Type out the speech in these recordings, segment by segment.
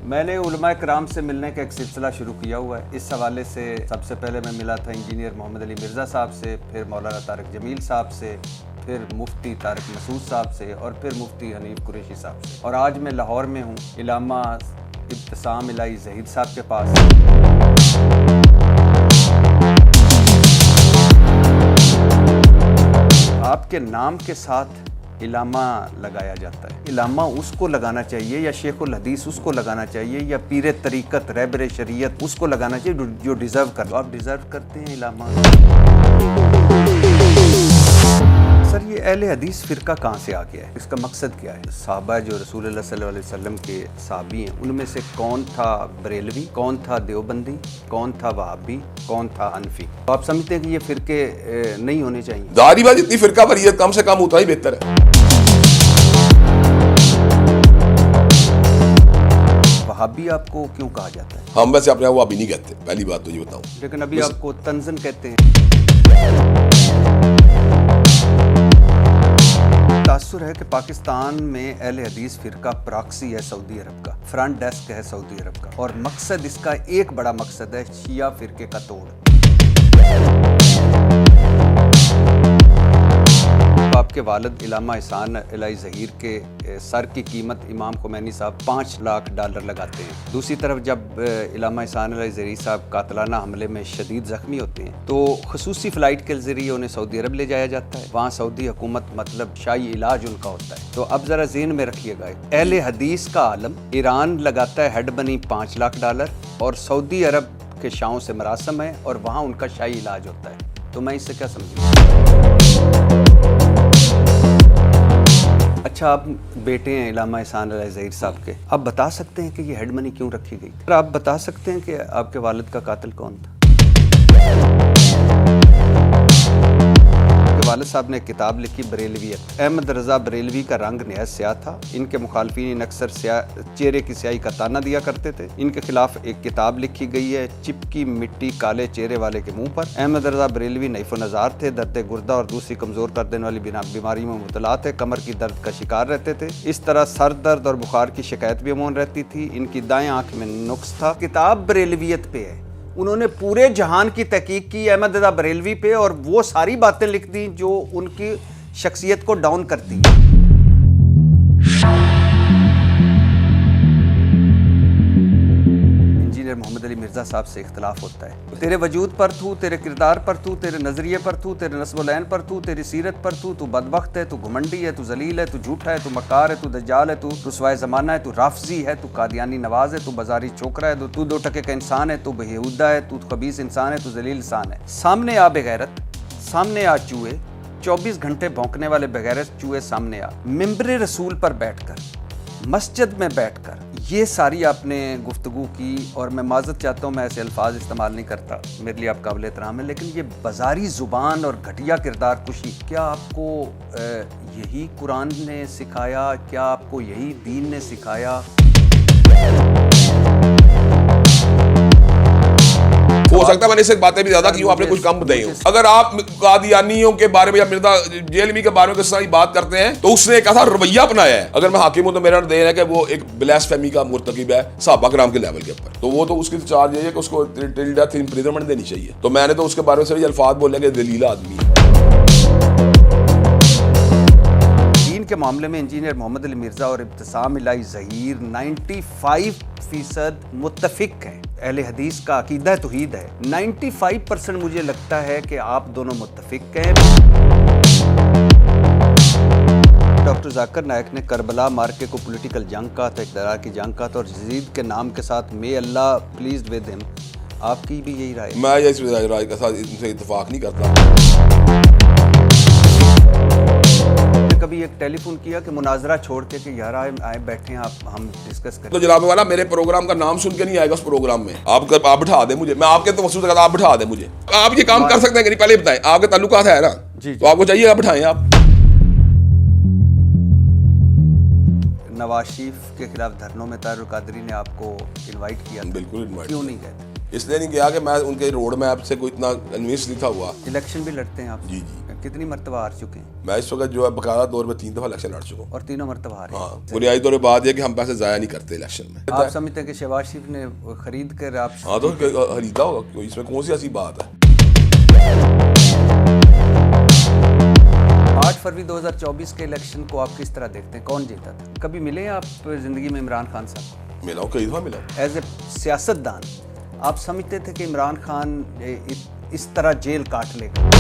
میں نے علماء کرام سے ملنے کا ایک سلسلہ شروع کیا ہوا ہے. اس حوالے سے سب سے پہلے میں ملا تھا انجینئر محمد علی مرزا صاحب سے, پھر مولانا طارق جمیل صاحب سے, پھر مفتی طارق مسعود صاحب سے, اور پھر مفتی حنیف قریشی صاحب سے. اور آج میں لاہور میں ہوں, علامہ ابتسام الہی ظہیر صاحب کے پاس. آپ کے نام کے ساتھ علامہ لگایا جاتا ہے. علامہ اس کو لگانا چاہیے یا شیخ الحدیث اس کو لگانا چاہیے یا پیر طریقت رہبر شریعت اس کو لگانا چاہیے جو ڈیزرو کر. آپ ڈیزرو کرتے ہیں علامہ. سر یہ اہل حدیث فرقہ کہاں سے آ گیا ہے, اس کا مقصد کیا ہے؟ صحابہ جو رسول اللہ صلی اللہ علیہ وسلم کے صحابی ہیں ان میں سے کون تھا بریلوی, کون تھا دیوبندی, کون تھا وہابی, کون تھا حنفی؟ تو آپ سمجھتے ہیں کہ یہ فرقے نہیں ہونے چاہیے؟ ظاہری بات جتنی فرقہ واریت کم سے کم اتنا ہی بہتر ہے. وہابی آپ کو کیوں کہا جاتا ہے؟ ہم ویسے اپنے وہابی نہیں کہتے, پہلی بات تو یہ بتاؤں. لیکن ابھی آپ کو تنزن کہتے ہیں. تاثر ہے کہ پاکستان میں اہل حدیث فرقہ پراکسی ہے سعودی عرب کا, فرنٹ ڈیسک ہے سعودی عرب کا, اور مقصد اس کا ایک بڑا مقصد ہے شیعہ فرقے کا توڑ. آپ کے والد علامہ احسان الہی ظہیر کے سر کی قیمت امام خمینی صاحب $5 لاکھ لگاتے ہیں. دوسری طرف جب علامہ احسان الہی ظہیر صاحب قاتلانہ حملے میں شدید زخمی ہوتے ہیں تو خصوصی فلائٹ کے ذریعے انہیں سعودی عرب لے جایا جاتا ہے. وہاں سعودی حکومت مطلب شاہی علاج ان کا ہوتا ہے. تو اب ذرا ذہن میں رکھیے گا, اہل حدیث کا عالم ایران لگاتا ہے ہیڈ منی $5 لاکھ, اور سعودی عرب کے شاہوں سے مراسم ہے اور وہاں ان کا شاہی علاج ہوتا ہے. تو میں اس سے کیا سمجھوں؟ اچھا, آپ بیٹے ہیں علامہ احسان الہی ظہیر صاحب کے, آپ بتا سکتے ہیں کہ یہ ہیڈ منی کیوں رکھی گئی؟ آپ بتا سکتے ہیں کہ آپ کے والد کا قاتل کون تھا؟ والد صاحب نے ایک کتاب لکھی بریلویت. احمد رضا بریلوی کا رنگ نہایت سیاہ تھا. ان کے مخالفین اکثر چہرے کی سیاہی کا تانا دیا کرتے تھے. ان کے خلاف ایک کتاب لکھی گئی ہے چپکی مٹی کالے چہرے والے کے منہ پر. احمد رضا بریلوی نحیف و نزار تھے, درد گردہ اور دوسری کمزور کر دینے والی بیماری میں مبتلا تھے, کمر کی درد کا شکار رہتے تھے. اس طرح سر درد اور بخار کی شکایت بھی عموماً رہتی تھی. ان کی دائیں آنکھ میں نقص تھا. کتاب بریلویت پہ ہے, انہوں نے پورے جہان کی تحقیق کی احمد رضا بریلوی پہ, اور وہ ساری باتیں لکھ دیں جو ان کی شخصیت کو ڈاؤن کرتی ہیں. انجینئر محمد علی مرزا صاحب سے اختلاف ہوتا ہے. تیرے وجود پر تو, تیرے کردار پر تو, تیرے نظریے پر تو, تیرے نسب العین پر تو, تیری سیرت پر تو بدبخت ہے, تو گھمنڈی ہے, تو ذلیل ہے, تو جھوٹا ہے, تو مکار ہے, تو دجال ہے, تو رسوائے زمانہ ہے, تو رافضی ہے, تو قادیانی نواز ہے, تو بازاری چھوکرا ہے, تو 2 ٹکے کا انسان ہے, تو بےہودہ ہے, تو خبیث انسان ہے, تو ذلیل انسان ہے. سامنے آ بغیرت, سامنے آ چوہے, 24 گھنٹے بھونکنے والے بغیرت چوہے سامنے آ. ممبر رسول پر بیٹھ کر, مسجد میں بیٹھ کر یہ ساری آپ نے گفتگو کی, اور میں معذرت چاہتا ہوں میں ایسے الفاظ استعمال نہیں کرتا, میرے لیے آپ قابل احترام ہے, لیکن یہ بازاری زبان اور گھٹیا کردار کشی, کیا آپ کو یہی قرآن نے سکھایا؟ کیا آپ کو یہی دین نے سکھایا؟ ہو سکتا ہے میں نے اس سے باتیں بھی زیادہ کی ہوں, آپ نے کچھ کم بتائی ہوں. اگر آپ قادیانیوں کے بارے میں یا مرزا جیلمی کے بارے میں کس طرح بات کرتے ہیں تو اس نے ایک ایسا رویہ اپنایا ہے. اگر میں حاکم ہوں تو میرا دین ہے کہ وہ ایک بلاسفیمی کا مرتکب ہے صحابہ کرام کے لیول کے اوپر, تو وہ تو اس کی چارج یہ ہے کہ اس کو ٹل ڈیتھ امپریزنمنٹ دینی چاہیے. تو میں نے تو اس کے بارے میں صرف الفاظ بولے کہ ذلیل آدمی ہے. کے معاملے میں انجینئر محمد علی مرزا اور ابتسام الہی ظہیر 95% متفق ہیں. اہل حدیث کا عقیدہ توحید ہے. 95% مجھے لگتا ہے کہ آپ دونوں متفق ہیں. ڈاکٹر ذاکر نائک نے کربلا مارکے کو پولیٹیکل جنگ کہا تھا, اقتدار کی جنگ کہا تھا, اور یزید کے نام کے ساتھ may Allah pleased with him. آپ کی بھی یہی رائے؟ میں اس رائے کے ساتھ ان سے اتفاق نہیں کرتا. کبھی ایک ٹیلی فون کیا کہ مناظرہ چھوڑ کے کہ یار آئے بیٹھے ہیں ہم ڈسکس کریں؟ تو جناب والا میرے پروگرام کا نام سن کے نہیں آئے گا اس پروگرام میں. آپ بٹھا دیں مجھے, میں آپ کے تو وصول آپ بٹھا دیں مجھے. آپ یہ کام کر سکتے ہیں کہ نہیں پہلے بتائیں, آپ کے تعلقات ہے نا, تو آپ کو چاہیے آپ بٹھائیں. آپ نواز شریف کے خلاف دھرنوں میں طاہر القادری نے آپ کو انوائٹ کیا؟ بالکل انوائٹ. کیوں نہیں گئے؟ اس لیے نہیں کیا کہ میں ان کے روڈ میپ سے کوئی اتنا کنوینس نہیں تھا ہوا. الیکشن بھی لڑتے ہیں آپ؟ جی جی. کتنی مرتبہ ہار چکے ہیں؟ میں اس وقت جو ہے باقاعدہ طور پہ 3 دفعہ الیکشن لڑ چکا ہوں اور تینوں مرتبہ ہارے. ہاں بنیادی طور پہ بات یہ کہ ہم پیسے ضائع نہیں کرتے الیکشن میں. آپ سمجھتے ہیں کہ شہباز شریف نے خرید کر آپ ہاں تو خریدا ہوگا, اس میں کون سی ایسی بات ہے. 8 فروری 2024 کے الیکشن کو آپ کس طرح دیکھتے ہیں؟ کون جیتا تھا؟ کبھی ملے آپ زندگی میں عمران خان صاحب؟ ملا ہوں, کئی دفعہ ملا. ایز اے سیاستدان آپ سمجھتے تھے کہ عمران خان اس طرح جیل کاٹ لے گا؟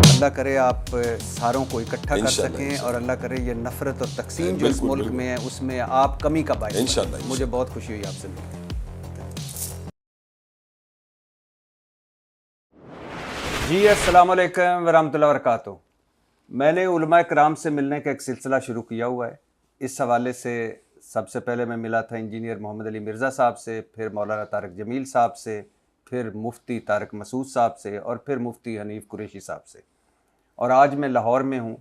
اللہ کرے آپ ساروں کو اکٹھا کر سکیں اور اللہ کرے یہ نفرت اور تقسیم جو اس ملک میں ہے اس میں آپ کمی کا باعث بنیں. مجھے بہت خوشی ہوئی آپ سے مل کے. جی السلام علیکم ورحمۃ اللہ وبرکاتہ. میں نے علماء کرام سے ملنے کا ایک سلسلہ شروع کیا ہوا ہے. اس حوالے سے سب سے پہلے میں ملا تھا انجینئر محمد علی مرزا صاحب سے, پھر مولانا طارق جمیل صاحب سے, پھر مفتی طارق مسعود صاحب سے, اور پھر مفتی حنیف قریشی صاحب سے. اور آج میں لاہور میں ہوں,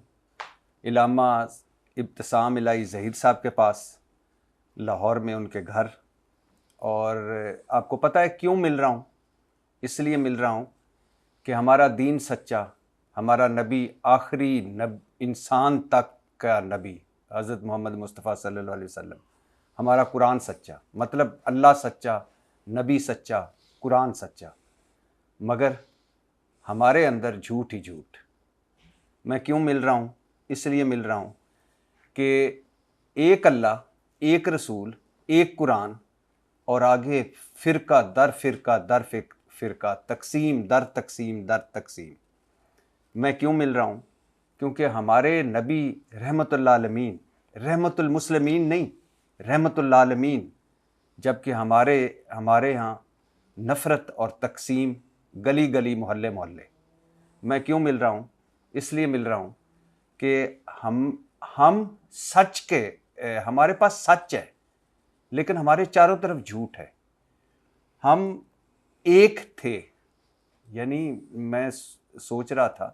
علامہ ابتسام الہی ظہیر صاحب کے پاس, لاہور میں ان کے گھر. اور آپ کو پتہ ہے کیوں مل رہا ہوں؟ اس لیے مل رہا ہوں کہ ہمارا دین سچا, ہمارا نبی آخری انسان تک کا نبی حضرت محمد مصطفیٰ صلی اللہ علیہ وسلم, ہمارا قرآن سچا, مطلب اللہ سچا, نبی سچا, قرآن سچا, مگر ہمارے اندر جھوٹ ہی جھوٹ. میں کیوں مل رہا ہوں؟ اس لیے مل رہا ہوں کہ ایک اللہ, ایک رسول, ایک قرآن, اور آگے فرقہ در فرقہ در فرقہ, تقسیم در تقسیم در تقسیم. میں کیوں مل رہا ہوں؟ کیونکہ ہمارے نبی رحمت اللہ عالمین, رحمت المسلمین نہیں, رحمت اللہ عالمین, جبکہ ہمارے ہاں نفرت اور تقسیم گلی گلی محلے محلے. میں کیوں مل رہا ہوں؟ اس لیے مل رہا ہوں کہ ہم سچ کے, ہمارے پاس سچ ہے لیکن ہمارے چاروں طرف جھوٹ ہے. ہم ایک تھے, یعنی میں سوچ رہا تھا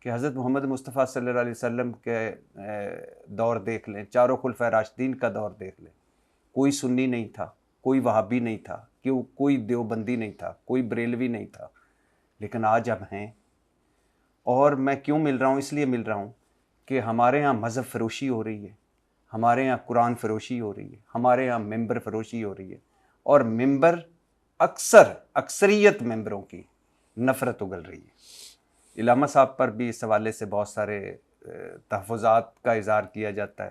کہ حضرت محمد مصطفیٰ صلی اللہ علیہ وسلم کے دور دیکھ لیں, چاروں خلفائے راشدین کا دور دیکھ لیں, کوئی سنی نہیں تھا, کوئی وہابی نہیں تھا, کوئی دیوبندی نہیں تھا, کوئی بریلوی نہیں تھا, لیکن آج اب ہیں. اور میں کیوں مل رہا ہوں؟ اس لیے مل رہا ہوں کہ ہمارے ہاں مذہب فروشی ہو رہی ہے, ہمارے ہاں قرآن فروشی ہو رہی ہے, ہمارے ہاں ممبر فروشی ہو رہی ہے, اور ممبر اکثریت ممبروں کی نفرت اگل رہی ہے. علامہ صاحب پر بھی اس حوالے سے بہت سارے تحفظات کا اظہار کیا جاتا ہے,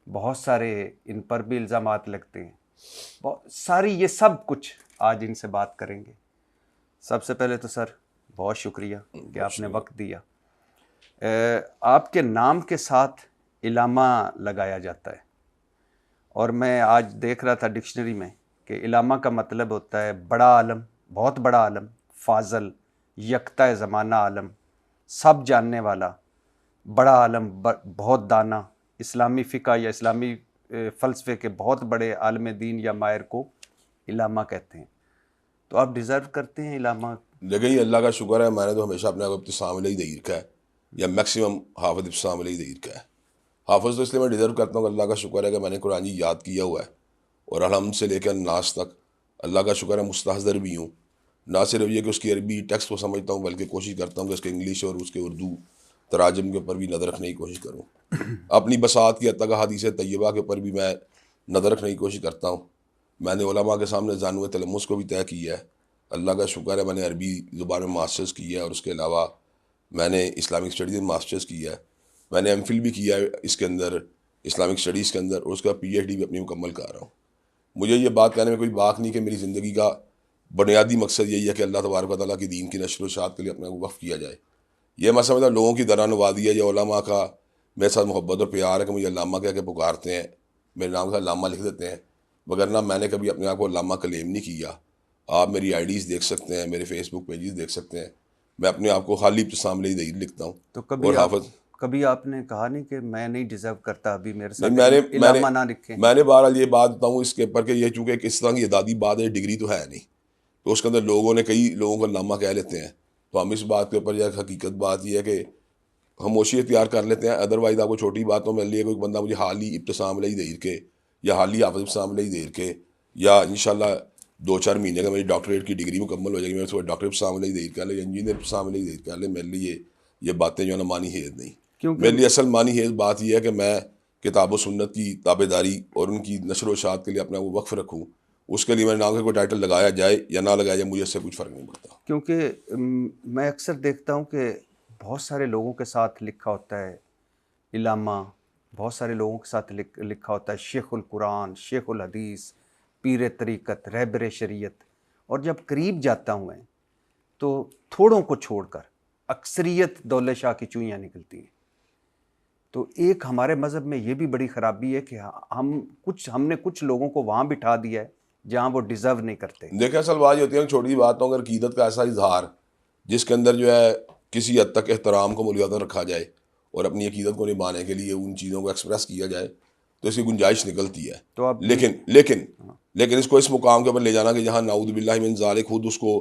بہت سارے ان پر بھی الزامات لگتے ہیں, بہت ساری, یہ سب کچھ آج ان سے بات کریں گے. سب سے پہلے تو سر بہت شکریہ کہ آپ نے وقت دیا. آپ کے نام کے ساتھ علامہ لگایا جاتا ہے, اور میں آج دیکھ رہا تھا ڈکشنری میں کہ علامہ کا مطلب ہوتا ہے بڑا عالم, بہت بڑا عالم, فاضل, یکتا زمانہ عالم, سب جاننے والا, بڑا عالم, بہت دانا, اسلامی فقہ یا اسلامی فلسفے کے بہت بڑے عالم دین یا ماہر کو علامہ کہتے ہیں. تو آپ ڈیزرو کرتے ہیں علامہ. لیکن یہ اللہ کا شکر ہے, میں نے تو ہمیشہ اپنے آپ کو ابتسام الہی ظہیر کا ہے, یا میکسیمم حافظ ابتسام الہی ظہیر کا ہے. حافظ تو اس لیے میں ڈیزرو کرتا ہوں کہ اللہ کا شکر ہے کہ میں نے قرآن جی یاد کیا ہوا ہے, اور الحمد سے لے کر ناس تک اللہ کا شکر ہے مستحضر بھی ہوں. نہ صرف یہ کہ اس کی عربی ٹیکسٹ کو سمجھتا ہوں, بلکہ کوشش کرتا ہوں کہ اس کے انگلش اور اس کے اردو تراجم کے اوپر بھی نظر رکھنے کی کوشش کروں. اپنی بساط کی حد تک حدیث طیبہ کے اوپر بھی میں نظر رکھنے کی کوشش کرتا ہوں. میں نے علماء کے سامنے زانو تلمس کو بھی طے کیا ہے. اللہ کا شکر ہے میں نے عربی زبان میں ماسٹرز کیا ہے, اور اس کے علاوہ میں نے اسلامک اسٹڈیز میں ماسٹرز کیا ہے. میں نے ایم فل بھی کیا ہے اس کے اندر, اسلامک اسٹڈیز کے اندر, اور اس کا پی ایچ ڈی بھی اپنی مکمل کر رہا ہوں. مجھے یہ بات کہنے میں کوئی باک نہیں کہ میری زندگی کا بنیادی مقصد یہی ہے کہ اللہ تبارک و تعالیٰ کی دین کی نشر و اشاعت کے لیے اپنے کو وقف کیا جائے. یہ میں سمجھتا ہوں لوگوں کی درا نوادی ہے, یا علماء کا میرے ساتھ محبت اور پیار ہے کہ مجھے علامہ کہہ کے پکارتے ہیں, میرے نام کا علامہ لکھ دیتے ہیں, وگرنہ میں نے کبھی اپنے آپ کو علامہ کلیم نہیں کیا. آپ میری آئی ڈیز دیکھ سکتے ہیں, میرے فیس بک پیجز دیکھ سکتے ہیں, میں اپنے آپ کو خالی ابتسام الہی ظہیر لکھتا ہوں. تو کبھی آپ نے کہا نہیں کہ میں نہیں ڈیزرو کرتا ابھی میرے ساتھ علامہ نہ لکھیں؟ میں نے بہرحال یہ بات بتاؤں اس کے اوپر کہ یہ چونکہ اس طرح کی اعدادی بات ہے, ڈگری تو ہے نہیں, تو اس کے اندر لوگوں نے کئی لوگوں کو علامہ کہہ لیتے ہیں. تو ہم اس بات کے اوپر یہ حقیقت بات یہ ہے کہ خاموشی اختیار کر لیتے ہیں. ادروائز آپ کو چھوٹی باتوں میں لیے کوئی بندہ مجھے حالی ابتسام الہی ظہیر کے, یا حالی حافظ ابتسام الہی ظہیر کے, یا انشاءاللہ 2-4 مہینے کا میری ڈاکٹریٹ کی ڈگری مکمل ہو جائے گی، میں اس کو ڈاکٹر سامنے ہی دیر کر لے، انجینئر سامنے ہی دیر کر لے، میرے لیے یہ باتیں جو ہے نا مانی حیث نہیں. میرے لیے اصل مانی حیث بات یہ ہے کہ میں کتاب و سنت کی تابع داری اور ان کی نشر و اشاعت کے لیے اپنا وہ وقف رکھوں. اس کے لیے میں نام کا کوئی ٹائٹل لگایا جائے یا نہ لگایا جائے مجھے اس سے کچھ فرق نہیں پڑتا. کیونکہ میں اکثر دیکھتا ہوں کہ بہت سارے لوگوں کے ساتھ لکھا ہوتا ہے علامہ، بہت سارے لوگوں کے ساتھ لکھا ہوتا ہے شیخ القرآن، شیخ الحدیث، پیر طریقت، رہبر شریعت، اور جب قریب جاتا ہوں میں تو تھوڑوں کو چھوڑ کر اکثریت دولت شاہ کی چوئیاں نکلتی ہیں. تو ایک ہمارے مذہب میں یہ بھی بڑی خرابی ہے کہ ہم نے کچھ لوگوں کو وہاں بٹھا دیا ہے جہاں وہ ڈیزرو نہیں کرتے. دیکھیں اصل بات یہ ہوتی ہے چھوٹی بات ہوں، اگر عقیدت کا ایسا اظہار جس کے اندر جو ہے کسی حد تک احترام کو ملیازہ رکھا جائے اور اپنی عقیدت کو نبھانے کے لیے ان چیزوں کو ایکسپریس کیا جائے تو اس کی گنجائش نکلتی ہے. تو اب لیکن اس کو اس مقام کے اوپر لے جانا کہ جہاں نعوذ باللہ من ذالک خود اس کو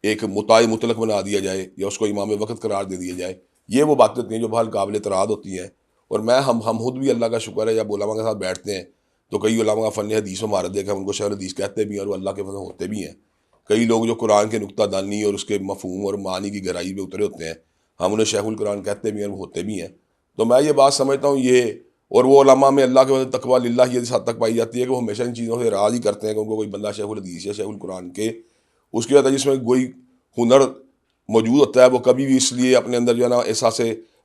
ایک مطاع مطلق بنا دیا جائے یا اس کو امام وقت قرار دے دیا جائے، یہ وہ باتیں ہوتی ہیں جو بہت قابل اعتراض ہوتی ہیں. اور ہم خود بھی اللہ کا شکر ہے جب علماء کے ساتھ بیٹھتے ہیں تو کئی علماء کا فن حدیث و مہارت دیکھا ان کو شیخ الحدیث کہتے بھی ہیں اور وہ اللہ کے فضل ہوتے بھی ہیں. کئی لوگ جو قرآن کے نقطہ دانی اور اس کے مفہوم اور معنی کی گہرائی پہ اترے ہوتے ہیں ہم انہیں شیخ القرآن کہتے بھی ہیں اور وہ ہوتے بھی ہیں. تو میں یہ بات سمجھتا ہوں یہ، اور وہ علماء میں اللہ کے وجہ تقویٰ للہ یہ اس حد تک پائی جاتی ہے کہ وہ ہمیشہ ان چیزوں سے راض ہی کرتے ہیں کہ ان کو کوئی بندہ شیخ الحدیث یا شیخ القرآن کے اس کی وجہ جس میں کوئی ہنر موجود ہوتا ہے وہ کبھی بھی اس لیے اپنے اندر جو ہے نا احساس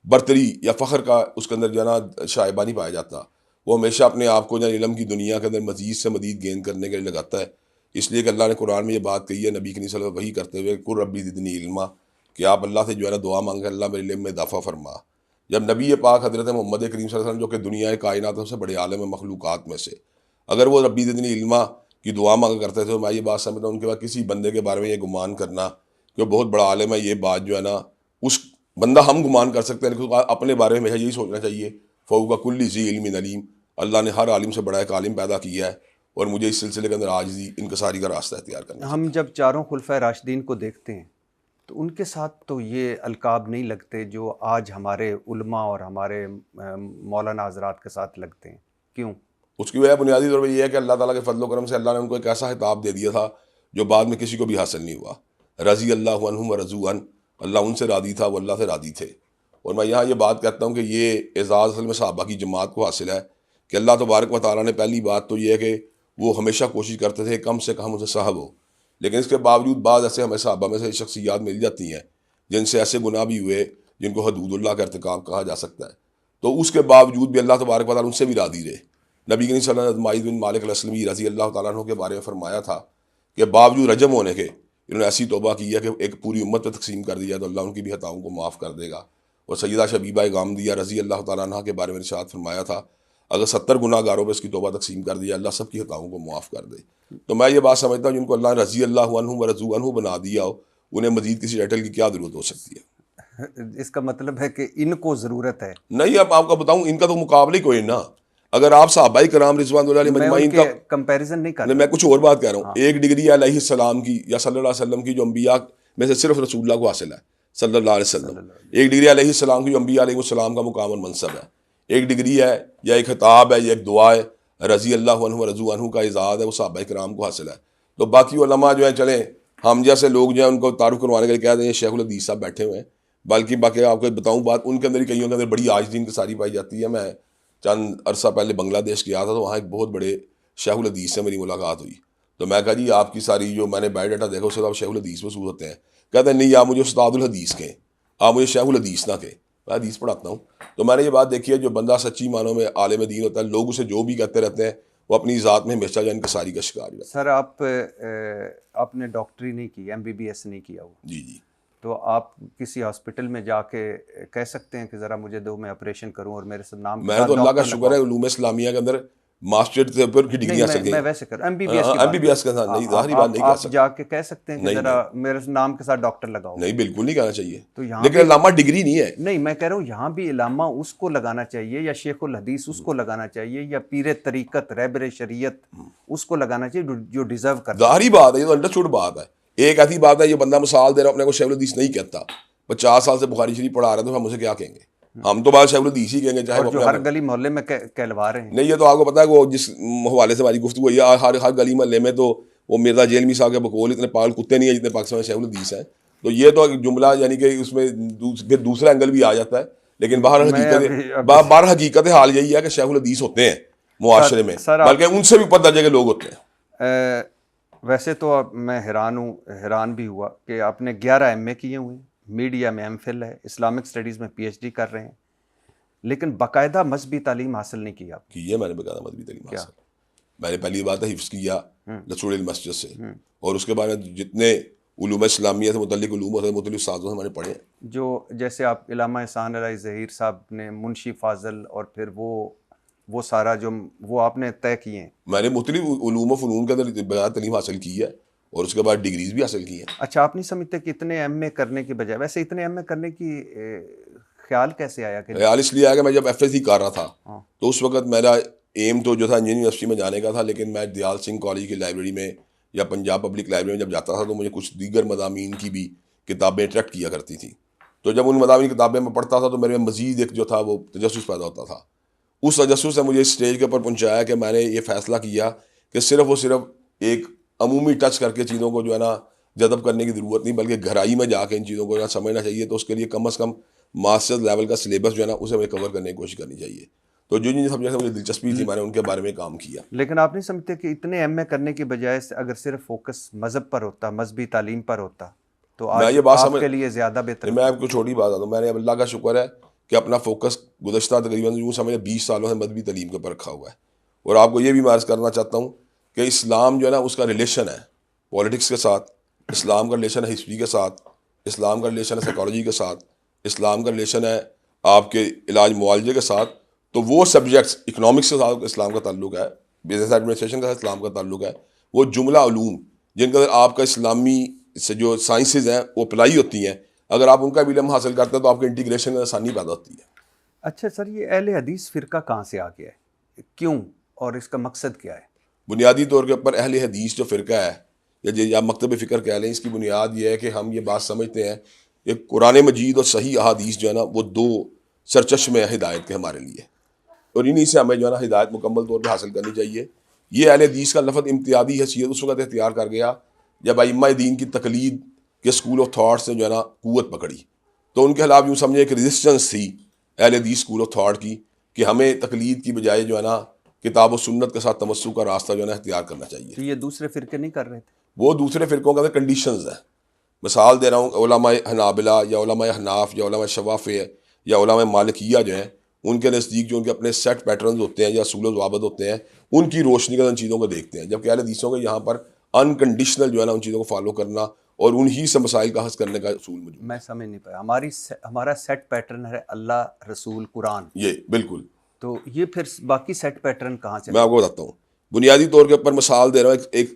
برتری یا فخر کا اس کے اندر جو ہے نا شائبہ نہیں پایا جاتا. وہ ہمیشہ اپنے آپ کو جو علم کی دنیا کے اندر مزید سے مزید گین کرنے کے لیے لگاتا ہے. اس لیے کہ اللہ نے قرآن میں یہ بات کہی ہے نبی کریم صلی اللہ علیہ وسلم وحی کرتے ہوئے قل ربی زدنی علما، کہ آپ اللہ سے جو ہے نا دعا مانگیں اللہ میرے علم میں اضافہ فرما. جب نبی پاک حضرت محمد کریم صلی اللہ علیہ وسلم جو کہ دنیا کائنات سے بڑے عالم مخلوقات میں سے، اگر وہ ربی زدنی علما کی دعا مانگا کرتے تھے تو میں یہ بات سمجھتا ہوں ان کے بعد کسی بندے کے بارے میں یہ گمان کرنا کہ وہ بہت بڑا عالم ہے، یہ بات جو ہے نا اس بندہ ہم گمان کر سکتے ہیں لیکن اپنے بارے میں ہمیشہ یہی سوچنا چاہیے فوق کل ذی علم علیم، اللہ نے ہر عالم سے بڑا ایک عالم پیدا کیا ہے اور مجھے اس سلسلے کے اندر عاجزی انکساری کا راستہ اختیار کرنا. ہم جب چاروں خلفۂ راشدین کو دیکھتے ہیں تو ان کے ساتھ تو یہ القاب نہیں لگتے جو آج ہمارے علماء اور ہمارے مولانا حضرات کے ساتھ لگتے ہیں. کیوں؟ اس کی وجہ بنیادی طور پہ یہ ہے کہ اللہ تعالیٰ کے فضل و کرم سے اللہ نے ان کو ایک ایسا خطاب دے دیا تھا جو بعد میں کسی کو بھی حاصل نہیں ہوا. رضی اللہ عنہم ورضوا عنہ، اللہ ان سے راضی تھا وہ اللہ سے راضی تھے. اور میں یہاں یہ بات کہتا ہوں کہ یہ اعزاز اصل میں صحابہ کی جماعت کو حاصل ہے کہ اللہ تبارک و تعالیٰ نے پہلی بات تو یہ ہے کہ وہ ہمیشہ کوشش کرتے تھے کم سے کم ان سے صاحب ہو، لیکن اس کے باوجود بعض ایسے ہمیں صحابہ میں سے شخصیات مل جاتی ہیں جن سے ایسے گناہ بھی ہوئے جن کو حدود اللہ کا ارتکاب کہا جا سکتا ہے، تو اس کے باوجود بھی اللہ تبارک و تعالیٰ ان سے بھی راضی رہے. نبی کریم صلی اللہ علیہ وسلم معاذ بن مالک الاسلمی رضی اللہ تعالیٰ عنہ کے بارے میں فرمایا تھا کہ باوجود رجم ہونے کے انہوں نے ایسی توبہ کی ہے کہ ایک پوری امت پہ تقسیم کر دیا تو اللہ ان کی بھی خطاؤں کو معاف کر دے گا. اور سیدہ شبیبہ غامدیہ رضی اللہ تعالیٰ عنہ کے بارے میں ارشاد فرمایا تھا اگر 70 گناہ گاروں پہ اس کی توبہ تقسیم کر دیا اللہ سب کی خطاؤں کو معاف کر دے. تو میں یہ بات سمجھتا ہوں جن کو اللہ نے رضی اللہ عنہ ورضوا عنہ بنا دیا ہو انہیں مزید کسی ٹائٹل کی کیا ضرورت ہو سکتی ہے؟ اس کا مطلب ہے کہ ان کو ضرورت ہے نہیں. اب آپ کو بتاؤں ان کا تو مقابلہ ہی کوئی نا. اگر آپ صحابہ کرام رضوان اللہ علیہ مجمعین کا کمپیریزن نہیں کرتا، میں کچھ اور بات کہہ رہا ہوں. ایک ڈگری ہے علیہ السلام کی یا صلی اللہ علیہ وسلم کی جو انبیاء میں سے صرف رسول اللہ کو حاصل ہے صلی اللہ علیہ وسلم. ایک ڈگری علیہ السلام کی جو انبیاء علیہ السلام کا مقام اور منصب ہے. ایک ڈگری ہے یا ایک خطاب ہے یا ایک دعا ہے رضی اللہ عنہ ورضوا عنہ کا اعزاز ہے وہ صحابہ کرام کو حاصل ہے. تو باقی علماء جو ہیں چلیں ہم جیسے لوگ جو ہیں ان کو تعارف کروانے کے لیے کہہ دیں ہیں شیخ الحدیث صاحب بیٹھے ہوئے ہیں، بلکہ باقی آپ کو بتاؤں بات ان کے اندر ہی کئیوں کے اندر بڑی عاجزی انکساری پائی جاتی ہے. میں چند عرصہ پہلے بنگلہ دیش گیا تھا تو وہاں ایک بہت بڑے شیخ الحدیث سے میری ملاقات ہوئی. تو میں کہا جی آپ کی ساری جو میں نے بایو ڈاٹا دیکھا اس سے آپ شیخ الحدیث محسوس ہوتے ہیں. کہتے ہیں نہیں آپ مجھے استاد الحدیث کہیں، آپ مجھے شیخ الحدیث نہ کہیں، میں حدیث پڑھاتا ہوں. تو میں نے یہ بات دیکھی ہے جو بندہ سچی معنوں میں عالم دین ہوتا ہے لوگ اسے جو بھی کہتے رہتے ہیں وہ اپنی ذات میں ہمیشہ جو انکساری کا شکار ہے. سر آپ نے ڈاکٹری نہیں کی، MBBS نہیں کیا ہوا، جی جی، تو آپ کسی ہاسپٹل میں جا کے کہہ سکتے ہیں کہ ذرا مجھے دو میں آپریشن کروں اور میرے سے نام میں تو اللہ کا شکر ہے علوم اسلامیہ کے اندر ماسٹر سے اوپر کی ڈگری حاصل کی. میں ویسے کروں MBBS MBBS کے ساتھ نہیں، ظاہری بات نہیں کہہ آپ سکتا. جا کے کہہ سکتے ہیں کہ ذرا میرے نام کے ساتھ ڈاکٹر لگاؤ. نہیں بالکل نہیں کہنا چاہیے، تو یہاں لیکن علامہ ڈگری نہیں ہے. نہیں میں کہہ رہا ہوں یہاں بھی علامہ اس کو لگانا چاہیے یا شیخ الحدیث اس کو لگانا چاہیے یا پیر طریقت رہبر شریعت اس کو لگانا چاہیے جو ڈیزرو کرتا ہے. ظاہری بات ہے، یہ تو انڈرسٹوڈ بات ہے. ایک ایسی بات ہے یہ بندہ مثال دے رہا اپنے کو شیخ الحدیث نہیں کہتا، 50 سال سے بخاری شریف پڑھا رہا ہے تو ہم اسے کیا کہیں گے؟ ہم تو بعد شیخ الحدیث ہی کہیں گے چاہے جو ہر گلی محلے میں کہلوا رہے ہیں. نہیں یہ تو آپ کو پتا ہے وہ جس حوالے سے ہماری گفتگو ہے ہر گلی محلے میں تو وہ مرزا جیلمی صاحب کے بقول اتنے پاگل کتے نہیں ہیں جتنے پاکستان میں شیخ الحدیث ہیں. تو یہ تو جملہ یعنی کہ اس میں پھر دوسرا اینگل بھی آ جاتا ہے. لیکن باہر حقیقت حال یہی ہے کہ شیخ الحدیث ہوتے ہیں معاشرے میں, بلکہ ان سے بھی اوپر درجے کے لوگ ہوتے ہیں. ویسے تو اب میں حیران بھی ہوا کہ آپ نے 11 ایم اے کیے ہوئے ہیں, میڈیا میں ایم فل ہے, اسلامک اسٹڈیز میں پی ایچ ڈی کر رہے ہیں, لیکن باقاعدہ مذہبی تعلیم حاصل نہیں کی آپ کی ہے. میں نے باقاعدہ مذہبی تعلیم حاصل, میں نے پہلی بات ہے حفظ کیا رسول المسجد سے, اور اس کے بعد جتنے علوم اسلامیہ سے متعلق علوم سے متعلق استادوں سے ہمارے پڑھے ہیں. جو جیسے آپ علامہ احسان علی ظہیر صاحب نے منشی فاضل اور پھر وہ سارا جو وہ آپ نے طے کیے ہیں. میں نے مختلف علوم و فنون کے اندر باقاعدہ تعلیم حاصل کی ہے اور اس کے بعد ڈگریز بھی حاصل کی ہیں. اچھا, آپ نہیں سمجھتے کہ اتنے ایم اے کرنے کی بجائے, ویسے اتنے ایم اے کرنے کی خیال کیسے آیا؟ کہ خیال اس لیے آیا کہ میں جب ایف ایس سی کر رہا تھا تو اس وقت میرا ایم تو جو تھا انجینئرنگ یونیورسٹی میں جانے کا تھا, لیکن میں دیال سنگھ کالج کی لائبریری میں یا پنجاب پبلک لائبریری میں جب جاتا تھا تو مجھے کچھ دیگر مضامین کی بھی کتابیں اٹریکٹ کیا کرتی تھیں. تو جب ان مضامین کتابیں میں پڑھتا تھا تو میرے میں مزید ایک جو تھا وہ تجسس پیدا ہوتا تھا. اس تجسس سے مجھے اسٹیج کے اوپر پہنچایا کہ میں نے یہ فیصلہ کیا کہ صرف ایک عمومی ٹچ کر کے چیزوں کو جو ہے نا جذب کرنے کی ضرورت نہیں, بلکہ گہرائی میں جا کے ان چیزوں کو جو ہے سمجھنا چاہیے. تو اس کے لیے کم از کم ماسٹرز لیول کا سلیبس جو ہے نا اسے مجھے کور کرنے کی کوشش کرنی چاہیے. تو جن سبجیکٹ سے مجھے دلچسپی تھی میں نے ان کے بارے میں کام کیا. لیکن آپ نہیں سمجھتے کہ اتنے ایم اے کرنے کی بجائے اگر صرف فوکس مذہب پر ہوتا, مذہبی تعلیم پر ہوتا, تو آج آپ کے لیے زیادہ بہتر؟ میں آپ کو چھوٹی بات بتاتا ہوں, میں نے اللہ کا شکر ہے کہ اپنا فوکس گزشتہ تقریباً یوں سمجھے 20 سالوں سے مذہبی تعلیم کے اوپر رکھا ہوا ہے. اور آپ کو یہ بھی عرض کرنا چاہتا ہوں کہ اسلام جو ہے نا اس کا ریلیشن ہے پولیٹکس کے ساتھ, اسلام کا ریلیشن ہے ہسٹری کے ساتھ, اسلام کا ریلیشن ہے سائیکالوجی کے ساتھ, اسلام کا ریلیشن ہے آپ کے علاج معالجے کے ساتھ. تو وہ سبجیکٹس اکنامکس کے ساتھ اسلام کا تعلق ہے, بزنس ایڈمنسٹریشن کے ساتھ اسلام کا تعلق ہے, وہ جملہ علوم جن کے اندر آپ کا اسلامی سے جو سائنسز ہیں وہ اپلائی ہوتی ہیں, اگر آپ ان کا بھی علم حاصل کرتے ہیں تو آپ کے انٹیگریشن میں آسانی پیدا ہوتی ہے. اچھا سر, یہ اہل حدیث فرقہ کہاں سے آ گیا ہے, کیوں, اور اس کا مقصد کیا ہے؟ بنیادی طور کے اوپر اہل حدیث جو فرقہ ہے یا مکتب فکر کہہ لیں, اس کی بنیاد یہ ہے کہ ہم یہ بات سمجھتے ہیں کہ قرآن مجید اور صحیح احادیث جو ہے نا وہ دو سرچشمے ہدایت کے ہمارے لیے, اور انہی سے ہمیں جو ہے نا ہدایت مکمل طور پہ حاصل کرنی چاہیے. یہ اہل حدیث کا لفظ امتیازی حیثیت اس وقت اختیار کر گیا جب ائمہ دین کی تقلید کے اسکول آف تھاٹس نے جو ہے نا قوت پکڑی. تو ان کے خلاف یوں سمجھے ایک ریزسٹنس تھی اہل حدیث اسکول آف تھاٹ کی کہ ہمیں تقلید کی بجائے جو ہے نا کتاب و سنت کے ساتھ تمسک کا راستہ جو ہے نا اختیار کرنا چاہیے. تو یہ دوسرے فرقے نہیں کر رہے تھے؟ وہ دوسرے فرقوں کے اندر کنڈیشنز ہیں. مثال دے رہا ہوں, علماء حنابلہ یا علماء حناف یا علماء شوافع یا علماء مالکیہ جو ہیں, ان کے نزدیک جو ان کے اپنے سیٹ پیٹرنز ہوتے ہیں یا اصول و ضوابط ہوتے ہیں, ان کی روشنی کے ان چیزوں کو دیکھتے ہیں. جبکہ اہل حدیثوں کے یہاں پر انکنڈیشنل جو ہے نا ان چیزوں کو فالو کرنا اور انہی سے مسائل کا حل کرنے کا اصول موجود. میں سمجھ نہیں پایا, ہمارا سیٹ پیٹرن ہے اللہ, رسول, قرآن. یہ بالکل. تو یہ پھر باقی سیٹ پیٹرن کہاں سے؟ میں آپ کو بتاتا ہوں. بنیادی طور کے اوپر مثال دے رہا ہوں, ایک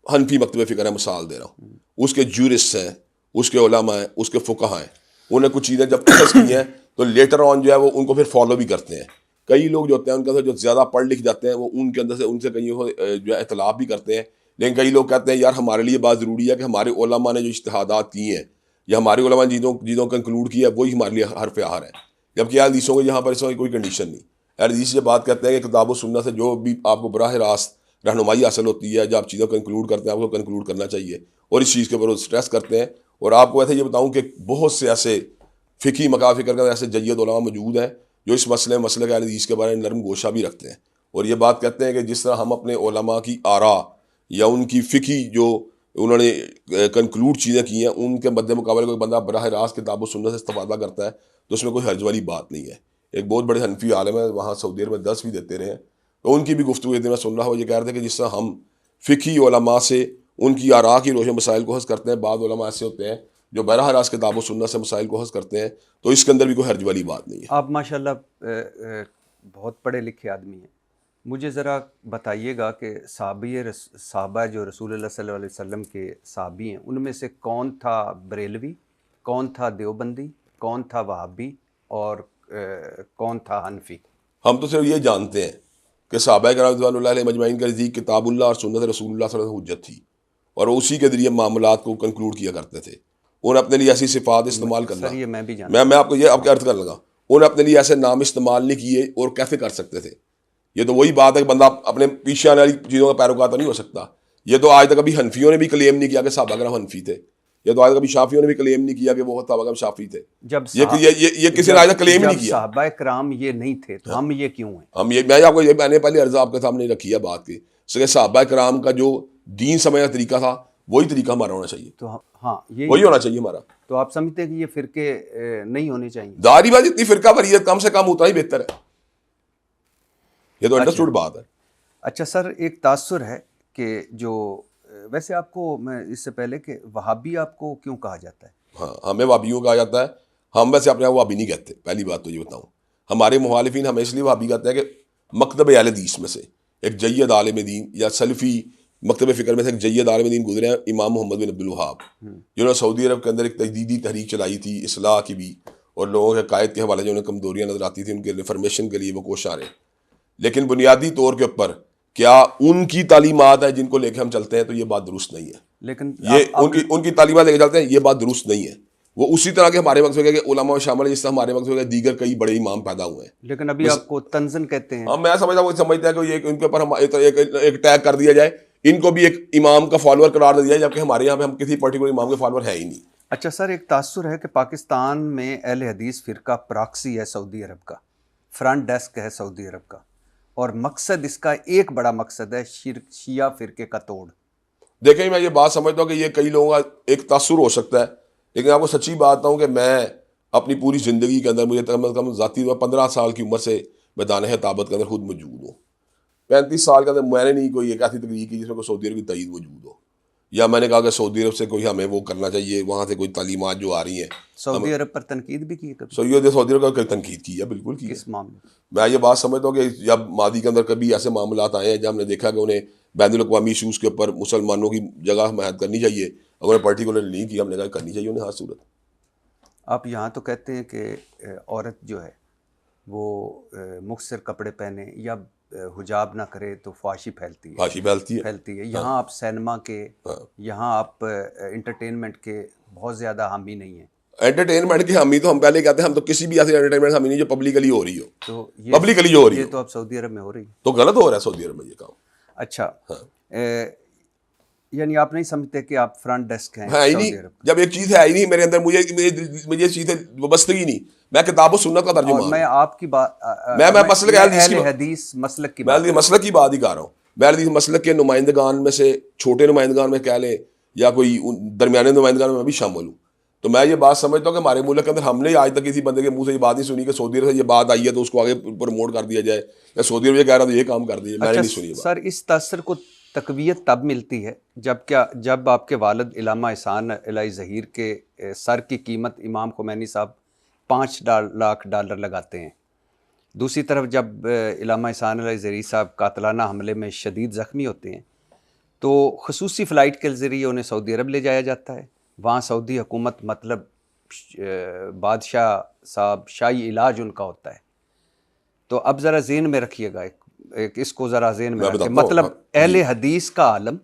حنفی مکتب فکر ہے, مثال دے رہا ہوں. اس کے جورسٹ ہیں, اس کے علماء ہیں, اس کے فقہا ہیں. انہیں کچھ چیزیں جب پسند کی ہیں تو لیٹر آن جو ہے وہ ان کو پھر فالو بھی کرتے ہیں. کئی لوگ جو ہوتے ہیں ان کے اندر جو زیادہ پڑھ لکھ جاتے ہیں وہ ان کے اندر سے ان سے کئی جو ہے اختلاف بھی کرتے ہیں. لیکن کئی لوگ کہتے ہیں یار ہمارے لیے بات ضروری ہے کہ ہمارے علماء نے جو اجتہادات کی ہیں یا ہمارے علماء نے چیزوں کو کنکلوڈ کیا ہے وہی ہمارے لیے حرف آہر ہے. جبکہ اہل حدیثوں کو یہاں پر اس میں کوئی کنڈیشن نہیں. اہل حدیث یہ بات کہتے ہیں کہ کتاب و سنت سے جو بھی آپ کو براہ راست رہنمائی حاصل ہوتی ہے, جب آپ چیزوں کو کنکلوڈ کرتے ہیں آپ کو کنکلوڈ کرنا چاہیے, اور اس چیز کے اوپر اسٹریس کرتے ہیں. اور آپ کو ایسے یہ بتاؤں کہ بہت سے ایسے فقہی مکاتب فکر کے ایسے جید علماء موجود ہیں جو اس مسئلے کے اہل حدیث کے بارے میں نرم گوشہ بھی رکھتے ہیں, اور یہ بات کہتے ہیں کہ جس طرح ہم اپنے علماء کی آراء یا ان کی فقہی جو انہوں نے کنکلوڈ چیزیں کی ہیں ان کے مد مقابلے کوئی بندہ براہ راست کتاب و سنت سے استفادہ کرتا ہے تو اس میں کوئی حرج والی بات نہیں ہے. ایک بہت بڑے حنفی عالم ہیں, وہاں سعودی عرب میں درس بھی دیتے رہے ہیں, تو ان کی بھی گفتگو میں سن رہا ہوں, یہ کہہ رہے تھے کہ جس طرح ہم فقہی علماء سے ان کی آراء کی روشن مسائل کو حل کرتے ہیں, بعض علماء ایسے ہوتے ہیں جو براہ راست کتاب و سنت سے مسائل کو حل کرتے ہیں, تو اس کے اندر بھی کوئی حرج والی بات نہیں ہے. آپ ماشاءاللہ بہت پڑھے لکھے آدمی ہیں, مجھے ذرا بتائیے گا کہ صحابہ جو رسول اللہ صلی اللہ علیہ وسلم کے صحابی ہیں ان میں سے کون تھا بریلوی, کون تھا دیوبندی, کون تھا وہابی, اور کون تھا حنفی؟ ہم تو صرف یہ جانتے ہیں کہ صحابہ کرام رضوان اللہ علیہ مجمعین کے نزدیک کتاب اللہ اور سنت رسول اللہ صلی اللہ علیہ وسلم حجت تھی, اور اسی کے ذریعے معاملات کو کنکلوڈ کیا کرتے تھے. انہیں اپنے لیے ایسی صفات استعمال کرنا, سر یہ میں بھی جانتا میں آپ کو یہ آپ کا عرض کر لگا, انہیں اپنے لیے ایسے نام استعمال نہیں کیے اور کیسے کر سکتے تھے. یہ تو وہی بات ہے کہ بندہ اپنے پیچھے آنے والی چیزوں کا پیروکار تو نہیں ہو سکتا. یہ تو آج تک کبھی حنفیوں نے بھی کلیم نہیں کیا کہ صحابہ کرام حنفی تھے، یہ تو آج تک کبھی شافیوں نے بھی کلیم نہیں کیا کہ وہ صحابہ کرام شافی تھے. یہ کسی نے آج تک کلیم ہی نہیں کیا. صحابہ کرام یہ نہیں تھے تو ہم یہ کیوں ہیں؟ ہم یہ میں آپ کو میں نے پہلے عرض آپ کے سامنے رکھی ہے بات کی کہ صحابہ کرام کا جو دین سمجھنے کا طریقہ تھا وہی طریقہ ہمارا ہونا چاہیے. تو ہاں وہی ہونا چاہیے ہمارا. تو آپ سمجھتے ہیں کہ یہ فرقے نہیں ہونے چاہیے؟ ظاہری بات جتنی فرقہ واریت کم سے کم اتنا ہی بہتر ہے. یہ تو انڈرسٹوڈ بات ہے. اچھا سر، ایک تاثر ہے کہ جو ویسے آپ کو میں اس سے پہلے کہ وہابی آپ کو کیوں کہا جاتا ہے؟ ہاں ہمیں وہابیوں کہا جاتا ہے. ہم ویسے اپنے آپ وہابی نہیں کہتے. پہلی بات تو یہ بتاؤں، ہمارے مخالفین ہمیں اس لیے وہابی کہتے ہیں کہ مکتب اہل حدیث میں سے ایک جید عالم دین یا سلفی مکتب فکر میں سے ایک جید عالم دین گزرے ہیں امام محمد بن عبد الوہاب، جنہوں نے سعودی عرب کے اندر ایک تجدیدی تحریک چلائی تھی اصلاح کی بھی، اور لوگوں کے قائد کے حوالے جو انہیں کمزوریاں نظر آتی تھیں ان کے ریفرمیشن کے لیے وہ کوشاں رہے. لیکن بنیادی طور کے اوپر کیا ان کی تعلیمات ہیں جن کو لے کے ہم چلتے ہیں تو یہ بات درست نہیں ہے. لیکن یہ ان کی تعلیمات لے کے چلتے ہیں یہ بات درست نہیں ہے. وہ اسی طرح کے ہمارے وقت میں کہ علماء شامل ہیں جس طرح ہمارے وقت میں دیگر کئی بڑے امام پیدا ہوئے ہیں. لیکن ابھی آپ کو تنزن کہتے ہیں. ہاں میں سمجھتا ہے کہ یہ ان کے اوپر ہم ایک ٹیگ کر دیا جائے، ان کو بھی ایک امام کا فالوور قرار دے دیا جائے، جبکہ ہمارے یہاں پہ ہم کسی پرٹیکولر امام کے فالوور ہے ہی نہیں. اچھا سر، ایک تاثر ہے کہ پاکستان میں اہل حدیث فرقہ پراکسی ہے سعودی عرب کا، فرنٹ ڈیسک ہے سعودی عرب کا، اور مقصد اس کا ایک بڑا مقصد ہے شیعہ فرقے کا توڑ. دیکھیں میں یہ بات سمجھتا ہوں کہ یہ کئی لوگوں کا ایک تاثر ہو سکتا ہے، لیکن آپ کو سچی بات بتاؤں کہ میں اپنی پوری زندگی کے اندر مجھے کم از کم ذاتی 15 سال کی عمر سے میدان خطابت کے اندر خود موجود ہوں. 35 سال کے اندر میں نے نہیں کوئی ایک ایسی تقریر کی جس میں کوئی سعودی عرب کی تائید موجود ہو، یا میں نے کہا کہ سعودی عرب سے کوئی ہمیں وہ کرنا چاہیے، وہاں سے کوئی تعلیمات جو آ رہی ہیں. سعودی عرب پر تنقید بھی کی ہے کبھی؟ سعودی عرب کا تنقید کی ہے، بالکل کی ہے. کس معاملے؟ میں یہ بات سمجھتا ہوں کہ جب ماضی کے اندر کبھی ایسے معاملات آئے ہیں جب ہم نے دیکھا کہ انہیں بین الاقوامی ایشوز کے اوپر مسلمانوں کی جگہ حمایت کرنی چاہیے، اگر پرٹیکولر نہیں کی ہم نے کہا کرنی چاہیے انہیں ہر صورت. آپ یہاں تو کہتے ہیں کہ عورت جو ہے وہ مختصر کپڑے پہنے یا حجاب نہ کرے تو فحاشی پھیلتی ہے. یہاں آپ سینما کے، یہاں آپ انٹرٹینمنٹ کے بہت زیادہ حامی نہیں ہیں. انٹرٹینمنٹ کی حامی تو ہم پہلے کہتے ہیں ہم تو کسی بھی ایسی انٹرٹینمنٹ حامی نہیں جو پبلکلی ہو رہی ہو. تو پبلکلی جو ہو رہی ہو تو اب سعودی عرب میں ہو رہی ہے تو غلط ہو رہا ہے سعودی عرب میں یہ کام. اچھا، یعنی آپ نہیں سمجھتے کہ آپ فرنٹ ڈیسک ہیں ہی نہیں. جب ایک چیز ہے ہی نہیں میرے اندر، مجھے اس چیز سے وابستگی نہیں. میں کتاب و سنت کا ترجمہ ہوں. میں آپ کی بات میں مسلک اہل حدیث مسلک کی بات ہی کر رہا ہوں. میں حدیث مسلک کے نمائندگان میں سے چھوٹے نمائندگان میں کہہ لیں یا کوئی درمیانے نمائندگان میں بھی شامل ہوں. تو میں یہ بات سمجھتا ہوں کہ ہمارے ملک کے اندر ہم نے آج تک کسی بندے کے منہ سے یہ بات نہیں سنی کہ سعودی عرب سے یہ بات آئی ہے تو اس کو آگے پروموٹ کر دیا جائے، یا سعودی عرب یہ کہہ رہا تو یہ کام کر دیجیے. میں نے نہیں سنی. سر اس تاثر کو تقویت تب ملتی ہے جب آپ کے والد علامہ احسان الہی ظہیر کے سر کی قیمت امام خمینی صاحب $5 لاکھ لگاتے ہیں. دوسری طرف جب علامہ احسان الہی ظہیر صاحب قاتلانہ حملے میں شدید زخمی ہوتے ہیں تو خصوصی فلائٹ کے ذریعے انہیں سعودی عرب لے جایا جاتا ہے. وہاں سعودی حکومت مطلب بادشاہ صاحب شاہی علاج ان کا ہوتا ہے. تو اب ذرا ذہن میں رکھیے گا اس کو ذرا ذہن میں رکھیں. مطلب اہل حدیث کا عالم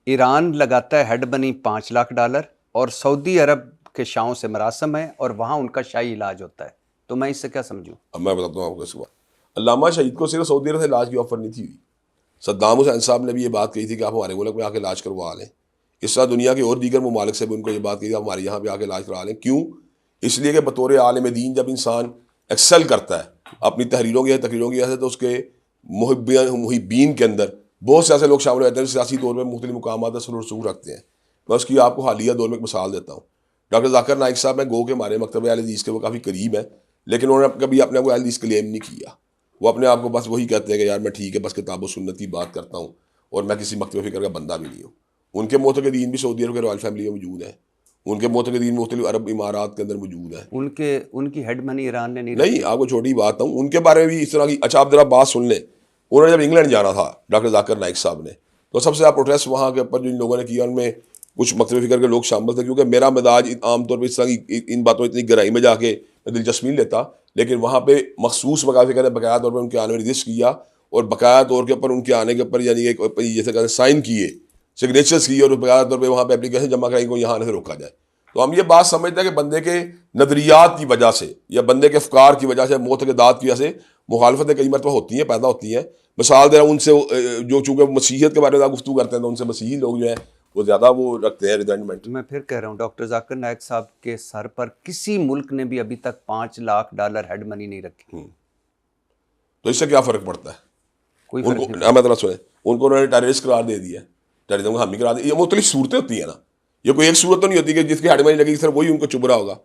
ایران لگاتا ہے ہیڈ منی $5 لاکھ، اور سعودی عرب کے شاہوں سے مراسم ہے اور وہاں ان کا شاہی علاج ہوتا ہے. تو میں اس سے کیا سمجھوں؟ اب میں بتاتا ہوں آپ کو اس بات. علامہ شہید کو صرف سعودی عرب سے علاج کی آفر نہیں تھی. صدام حسین صاحب نے بھی یہ بات کہی تھی کہ آپ ہمارے ملک میں آ کے علاج کروا لیں. اس طرح دنیا کے اور دیگر ممالک سے بھی ان کو یہ بات کہی تھی آپ ہمارے یہاں پہ آ کے علاج کروا لیں. کیوں؟ اس لیے کہ بطور عالم دین جب انسان ایکسل کرتا ہے اپنی تحریروں کی تقریروں کی وجہ سے تو اس کے محبین کے اندر بہت سے ایسے لوگ شامل ہوتے ہیں سیاسی طور پہ مختلف مقامات پر سلوک رسوخ رکھتے ہیں. میں اس کی آپ کو حالیہ دور میں ایک مثال دیتا ہوں. ڈاکٹر ذاکر نائک صاحب میں گو کے ہمارے مکتب اہل حدیث کے وہ کافی قریب ہیں، لیکن انہوں نے کبھی اپنے آپ کو اہل حدیث کلیم نہیں کیا. وہ اپنے آپ کو بس وہی کہتے ہیں کہ یار میں ٹھیک ہے بس کتاب و سنت کی بات کرتا ہوں اور میں کسی مکتب فکر کا بندہ بھی نہیں ہوں. ان کے معتقدین بھی سعودی عرب کے رائل فیملی میں موجود ہیں. ان کے معتقدین مختلف عرب امارات کے اندر موجود ہیں. ان کی ہیڈ منی ایران نے نہیں. آپ کو چھوٹی بات ہوں ان کے بارے میں بھی اس طرح کی. اچھا آپ ذرا بات سن لیں. انہوں نے جب انگلینڈ جانا تھا ڈاکٹر ذاکر نائک صاحب نے تو سب سے زیادہ پروٹیسٹ وہاں کے اوپر جو ان لوگوں نے کیا ان میں کچھ مکتب فکر کے لوگ شامل تھے. کیونکہ میرا مزاج عام طور پہ اس طرح کی ان باتوں اتنی گہرائی میں جا کے دلچسپی نہیں لیتا، لیکن وہاں پہ مخصوص مکتب فکر نے باقاعدہ طور پر ان کے آنے میں رجسٹ کیا اور باقاعدہ طور کے اوپر ان کے آنے کے اوپر یعنی جیسے کہتے ہیں سائن کیے، سگنیچرس کیے اور باقاعدہ طور پہ وہاں پہ اپلیکیشن جمع کرائی کو یہاں آنے سے روکا جائے. تو ہم یہ بات سمجھتے ہیں کہ بندے کے نظریات کی وجہ سے یا بندے کے افکار کی وجہ سے معتقدات کی وجہ سے مخالفتیں کئی مرتبہ ہوتی ہیں، پیدا ہوتی ہیں. مثال دے رہا ہوں ان سے جو چونکہ مسیحیت کے بارے میں گفتگو کرتے ہیں تو ان سے مسیحی لوگ جو ہیں وہ زیادہ وہ رکھتے ہیں ریزنٹمنٹ. میں پھر کہہ رہا ہوں ڈاکٹر ذاکر نائک صاحب کے سر پر کسی ملک نے بھی ابھی تک $5 لاکھ ہیڈ منی نہیں رکھی. تو اس سے کیا فرق پڑتا ہے؟ کوئی ان فرق کو نہیں. مطلب سنیں، ان کو انہوں نے ٹیررسٹ قرار دے دیا، ٹیررزم کا حامی قرار دیا. یہ مختلف صورتیں ہوتی ہیں نا، یہ کوئی ایک صورت تو نہیں ہوتی کہ جس کی ہیڈ منی لگے گی صرف وہی ان کو چبھ رہا ہوگا.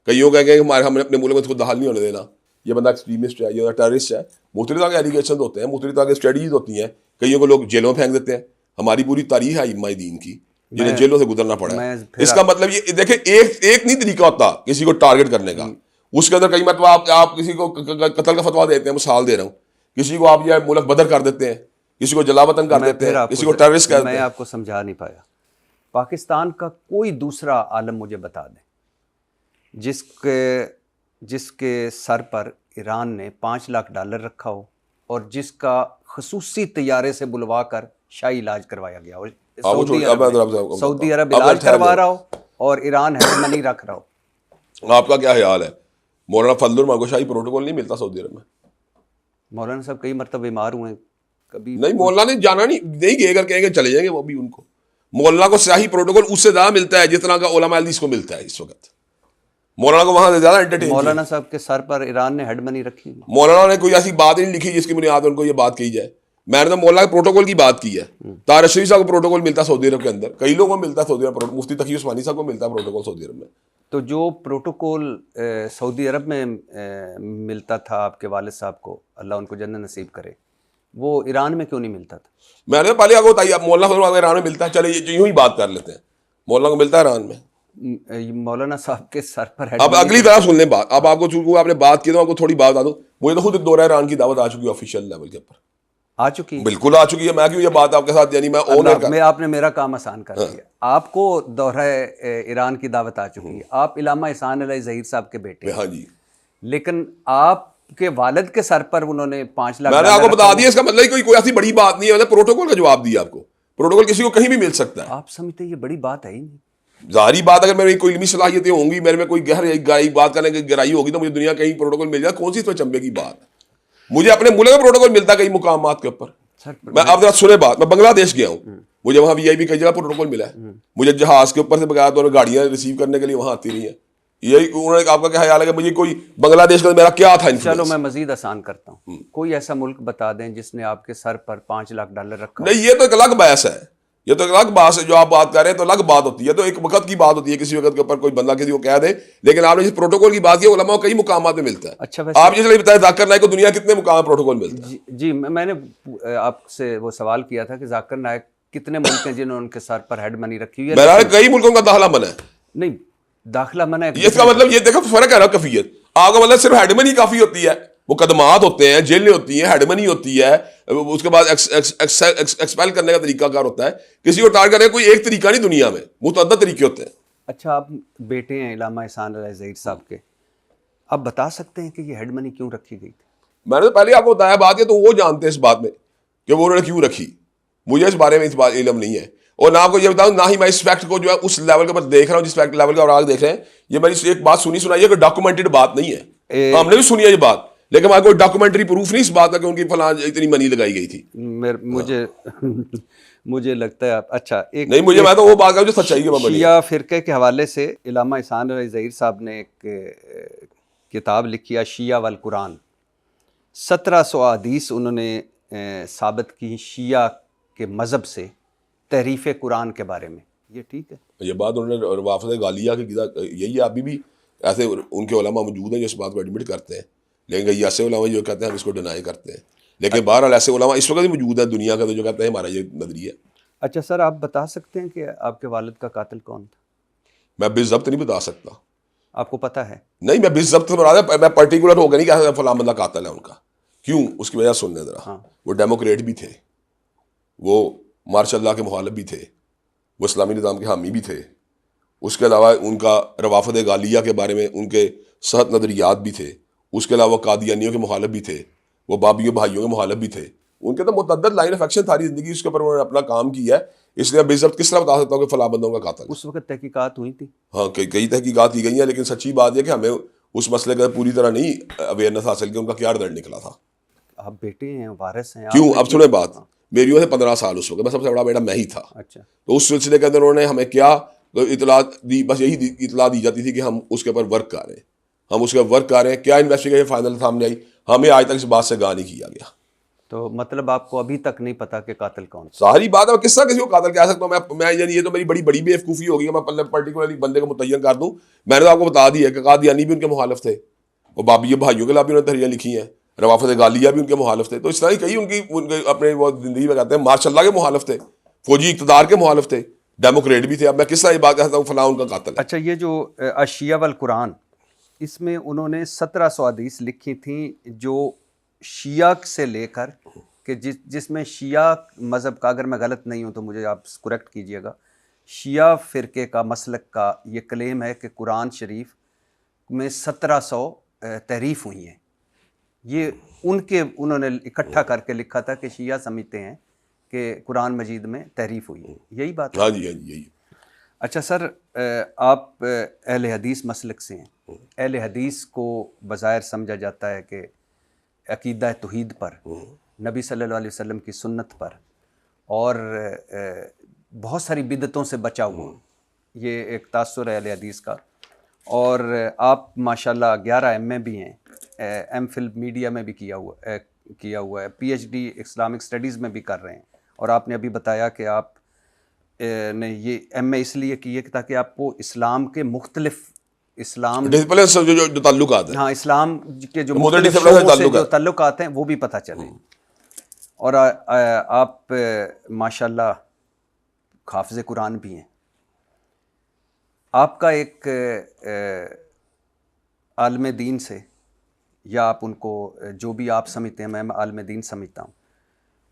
کئیوں کہیں گے کہ ہم نے اپنے ملک میں اس کو دخل نہیں ہونے دینا، یہ بندہ ایکسٹریمسٹ ہے، یہ ٹیررسٹ ہے. مختلف طرح کے ایلیگیشن ہوتے ہیں، مختلف طرح کے اسٹریٹجیز ہوتی ہیں. کئیوں کو لوگ جیلوں میں پھینک دیتے ہیں. ہماری پوری تاریخ ہے ائمہ دین کی جنہیں جیلوں سے گزرنا پڑا ہے. اس کا مطلب یہ دیکھیں ایک نہیں طریقہ ہوتا کسی کو ٹارگٹ کرنے کا. اس کے اندر کئی مرتبہ آپ کسی کو قتل کا فتویٰ دیتے ہیں، مثال دے رہا ہوں، کسی کو آپ یہ ملک بدر کر دیتے ہیں، کسی کو جلا وطن کر دیتے ہیں، کسی کو ٹیررسٹ کہتے ہیں. میں آپ کو سمجھا نہیں پایا. پاکستان کا کوئی دوسرا عالم مجھے بتا دیں جس کے سر پر ایران نے $5 لاکھ رکھا ہو اور جس کا خصوصی طیارے سے بلوا کر شاہی علاج کروایا گیا ہو. سعودی عرب علاج کروا رہا ہو اور ایران ہیڈ منی رکھ رہا ہو. آپ کا کیا خیال ہے؟ مولانا فضل الرحمان کو شاہی پروٹوکول نہیں ملتا سعودی عرب میں؟ مولانا صاحب کئی مرتبہ بیمار ہوئے ہیں، کبھی نہیں مولانا نے جانا نہیں گئے، اگر کہیں گے چلے جائیں گے وہ بھی. ان کو مولانا کو شاہی پروٹوکول اس سے زیادہ ملتا ہے جس طرح کا علماء حدیث کو ملتا ہے اس وقت. مولانا کو وہاں سے زیادہ انٹرٹین. مولانا صاحب کے سر پر ایران نے ہیڈ منی رکھی. مولانا نے کوئی ایسی بات نہیں لکھی جس کی بنیاد ان کو یہ بات کہی جائے. میں نے تو مولانا کے پروٹوکول کی بات کی ہے. طاہر اشرفی صاحب کو پروٹوکول ملتا ہے سعودی عرب کے اندر، کئی لوگوں کو ملتا ہے سعودی عرب. مفتی تقی عثمانی صاحب کو ملتا ہے پروٹوکول سعودی عرب میں. تو جو پروٹوکول سعودی عرب میں ملتا تھا آپ کے والد صاحب کو، اللہ ان کو جنت نصیب کرے، وہ ایران میں کیوں نہیں ملتا تھا؟ میں نے پہلے آپ کو بتائی، مولانا کو ایران میں ملتا ہے، چلے یوں ہی بات کر لیتے ہیں. مولانا کو ملتا ہے ایران میں. مولانا صاحب کے سر پر اب اگلی طرف سن لیں بات. اب آپ کو چونکہ آپ نے بات کی تو آپ کو تھوڑی بات بتا دوں. مجھے تو خود دورہ ایران کی دعوت آ چکی ہے آفیشیل لیول کے اوپر. آ چکی ہے؟ بالکل آ چکی ہے. میں کیوں یہ بات آپ کے ساتھ، یعنی میں آپ نے میرا کام آسان کر دیا. آپ کو دورہ ایران کی دعوت آ چکی ہے. آپ علامہ احسان علی ظہیر صاحب کے بیٹے. ہاں جی. لیکن آپ کے والد کے سر پر انہوں نے $5 لاکھ. میں نے آپ کو بتا دیا، اس کا مطلب کوئی ایسی بڑی بات نہیں ہے. میں نے پروٹوکول کا جواب دیا آپ کو. پروٹوکول کسی کو کہیں بھی مل سکتا ہے. آپ سمجھتے ہیں یہ بڑی بات ہے ہی نہیں؟ ظاہری بات، اگر میری کوئی علمی صلاحیتیں ہوں گی، میرے میں کوئی گہرائی بات کرنے کی گہرائی ہوگی تو مجھے دنیا کہیں پروٹوکول مل جائے. کون سی اس میں چمبے کی بات ہے؟ مجھے اپنے ملک میں پروٹوکول ملتا ہے کئی مقامات کے اوپر. میں آپ ذرا سنے بات، میں بنگلہ دیش گیا ہوں، مجھے وہاں VIP کئی جگہ پروٹوکول ملا ہے. مجھے جہاز کے اوپر سے بغیر تو گاڑیاں ریسیو کرنے کے لیے وہاں آتی رہی ہیں. یہی انہوں نے، آپ کا کیا خیال ہے کہ مجھے کوئی بنگلہ دیش کا میرا کیا تھا؟ چلو میں مزید آسان کرتا ہوں. کوئی ایسا ملک بتا دیں جس نے آپ کے سر پر $5 لاکھ رکھا؟ نہیں، یہ تو ایک الگ بحث ہے. یہ تو ایک الگ بات ہے جو آپ بات کر رہے ہیں، تو الگ بات ہوتی ہے. تو ایک وقت کی بات ہوتی ہے، کسی وقت کے اوپر کوئی بندہ کسی کو کہہ دے. لیکن آپ نے جس پروٹوکول کی بات کی، علماء کو کئی مقامات میں ملتا ہے. اچھا، آپ جس لیے بتائیں ذاکر نائک کو دنیا کتنے مقام پروٹوکول ملتا ہے؟ جی میں نے آپ سے وہ سوال کیا تھا کہ ذاکر نائک کتنے ملک ہیں جنہوں نے ان کے سر پر ہیڈ منی رکھی ہوئی ہے؟ میرا کئی ملکوں کا داخلہ منع ہے. نہیں، داخلہ منع ہے. اس کا مطلب یہ دیکھو فرق ہے نا کفیت. آپ کا مطلب صرف ہیڈ منی کافی ہوتی ہے، مقدمات ہوتے ہیں، جیلیں ہوتی ہیں، ہیڈ منی ہوتی ہے، اس کے بعد ایکسپیل کرنے کا طریقہ کار ہوتا ہے. کسی کو ٹارگٹ کرنے کا کوئی ایک طریقہ نہیں، دنیا میں متعدد طریقے ہوتے ہیں. اچھا، آپ بیٹے ہیں علامہ احسان علی ظہیر صاحب کے، آپ بتا سکتے ہیں کہ یہ ہیڈ منی کیوں رکھی گئی تھی؟ میں نے تو پہلے آپ کو بتایا بات ہے، تو وہ جانتے ہیں اس بات میں کہ وہ انہوں نے کیوں رکھی. مجھے اس بارے میں اس بات علم نہیں ہے. اور نہ آپ کو یہ بتاؤں، نہ ہی میں اس فیکٹ کو جو ہے اس لیول کے اوپر دیکھ رہا ہوں جس فیکٹ لیول کا اور آگے دیکھ رہے ہیں. یہ میری ایک بات سنائی ہے کہ ڈاکومنٹڈ بات نہیں ہے. ہم نے بھی سنی ہے یہ بات، لیکن ہمارے کوئی ڈاکومنٹری پروف نہیں اس بات کا کہ ان کی فلاں اتنی منی لگائی گئی تھی. مجھے لگتا ہے اچھا ایک نہیں، میں تو وہ بات کر جو سچائی ہے. شیعہ فرقے کے حوالے سے علامہ احسان علی ظہیر صاحب نے ایک کتاب لکھی ہے، شیعہ والقرآن. 1700 احادیث انہوں نے ثابت کی شیعہ کے مذہب سے تحریف قرآن کے بارے میں. یہ ٹھیک ہے؟ یہ بات انہوں نے روافض غالیہ کی یہی ہے. ابھی بھی ایسے ان کے علماء موجود ہیں جو اس بات کو ایڈمٹ کرتے ہیں، لیکن ایسے علماء جو کہتے ہیں ہم اس کو ڈینائی کرتے ہیں. لیکن بہرحال ایسے علماء اس وقت بھی موجود ہیں دنیا کا جو کہتے ہیں ہمارا یہ نظریہ. اچھا سر، آپ بتا سکتے ہیں کہ آپ کے والد کا قاتل کون تھا؟ میں بالضبط نہیں بتا سکتا. آپ کو پتہ ہے؟ نہیں، میں بالضبط میں پرٹیکولر ہو گیا نہیں کہ فلاں بندہ قاتل ہے ان کا. کیوں؟ اس کی وجہ سننے ذرا. وہ ڈیموکریٹ بھی تھے، وہ مارشاء اللہ کے مخالف بھی تھے، وہ اسلامی نظام کے حامی بھی تھے. اس کے علاوہ ان کا روافض غالیہ کے بارے میں ان کے صحت نظریات بھی تھے. اس کے علاوہ قادیانیوں کے مخالف بھی تھے، وہ بابیوں بھائیوں کے مخالف بھی تھے. ان کے تو متعدد لائن آف ایکشن ساری زندگی اس کے اوپر انہوں نے اپنا کام کیا ہے. اس لیے بے ضبط کس طرح بتا سکتا ہوں کہ فلاں بندوں کا قاتل ہے. اس وقت تحقیقات ہوئی تھی؟ ہاں کئی تحقیقات کی گئی ہیں, لیکن سچی بات یہ کہ ہمیں اس مسئلے کا پوری طرح نہیں اویئرنیس حاصل کی ان کا کیا رزلٹ نکلا تھا. آپ بیٹے ہیں, وارث ہیں. کیوں؟ اب سنیں بات, میری عمر 15 سال اس وقت, میں سب سے بڑا بیٹا میں ہی تھا. اچھا. تو اس سلسلے کے اندر انہوں نے ہمیں کیا اطلاع دی, بس یہی اطلاع دی جاتی تھی کہ ہم اس کے اوپر ورک کر رہے ہیں, ہم اس کے ورک کر رہے ہیں. کیا انویسٹیگیشن فائنل سامنے آئی, ہمیں آج تک اس بات سے گاہ نہیں کیا گیا. تو مطلب آپ کو ابھی تک نہیں پتا کہ قاتل کون؟ ساری بات ہے, کس طرح کسی کو قاتل کہہ سکتا ہوں میں یعنی یہ تو میری بڑی بے وقوفی ہوگی کہ میں پرٹیکولرلی بندے کو متعین کر دوں. میں نے تو آپ کو بتا دیا کہ قادیانی بھی ان کے مخالف تھے, اور بابی بھائیوں کے خلاف بھی انہوں نے تحریریں لکھی ہیں, روافض غالیہ بھی ان کے مخالف تھے. تو اس طرح کئی ان کے اپنے وہ زندگی میں کہتے ہیں ماشاء اللہ کے مخالف تھے, فوجی اقتدار کے مخالف تھے, ڈیموکریٹ بھی تھے. اب میں کس طرح یہ بات کہتا ہوں فلاں ان کا قاتل ہے. اچھا, یہ جو اشیاء والقرآن, اس میں انہوں نے 1700 حدیث لکھی تھیں جو شیعہ سے لے کر کہ جس میں شیعہ مذہب کا, اگر میں غلط نہیں ہوں تو مجھے آپ کریکٹ کیجئے گا, شیعہ فرقے کا مسلک کا یہ کلیم ہے کہ قرآن شریف میں 1700 تحریف ہوئی ہیں. یہ انہوں نے اکٹھا کر کے لکھا تھا کہ شیعہ سمجھتے ہیں کہ قرآن مجید میں تحریف ہوئی ہے. یہی بات ہے؟ ہاں جی یہی. اچھا سر, آپ اہل حدیث مسلک سے ہیں. اہل حدیث کو بظاہر سمجھا جاتا ہے کہ عقیدہ توحید پر, نبی صلی اللہ علیہ وسلم کی سنت پر, اور بہت ساری بدعتوں سے بچا ہوا, یہ ایک تاثر ہے اہل حدیث کا. اور آپ ماشاءاللہ 11 ایم اے بھی ہیں, ایم فل میڈیا میں بھی کیا ہوا ہے, P H D Islamic studies میں بھی کر رہے ہیں. اور آپ نے ابھی بتایا کہ آپ نے یہ ایم اے اس لیے کیے تاکہ آپ کو اسلام کے مختلف اسلام جو تعلقات ہیں, ہاں اسلام کے جو مختلف شعبوں سے جو تعلقات ہیں وہ بھی پتہ چلیں. اور آپ ماشاءاللہ حافظ قرآن بھی ہیں. آپ کا ایک عالم دین سے, یا آپ ان کو جو بھی آپ سمجھتے ہیں, میں عالم دین سمجھتا ہوں,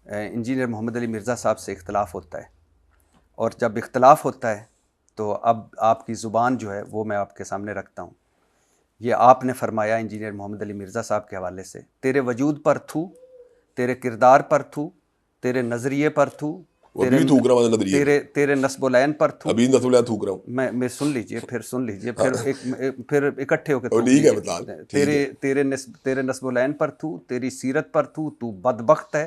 انجینئر محمد علی مرزا صاحب سے اختلاف ہوتا ہے. اور جب اختلاف ہوتا ہے تو اب آپ کی زبان جو ہے وہ میں آپ کے سامنے رکھتا ہوں. یہ آپ نے فرمایا انجینئر محمد علی مرزا صاحب کے حوالے سے, تیرے وجود پر تھو, تیرے کردار پر تھو, تیرے نظریے پر تھو, تیرے نسب العین پر تھو. ابھی نسب العین تھوک رہا ہوں میں سن لیجئے, پھر اکٹھے ہو کے تیرے نسب العین پر تھو, تیری سیرت پر تھو, تو بدبخت ہے,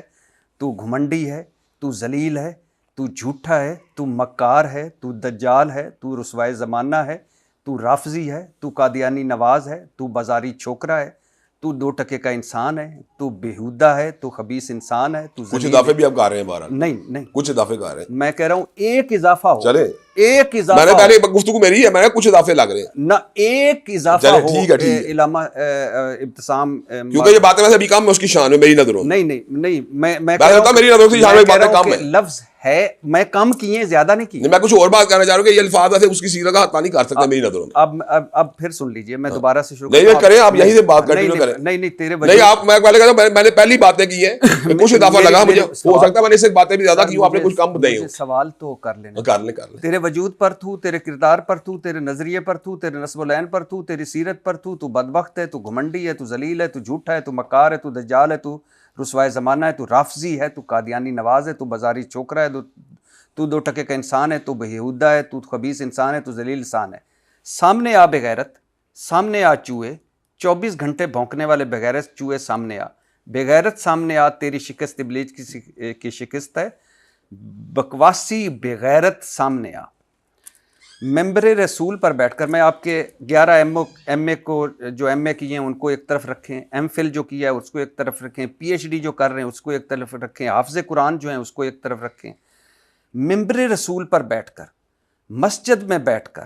تو گھمنڈی ہے, تو ذلیل ہے, تو جھوٹا ہے, تو مکار ہے, تو دجال ہے, تو رسوائے زمانہ ہے, تو رافضی ہے, تو قادیانی نواز ہے, تو بازاری چھوکرا ہے, تو 2 ٹکے کا انسان ہے, تو بیہودہ ہے, تو خبیث انسان ہے, تو کچھ اضافے بھی آپ کہہ رہے ہیں بہرحال. نہیں کچھ اضافے کہہ رہے ہیں, میں کہہ رہا ہوں ایک اضافہ ہو. چلے ایک اضافہ, میں نے پہلے گفتگو میری ہے, میں نے کچھ اضافے لگ رہے ہیں نہ, ایک اضافہ ہو. ٹھیک ہے علامہ ابتسام, کیونکہ یہ باتیں ویسے بھی کم ہے اس کی شان میں, میری نظروں میں. نہیں میں کہہ رہا ہوں کہ لفظ ہے, میں کم کیے ہیں, زیادہ نہیں کیے. میں کچھ اور بات کہنا چاہ رہا ہوں کہ یہ الفاظ ایسے اس کی سیرت کا حتہ نہیں کر سکتے میری نظروں میں. اب پھر سن لیجئے, میں دوبارہ سے شروع نہیں کریں, آپ یہیں سے بات کنٹینیو کریں. نہیں تیرے نہیں, آپ میں پہلے کہتا ہوں, میں نے پہلی باتیں کی ہیں, کچھ اضافہ لگا مجھے, ہو سکتا ہے میں نے اس سے باتیں بھی زیادہ کی ہوں, آپ نے کچھ کم بتائی ہوں. سوال تو کر لینا. کر لیں. تیرے وجود پر تھو, تیرے کردار پر تھو, تیرے نظریے پر تھو, تیرے نسب العین پر تھو, تیری سیرت پر تھو, تو بدبخت ہے, تو گھمنڈی ہے, تو ذلیل ہے, تو جھوٹا ہے, تو مکار ہے, تو دجال ہے, تو رسوائے زمانہ ہے, تو رافضی ہے, تو قادیانی نواز ہے, تو بازاری چھوکرا ہے, تو 2 ٹکے کا انسان ہے, تو بیہودہ ہے, تو خبیث انسان ہے, تو ذلیل انسان ہے. سامنے آ بغیرت, سامنے آ چوہے, 24 گھنٹے بھونکنے والے بغیرت چوہے سامنے آ, بغیرت سامنے آ, تیری شکست ابلیس کی شکست ہے, بکواسی بغیرت سامنے آ. ممبر رسول پر بیٹھ کر, میں آپ کے 11 ایم اے کو جو ایم اے کیے ہیں ان کو ایک طرف رکھیں, ایم فل جو کیا ہے اس کو ایک طرف رکھیں, پی ایچ ڈی جو کر رہے ہیں اس کو ایک طرف رکھیں, حافظ قرآن جو ہیں اس کو ایک طرف رکھیں. ممبر رسول پر بیٹھ کر, مسجد میں بیٹھ کر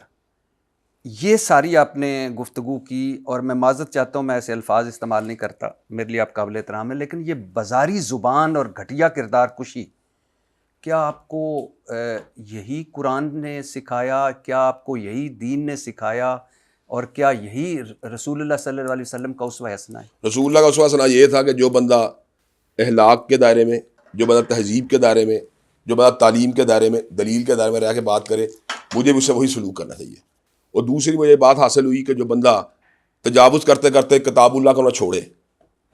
یہ ساری آپ نے گفتگو کی, اور میں معذرت چاہتا ہوں, میں ایسے الفاظ استعمال نہیں کرتا, میرے لیے آپ قابل احترام ہے, لیکن یہ بازاری زبان اور گھٹیا کردار کشی, کیا آپ کو یہی قرآن نے سکھایا؟ کیا آپ کو یہی دین نے سکھایا؟ اور کیا یہی رسول اللہ صلی اللہ علیہ وسلم کا اسوہ حسنہ ہے؟ رسول اللہ کا اسوہ حسنہ یہ تھا کہ جو بندہ اخلاق کے دائرے میں, جو بندہ تہذیب کے دائرے میں, جو بندہ تعلیم کے دائرے میں, دلیل کے دائرے میں رہ کے بات کرے, مجھے بھی اس سے وہی سلوک کرنا چاہیے. اور دوسری مجھے بات حاصل ہوئی کہ جو بندہ تجاوز کرتے کرتے کتاب اللہ کو نہ چھوڑے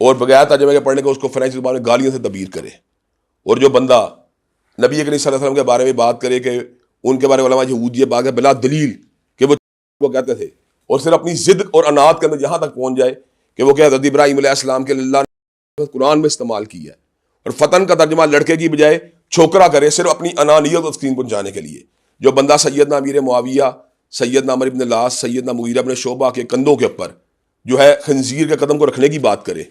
اور بغیر ترجمے کے پڑھنے کو اس کو فرانسیسی زبان میں گالیوں سے تعبیر کرے, اور جو بندہ نبی کریم صلی اللہ علیہ وسلم کے بارے میں بات کرے کہ ان کے بارے میں علماء یہود یہ بات ہے بلا دلیل کہ وہ کہتے تھے، اور صرف اپنی ضد اور انات کے اندر یہاں تک پہنچ جائے کہ وہ کہ حضرت ابراہیم علیہ السلام کے اللہ نے قرآن میں استعمال کیا ہے، اور فتن کا ترجمہ لڑکے کی بجائے چھوکرا کرے صرف اپنی انانیت اور تسکین پہنچانے کے لیے. جو بندہ سیدنا امیر معاویہ، سیدنا عمر بن العاص، سیدنا مغیرہ بن شعبہ کے کندھوں کے اوپر جو ہے خنزیر کے قدم کو رکھنے کی بات کرے،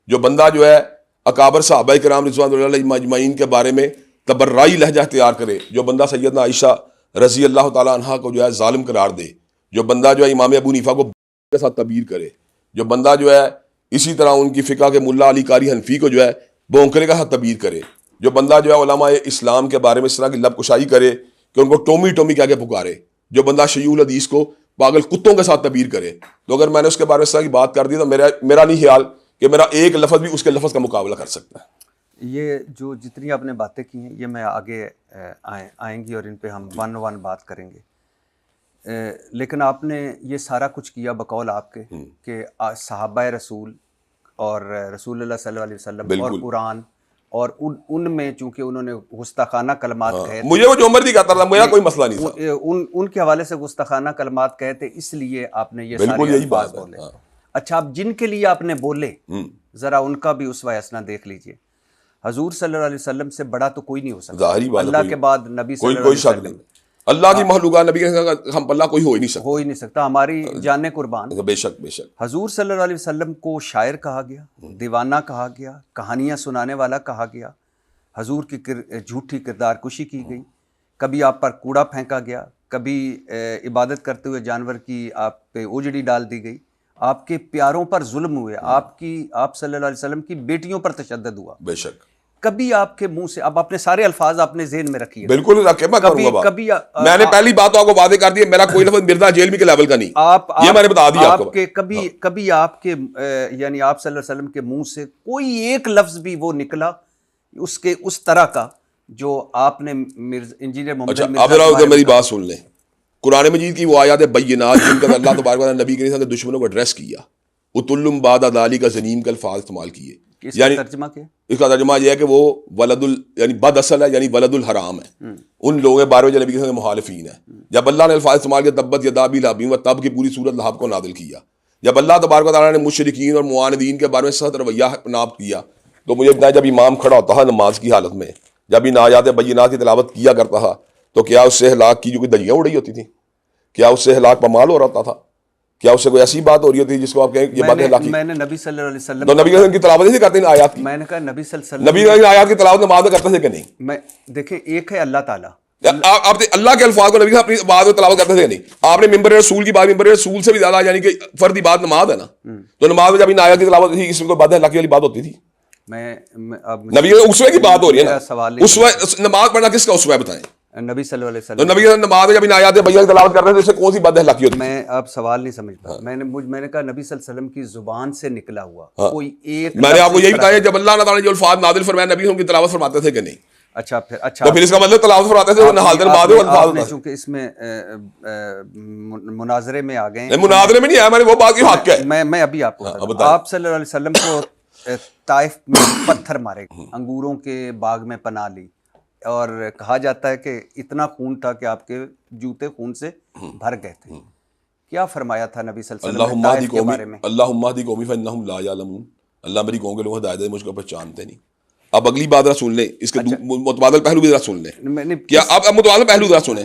جو بندہ جو ہے اکابر صحابہ کرام رضوان اللہ علیہم اجمعین کے بارے میں تبرعی لہجہ اختیار کرے، جو بندہ سیدنا عائشہ رضی اللہ تعالیٰ عنہا کو جو ہے ظالم قرار دے، جو بندہ جو ہے امام ابو حنیفہ کو کے ساتھ تعبیر کرے، جو بندہ جو ہے اسی طرح ان کی فقہ کے ملا علی قاری حنفی کو جو ہے بونکرے کا ساتھ تعبیر کرے، جو بندہ جو ہے علماء اسلام کے بارے میں اس طرح کی لب کشائی کرے کہ ان کو ٹومی ٹومی کہہ کے پکارے، جو بندہ شیوع الحدیث کو پاگل کتوں کے ساتھ تعبیر کرے. تو اگر میں نے اس کے بارے میں اس طرح کی بات کر دی تو میرا نہیں خیال کہ میرا ایک لفظ بھی اس کے لفظ کا مقابلہ کر سکتا ہے. یہ جو جتنی آپ نے باتیں کی ہیں یہ میں آگے آئیں گی اور ان پہ ہم ون ون بات کریں گے، لیکن آپ نے یہ سارا کچھ کیا بقول آپ کے کہ صحابہ رسول اور رسول اللہ صلی اللہ علیہ وسلم اور قرآن اور ان میں چونکہ انہوں نے گستاخانہ کلمات کہے تھے، مجھے وہ جو مرضی کہتا تھا میرا کوئی مسئلہ نہیں تھا، ان کے حوالے سے گستاخانہ کلمات کہے تھے، اس لیے آپ نے یہ بالکل سارے یہی الفاظ بات ہے. بولے. اچھا، اب جن کے لیے آپ نے بولے ذرا ان کا بھی اسوہ حسنہ دیکھ لیجئے. حضور صلی اللہ علیہ وسلم سے بڑا تو کوئی نہیں ہو سکتا، ظاہری بات ہے، اللہ کے بعد نبی صلی اللہ کوئی علیہ شک وسلم، نہیں، اللہ کی مخلوقات نبی کے ہم پلہ کوئی ہو ہی نہیں سکتا، ہماری جان قربان. بے شک بے شک. حضور صلی اللہ علیہ وسلم کو شاعر کہا گیا، دیوانہ کہا گیا، کہانیاں سنانے والا کہا گیا، حضور کی جھوٹی کردار کشی کی گئی، کبھی آپ پر کوڑا پھینکا گیا، کبھی عبادت کرتے ہوئے جانور کی آپ پہ اوجڑی ڈال دی گئی، آپ کے پیاروں پر ظلم ہوئے، آپ صلی اللہ علیہ وسلم کی بیٹیوں پر تشدد ہوا. بے شک. کبھی آپ کے منہ سے، اب اپنے سارے الفاظ اپنے ذہن میں رکھیے. بالکل رکھے، میں کروں گا بات. کبھی میں نے پہلی بات تو آپ کو واضح کر دی، میرا کوئی لفظ مرزا جیلمی کے لیول کا نہیں، یہ میں نے بتا دیا آپ کو. کبھی آپ کے یعنی آپ صلی اللہ علیہ وسلم کے منہ سے کوئی ایک لفظ بھی وہ نکلا اس طرح کا جو آپ نے انجینئر محمد مرزا. میری بات سن لیں، قرآن مجید کی وہ آیات بینات جن کا اللہ تبارک و تعالیٰ نبی کریم کے دشمنوں کو ایڈریس کیا، اتلم بعد ذالک کا زنیم کا الفاظ استعمال کیے. یعنی ترجمہ کیا؟ اس کا ترجمہ یہ ہے کہ وہ یعنی بد اصل ہے، یعنی ولد الحرام ہے، ان لوگوں کے بارے میں جو نبی کے مخالفین ہیں. جب اللہ نے الفاظ استعمال کیا تبت یدا ابی لہب و تب کی پوری صورت لہب کو نازل کیا. جب اللہ تبارک و تعالیٰ نے مشرکین اور معاندین کے بارے میں سخت رویہ ناب کیا تو مجھے بتایا جب امام کھڑا ہوتا تھا نماز کی حالت میں، جب ان آیات بینات کی تلاوت کیا کرتا تھا تو کیا اس سے ہلاک کی جو کہ دریاں اڑ رہی ہوتی تھیں؟ کیا اس سے ہلاک پامال ہو رہا تھا؟ کیا اس سے کوئی ایسی بات ہو رہی ہوتی جس کو آپ کہیں یہ بات ہلاکی؟ میں نے نبی صلی اللہ علیہ وسلم تو نبی صلی اللہ علیہ وسلم کی تلاوت نہیں کرتے ان آیات کی؟ میں نے کہا نبی صلی اللہ علیہ وسلم نبی کی آیات کی تلاوت نماز میں کرتے تھے کہ نہیں؟ میں دیکھیں، ایک ہے اللہ تعالیٰ، آپ اللہ کے الفاظ کو نبی اپنی بات میں تلاوت کرتے تھے نہیں. آپ نے ممبر رسول کی بات، ممبر رسول سے بھی زیادہ یعنی کہ فردی بات نماز ہے نا، تو نماز میں جب ان آیات کی تلاوت تھی اس کو بات ہلاکی والی بات ہوتی تھی. نبی اسوے کی بات ہو رہی ہے نا، اسوے نماز پڑھنا کس کا اسوہ بتائیں؟ نبی صلی اللہ علیہ تو وسلم. نبی نماز میں جب ان آیات بینات کی تلاوت کر رہے تھے اس سے کون سی بات ہلاکی ہوتی؟ میں اب سوال نہیں سمجھتا، میں نے کہا نبی صلی اللہ علیہ وسلم کی زبان سے نکلا ہوا کوئی ایک، میں نے آپ کو یہی بتایا جب اللہ تعالیٰ نے جو الفاظ نازل فرمائے نبی ان کی تلاوت فرماتے تھے کہ نہیں؟ اچھا تو پھر اس کا مطلب تلاوت فرماتے تھے آپ نے چونکہ اس میں مناظرے میں آ گئے، مناظرے میں نہیں آیا، میں نے وہ بات کی حق ہے. میں ابھی آپ کو آپ صلی اللہ علیہ وسلم کو طائف میں پتھر مارے، انگوروں کے باغ میں پناہ لی، اور کہا جاتا ہے کہ اتنا خون تھا کہ آپ کے جوتے خون سے بھر گئے تھے. کیا فرمایا تھا نبی صلی اللہ علیہ وسلم نے طائف کے بارے میں؟ اللہم اہدی قومی فانہم لا یعلمون، اللہ میری قوم کے لوگ ہدایت دے، مجھ کو پہچانتے نہیں. اب اگلی بات ذرا سن لیں، اس کے متبادل پہلو بھی ذرا سن لیں. کیا اب متبادل پہلو ذرا سنیں،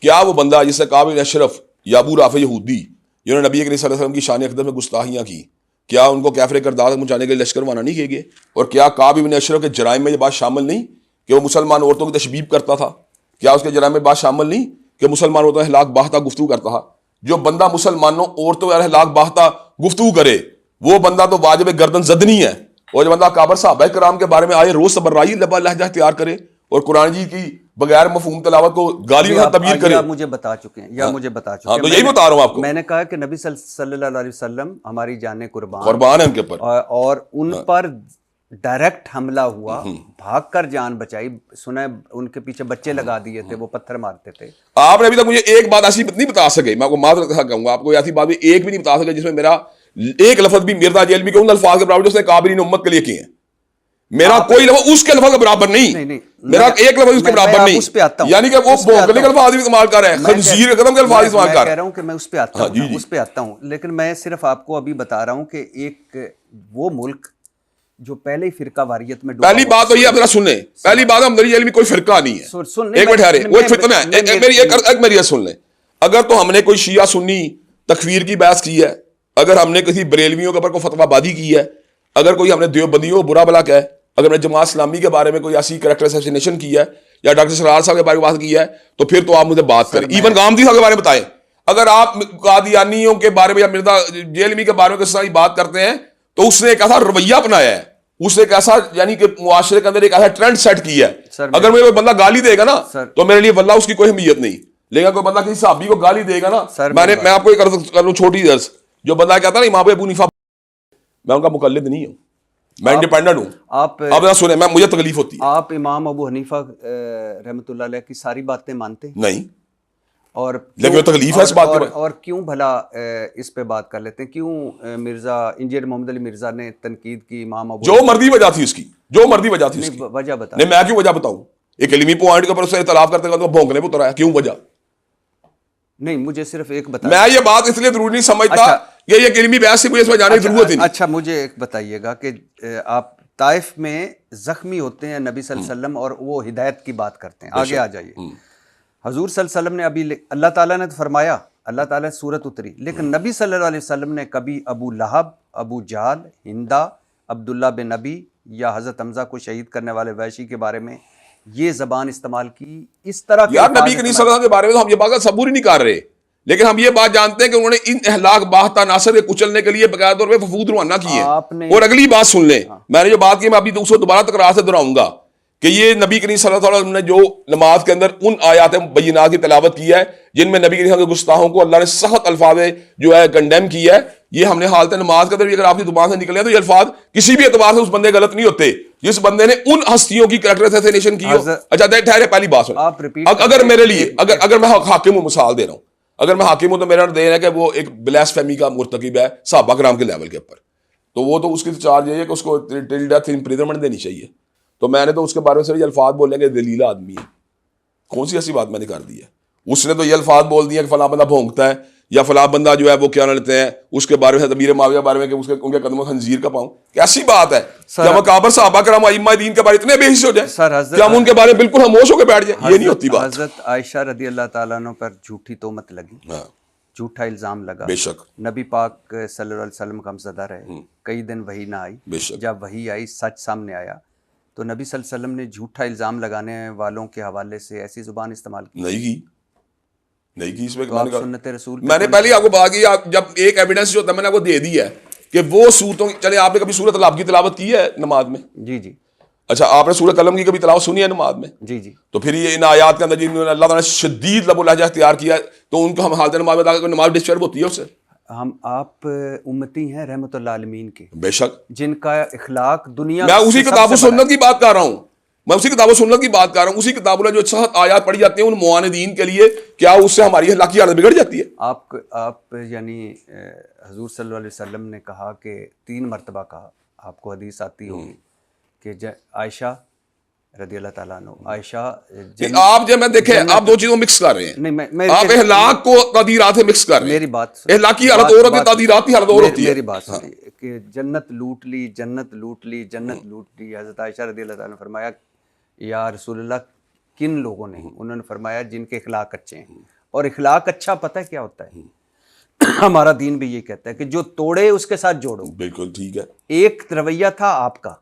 کیا وہ بندہ جس سے کعب بن اشرف یا ابو رافع یہودی جنہوں نے نبی کریم صلی اللہ علیہ وسلم کی شان اقدس میں گستاخیاں کی، کیا ان کو کافر کردار تک پہنچانے کے لیے لشکر روانہ نہیں کیے گئے؟ اور کیا کعب بن اشرف کے جرائم میں یہ بات شامل نہیں کہ وہ مسلمان عورتوں کی تشبیب کرتا تھا؟ کیا اس کے جرائم میں بات شامل نہیں کہ مسلمان عورتوں ہلاک باہتا گفتگو کرتا تھا؟ جو بندہ مسلمانوں عورتوں اور ہلاک باہتا گفتگو کرے وہ بندہ تو واجب گردن زدنی ہے. اور جو بندہ کعبہ صحابہ کرام کے بارے میں آئے روز تبرعی لہجہ اختیار کرے اور قرآن جی کی بغیر مفہوم تلاوت کو گالیوں سے تعبیر کرے، مجھے بتا چکے ہیں مجھے بتا چکے ہیں. تو یہی بتا رہا ہوں آپ کو. میں نے کہا کہ نبی صلی اللہ علیہ وسلم ہماری جانیں قربان ہے ان کے اوپر، اور ان پر ڈائریکٹ حملہ ہوا، بھاگ کر جان بچائی. سنا ان کے پیچھے بچے لگا دیے تھے، وہ پتھر مارتے تھے. آپ نے ابھی تک مجھے ایک بات ایسی نہیں بتا سکے، میں آپ کو معذرت کہوں گا، آپ کو ایسی بات بھی ایک بھی نہیں بتا سکے جس میں میرا ایک لفظ بھی مرزا جیلمی کے ان الفاظ کے برابر جو اس نے کابرین امت کے لیے کیے ہیں. میرا کوئی لفظ اس کے لفظ کے برابر نہیں، میرا ایک لفظ اس کے برابر نہیں، یعنی کہ وہ بھونکنے کے الفاظ بھی استعمال کر رہے ہیں، خنزیر کے قدم کے الفاظ استعمال کر رہے ہیں. کہہ رہا ہوں کہ میں اس پہ آتا ہوں، اس پہ آتا ہوں، لیکن میں صرف آپ کو ابھی بتا رہا ہوں کہ ایک وہ ملک جو پہلے ہی فرقہ واریت میں پہلی بات تو یہ آپ ذرا سن لیں، پہلی بات ہم میری کوئی فرقہ نہیں ہے، ایک منٹ ٹھہرے، وہ ایک فتنہ ہے، میری یہ سن لیں. اگر تو ہم نے کوئی شیعہ سنی تکفیر کی بحث کی ہے، اگر ہم نے کسی بریلویوں کے اوپر کوئی فتویٰ بازی کی ہے، اگر کوئی ہم نے دیوبندیوں کو برا بلا کہا ہے، اگر ہم نے جماعت اسلامی کے بارے میں کوئی ایسی کریکٹر اسیسینیشن کی ہے یا ڈاکٹر سرار صاحب کے بارے میں بات کی ہے، تو پھر تو آپ مجھے بات کریں. ایون گامدی صاحب کے بارے میں بتائیں. اگر آپ قادیانیوں کے بارے میں یا مرزا جیلمی کے بارے میں کس طرح بات کرتے ہیں تو اس نے ایک ایسا رویہ اپنایا ہے، اس نے ایک ایسا یعنی کہ معاشرے کے اندر ایک ایسا ٹرینڈ سیٹ کیا ہے. اگر مجھے کوئی بندہ گالی دے گا نا تو میرے لیے واللہ اس کی کوئی اہمیت نہیں، لیکن کوئی بندہ کسی صحابی کو گالی دے گا نا، میں آپ کو ایک کر لوں چھوٹی درس، جو بندہ کہتا ہے نا امام ابو حنیفہ، میں ان کا مقلد نہیں ہوں، میں انڈیپینڈنٹ ہوں. آپ سنیں، مجھے تکلیف ہوتی ہے. آپ امام ابو حنیفہ رحمۃ اللہ علیہ کی ساری باتیں مانتے ہیں؟ نہیں، اور لیکن تکلیف ہے اس بات کی. اور کیوں بھلا اس پہ بات کر لیتے ہیں؟ کیوں مرزا انجینئر محمد علی مرزا نے تنقید کی امام ابو؟ جو مرضی وجہ تھی اس کی، جو مرضی وجہ تھی اس کی. وجہ بتا. نہیں، میں کیوں وجہ بتاؤں؟ ایک علمی پوائنٹ کے اوپر اسے اختلاف کرتے ہیں تو بھونکنے پہ اترا ہے، کیوں وجہ؟ نہیں، مجھے صرف ایک بتا. میں یہ بات اس لیے ضروری نہیں سمجھتا کہ یہ علمی بحث سے مجھے اس میں جانے کی ضرورت ہی نہیں. اچھا، مجھے ایک بتائیے گا کہ آپ طائف میں زخمی ہوتے ہیں نبی صلی اللہ علیہ وسلم اور وہ ہدایت کی بات کرتے ہیں، آگے آ جائیے. حضور صلی اللہ علیہ وسلم نے ابھی اللہ تعالیٰ نے تو فرمایا، اللہ تعالیٰ نے سورت اتری، لیکن نبی صلی اللہ علیہ وسلم نے کبھی ابو لہب، ابو جہل، ہندا، عبداللہ بن نبی یا حضرت حمزہ کو شہید کرنے والے وحشی کے بارے میں یہ زبان استعمال کی. اس طرح یار نبی کریم صلی اللہ علیہ وسلم کے بارے میں تو ہم یہ بات صبور ہی نہیں کر رہے، لیکن ہم یہ بات جانتے ہیں کہ انہوں نے ان اہلاک باہتا ناصر کے کچلنے کے لیے باقاعدہ طور پہ وفود روانہ کیے ہیں. اور اگلی بات سن لیں، میں نے جو بات کی میں ابھی اس کو دوبارہ تکرار سے دہراؤں گا کہ یہ نبی کریم صلی اللہ علیہ وسلم نے جو نماز کے اندر ان آیات بینات کی تلاوت کی ہے جن میں نبی کریم کے گستاخوں کو اللہ نے سخت الفاظ جو ہے کنڈیم کیا ہے، یہ ہم نے حالت نماز کے اندر اگر آپ کی زبان سے نکلے تو یہ الفاظ کسی بھی اعتبار سے اس بندے غلط نہیں ہوتے جس بندے نے ان ہستیوں کی کریکٹر اسیسینیشن کی ہو. اچھا ٹھہرے، پہلی بات سن، اگر میرے لیے اگر میں حاکم ہوں، مثال دے رہا ہوں، اگر میں حاکم ہوں تو میرا دین ہے کہ وہ ایک بلاسفیمی کا مرتکب ہے صحابہ کرام کے لیول کے اوپر، تو وہ تو اس کی چارج یہ ہے کہ اس کو ٹل ڈیتھ امپریزنمنٹ دینی چاہیے. تو میں نے تو اس کے بارے میں صرف یہ الفاظ بولیں کہ دلیل آدمی ہے. کون سی ایسی بات میں نے کر دی ہے؟ اس نے تو یہ الفاظ بول دیا کہ فلاں بندہ بھونکتا ہے یا فلاں بندہ جو ہے وہ کیا لیتے ہیں اس کے بارے میں تدبیر معاویہ کے بارے میں کہ اس کے ان کے قدموں خنزیر کا پاؤں. کیسی بات ہے؟ کیا مقابر صحابہ کرام ائمہ دین کے بارے اتنے بے حس ہو جائیں کیا ہم ان کے بارے میں بالکل خاموش ہو کے بیٹھ جائیں؟ یہ نہیں ہوتی بات. حضرت عائشہ رضی اللہ تعالیٰ عنہ پر جھوٹی تہمت لگی، جھوٹا الزام لگا، بے شک نبی پاک صلی اللہ علیہ وسلم غمزدہ رہے، کئی دن وحی نہ آئی. جب وحی آئی، سچ سامنے آیا، تو نبی صلی اللہ علیہ وسلم نے جھوٹا الزام لگانے والوں کے حوالے سے ایسی زبان استعمال کی؟ نہیں کی. اس میں سنت رسول میں نے پہلے آپ کو بات کی، جب ایک ایویڈنس جو ہوتا ہے میں نے آپ کو دے دی ہے کہ وہ صورتوں، چلے آپ نے کبھی سورۃ العلق کی تلاوت کی ہے نماز میں؟ جی. اچھا، آپ نے سورۃ قلم کی کبھی تلاوت سنی ہے نماز میں؟ جی. تو پھر یہ ان آیات کے اندر جن میں اللہ تعالیٰ نے شدید لب و لہجہ اختیار کیا ہے تو ان کو ہم حالت نماز میں نماز ڈسٹرب ہوتی ہے اس سے. آپ امتی ہیں رحمت اللہ عالمین کے، بے شک، جن کا اخلاق دنیا میں اسی کتاب و سنت کی بات کر رہا ہوں، اسی کتاب اللہ جو سخت آیات پڑھی جاتی ہیں ان معاندین کے لیے، کیا اس سے ہماری اخلاقی حالت بگڑ جاتی ہے؟ آپ یعنی حضور صلی اللہ علیہ وسلم نے کہا کہ 3 مرتبہ کہا، آپ کو حدیث آتی ہوگی کہ عائشہ رضی اللہ تعالیٰ عنہ، عائشہ آپ جب میں دیکھیں آپ دو چیزوں مکس کر رہے ہیں، آپ اخلاق کو تعدیرات سے مکس کر رہے ہیں. میری بات اخلاقی حالت اور ہوتی ہے، تعدیراتی حالت اور ہوتی ہے. میری بات سنیے کہ جنت لوٹ لی، جنت لوٹ لی، جنت لوٹ لی. حضرت عائشہ رضی اللہ تعالیٰ نے فرمایا یا رسول اللہ کن لوگوں نے؟ انہوں نے فرمایا جن کے اخلاق اچھے ہیں. اور اخلاق اچھا پتہ ہے کیا ہوتا ہے؟ ہمارا دین بھی یہ کہتا ہے کہ جو توڑے اس کے ساتھ جوڑو. بالکل ٹھیک ہے. ایک رویہ تھا آپ کا،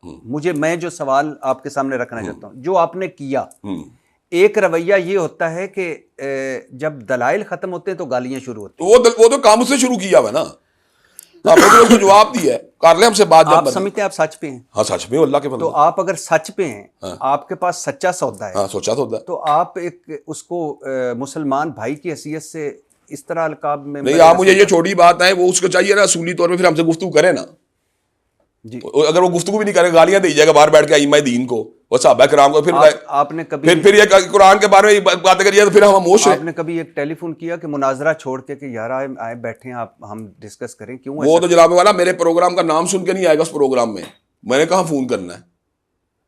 میں جو سوال آپ کے سامنے رکھنا چاہتا ہوں، جو آپ نے کیا، ایک رویہ یہ ہوتا ہے کہ جب دلائل ختم ہوتے ہیں تو گالیاں شروع ہوتی ہیں. وہ تو کام سے شروع کیا ہوا نا، آپ نے اس کو جواب دیا ہے، کر لیں ہم سے بات. آپ سمجھتے ہیں آپ سچ پہ ہیں؟ ہاں سچ پہ، اللہ کے فضل. تو آپ اگر سچ پہ ہیں، آپ کے پاس سچا سودا ہے، سوچا سودا ہے، تو آپ ایک اس کو مسلمان بھائی کی حیثیت سے اس طرح القاب میں نہیں. آپ مجھے یہ چھوٹی بات ہے، وہ اس کو چاہیے نا اصولی طور پہ پھر ہم سے گفتگو کرے نا. جی اگر وہ گفتگو بھی نہیں کرے، گالیاں دے جائے گا باہر بیٹھ کے ائمہ دین کو، وہ صحابہ کرام کو، پھر آپ نے کبھی پھر یہ قرآن کے بارے میں باتیں کریے تو پھر ہم خاموش ہیں. آپ نے کبھی ایک ٹیلی فون کیا کہ مناظرہ چھوڑ کے کہ یار آئے بیٹھے ہیں آپ، ہم ڈسکس کریں؟ کیوں؟ وہ تو جناب والا میرے پروگرام کا نام سن کے نہیں آئے گا اس پروگرام میں نے کہاں فون کرنا ہے.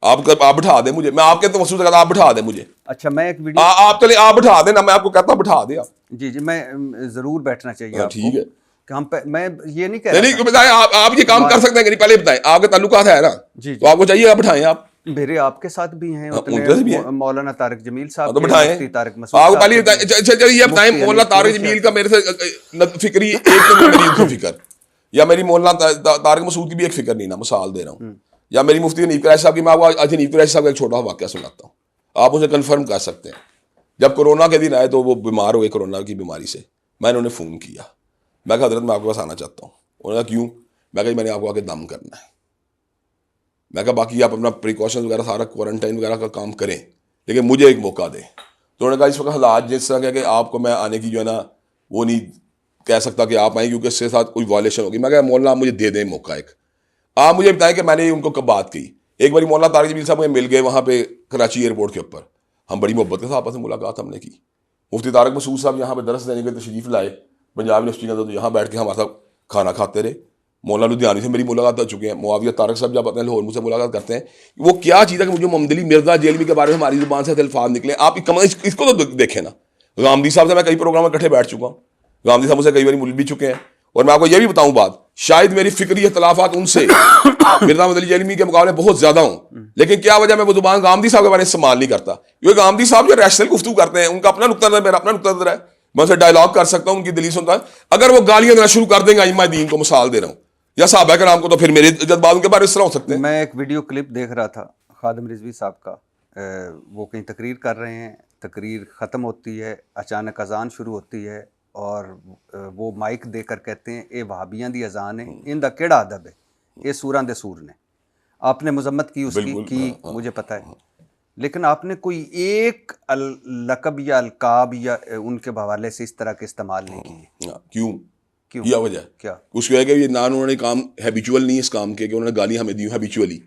آپ بٹھا دیں مجھے, میں آپ کے توسط سے کہتا آپ بٹھا دیں مجھے. اچھا میں ایک ویڈیو آپ چلے آپ بٹھا دیں نا, میں آپ کو کہتا ہوں بٹھا دیں آپ. جی میں ضرور بیٹھنا چاہیے آپ کو. ٹھیک ہے کہ ہم میں یہ نہیں کہہ رہا نہیں بتائیں آپ یہ کام کر سکتے ہیں کہ نہیں, پہلے بتائیں. آپ کے تعلقات ہے نا, تو آپ کو چاہیے آپ بٹھائیں. آپ میرے آپ کے ساتھ بھی ہیں, مولانا طارق جمیل صاحب تو بٹھائیں. آپ کو پہلے چلیے یہ بتائیں, مولانا طارق جمیل کا میرے سے فکری ایک تو میری ان کی فکر, یا میری مولانا طارق مسعود کی بھی ایک فکر نہیں نا, مثال دے رہا ہوں, یا میری مفتی حنیف قریشی صاحب کی. میں آپ کو آج حنیف قریشی صاحب کا ایک چھوٹا واقعہ سناتا ہوں, آپ اسے کنفرم کر سکتے ہیں. جب کورونا کے دن آئے تو وہ بیمار ہوئے کورونا کی بیماری سے, میں نے انہیں فون کیا, میں کہا حضرت میں آپ کے پاس آنا چاہتا ہوں. انہوں نے کہا کیوں؟ میں کہا میں نے آپ کو آ کے دم کرنا ہے. میں کہا باقی آپ اپنا پریکاشن وغیرہ سارا کوارنٹائن وغیرہ کا کام کریں, لیکن مجھے ایک موقع دیں. تو انہوں نے کہا اس وقت حالات جس طرح کہ آپ کو میں آنے کی جو ہے نا وہ نہیں کہہ سکتا کہ آپ آئیں, کیونکہ اس کے ساتھ کوئی وائلیشن ہوگی. میں کہا مولانا آپ مجھے دے دیں موقع ایک, آپ مجھے بتائیں کہ میں نے ان کو کب بات کی. ایک بار مولانا طارق جمیل صاحب مجھے مل گئے وہاں پہ کراچی ایئرپورٹ کے اوپر, ہم بڑی محبت کے ساتھ آپس میں ملاقات ہم نے کی. مفتی طارق مسعود صاحب یہاں پہ درس دینے کے تشریف لائے پنجاب یونیورسٹی کے اندر, تو یہاں بیٹھ کے ہمارے ساتھ کھانا کھاتے رہے. مولانا لدھیانی سے میری ملاقات ہو چکی ہے. معاویہ طارق صاحب جب اپنے لاہور مجھ سے ملاقات کرتے ہیں, وہ کیا چیز ہے کہ مجھے محمد علی مرزا جیلمی کے بارے میں ہماری زبان سے الفاظ نکلے. آپ اس کو تو دیکھیں نا. غامدی صاحب سے میں کئی پروگرام میں اکٹھے بیٹھ چکا ہوں, غامدی صاحب مجھ سے کئی بار مل بھی چکے ہیں. اور میں آپ کو یہ بھی بتاؤں بات, شاید میری فکری اختلافات ان سے مرزا محمد علی جیلمی کے مقابلے بہت زیادہ ہوں, لیکن کیا وجہ میں وہ زبان غامدی صاحب کے بارے میں استعمال نہیں کرتا, کیونکہ غامدی صاحب جو ریشنل گفتگو کرتے ہیں ان کا اپنا نقطہ نظر, میرا اپنا نقطہ نظر ہے. میں اسے ڈائلاگ کر سکتا ہوں, ان کی دلیل سنتا ہوں. اگر وہ گالیاں دینا شروع کر دیں گے ائمہ دین کو, مثال دے رہا ہوں, یا صحابہ کرام کو, تو پھر میرے جذبات ان کے بارے اس طرح ہو سکتے ہیں. میں ایک ویڈیو کلپ دیکھ رہا تھا خادم رضوی صاحب کا, وہ کہیں تقریر کر رہے ہیں, تقریر ختم ہوتی ہے, اچانک اذان شروع ہوتی ہے, اور وہ مائک دے کر کہتے ہیں اے وہابیاں دی اذان ہے, ان دا کیڑا ادب ہے, اے سوراں دے سور نے. آپ نے مذمت کی اس کی مجھے پتہ ہے, لیکن آپ نے کوئی ایک لقب یا القاب یا ان کے حوالے سے اس طرح کے استعمال نہیں کیے. کیوں؟ کیا وجہ کیا؟ اس کی وجہ کہ یہ نہ انہوں نے کام ہیبیچول نہیں اس کام کے, کہ انہوں نے گالیاں ہمیں دی ہیبیچولی.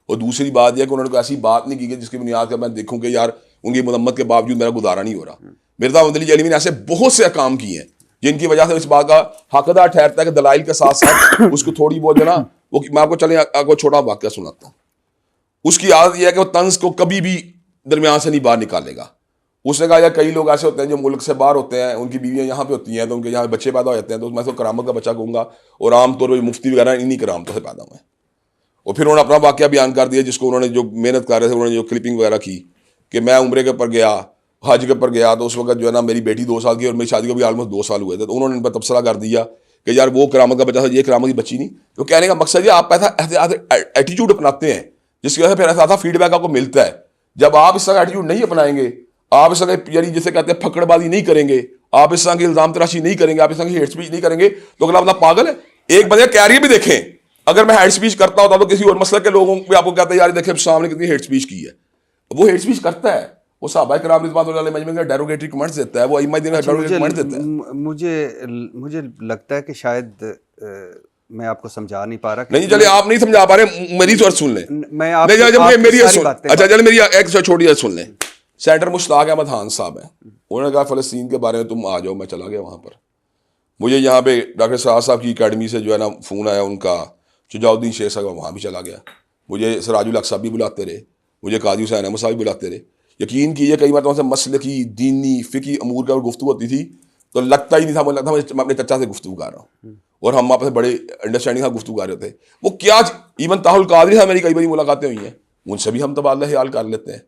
اور دوسری بات یہ کہ انہوں نے کوئی ایسی بات نہیں کی کہ جس کی بنیاد پر میں دیکھوں کہ یار ان کی مذمت کے باوجود میرا گزارا نہیں ہو رہا. مرزا محمد علی جیلمی نے ایسے بہت سے کام کیے ہیں جن کی وجہ سے اس بات کا حقدار ٹھہرتا ہے کہ دلائل کے ساتھ ساتھ اس کو تھوڑی بہت جو نا وہ, میں آپ کو چلیں آپ کو چھوٹا واقعہ سناتا ہوں. اس کی عادت یہ ہے کہ وہ طنز کو کبھی بھی درمیان سے نہیں باہر نکالے گا. اس نے کہا یا کئی لوگ ایسے ہوتے ہیں جو ملک سے باہر ہوتے ہیں, ان کی بیویاں یہاں پہ ہوتی ہیں, تو ان کے یہاں بچے پیدا ہو جاتے ہیں, تو میں تو کرامت کا بچہ کہوں گا, اور عام طور پر مفتی وغیرہ انہی کرامتوں سے پیدا ہوئے ہیں. اور پھر انہوں نے اپنا واقعہ بیان کر دیا جس کو انہوں نے جو محنت کر رہے تھے, انہوں نے جو کلپنگ وغیرہ کی کہ میں عمرے کے اوپر گیا, حج کے اوپر گیا, تو اس وقت جو ہے نا میری بیٹی 2 سال کی اور میری شادی کو بھی آلموسٹ 2 سال ہوئے تھے. تو انہوں نے ان پر تبصرہ کر دیا کہ یار وہ کرامت کا بچہ تھا, یہ کرامت کی بچی نہیں. تو کہنے کا مقصد یہ آپ ایسا ایٹیٹیوڈ اپناتے ہیں جس کی وجہ سے پھر ایسا فیڈ بیک آپ کو ملتا ہے. جب آپ اس طرح ایٹیٹیوڈ نہیں اپنائیں گے, آپ اس طرح یعنی جسے کہتے ہیں پھکڑ بازی نہیں کریں گے, آپ اس طرح کی الزام تراشی نہیں کریں گے, آپ اس طرح کی ہیٹ اسپیچ نہیں کریں گے, تو اگلا بندہ پاگل ہے. ایک بندے کیریئر بھی دیکھیں, اگر میں ہیٹ اسپیچ کرتا ہوتا تو کسی اور مسلک کے لوگوں بھی آپ کو کہتے ہیں یار دیکھیں سامنے کتنی ہیٹ اسپیچ کی ہے. وہ ہیٹ اسپیچ کرتا ہے, وہ صحابہ کرام رضوان اللہ علیہم مجمع کا ڈیروگیٹری کمنٹس دیتا ہے, وہ ائمہ دین کا ڈیروگیٹری کمنٹس دیتا ہے. مجھے لگتا ہے کہ شاید میں آپ کو سمجھا نہیں پا رہا. نہیں چلے آپ نہیں سمجھا پا رہے, میری سوچ سن لیں. اچھا چلے میری ایک چھوٹی سی سن لیں. سینٹر مشتاق احمد خان صاحب ہیں, انہوں نے کہا فلسطین کے بارے میں تم آ جاؤ. میں چلا گیا وہاں پر. مجھے یہاں پہ ڈاکٹر سراج صاحب کی اکیڈمی سے جو ہے نا فون آیا ان کا, شجاع الدین شیخ صاحب, وہاں بھی چلا گیا. مجھے سراج الحق صاحب بھی بلاتے رہے, مجھے قاضی حسین احمد صاحب بھی بلاتے رہے. یقین کیجیے کئی بار سے مسلکی دینی فقہی امور کا گفتگو ہوتی تھی تو لگتا ہی نہیں تھا, لگتا تھا میں اپنے چچا سے گفتگو کر رہا ہوں, اور ہم آپس میں بڑے انڈرسٹینڈنگ سے گفتگو کر رہے تھے. وہ کیا ایون طاہر القادری صاحب میری کئی باری ملاقاتیں ہوئی ہیں, ان سے بھی ہم تبادلہ خیال کر لیتے ہیں,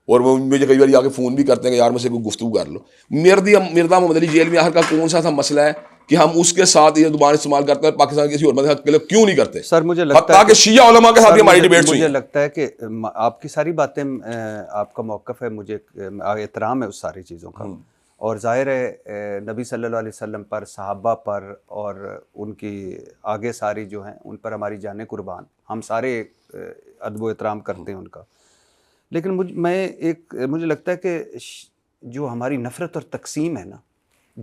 اور وہ مجھے کئی بار آ کے فون بھی کرتے ہیں کہ یار مجھ سے کوئی گفتگو کر لو. مرزا محمد علی جیلمی آخر کا کون سا مسئلہ ہے کہ ہم اس کے ساتھ یہ زبان استعمال کرتے ہیں, پاکستان کسی اور مذہب کے لیے کیوں نہیں کرتے؟ سر مجھے لگتا ہے کہ شیعہ علماء کے ساتھ ہماری ڈیبیٹس ہوئی ہیں. مجھے لگتا ہے کہ آپ کی ساری باتیں, آپ کا موقف ہے, مجھے احترام ہے اس ساری چیزوں کا, اور ظاہر ہے نبی صلی اللہ علیہ وسلم پر, صحابہ پر, اور ان کی آگے ساری جو ہیں ان پر ہماری جانیں قربان, ہم سارے ادب و احترام کرتے ہیں ان کا. لیکن مجھے لگتا ہے کہ جو ہماری نفرت اور تقسیم ہے نا,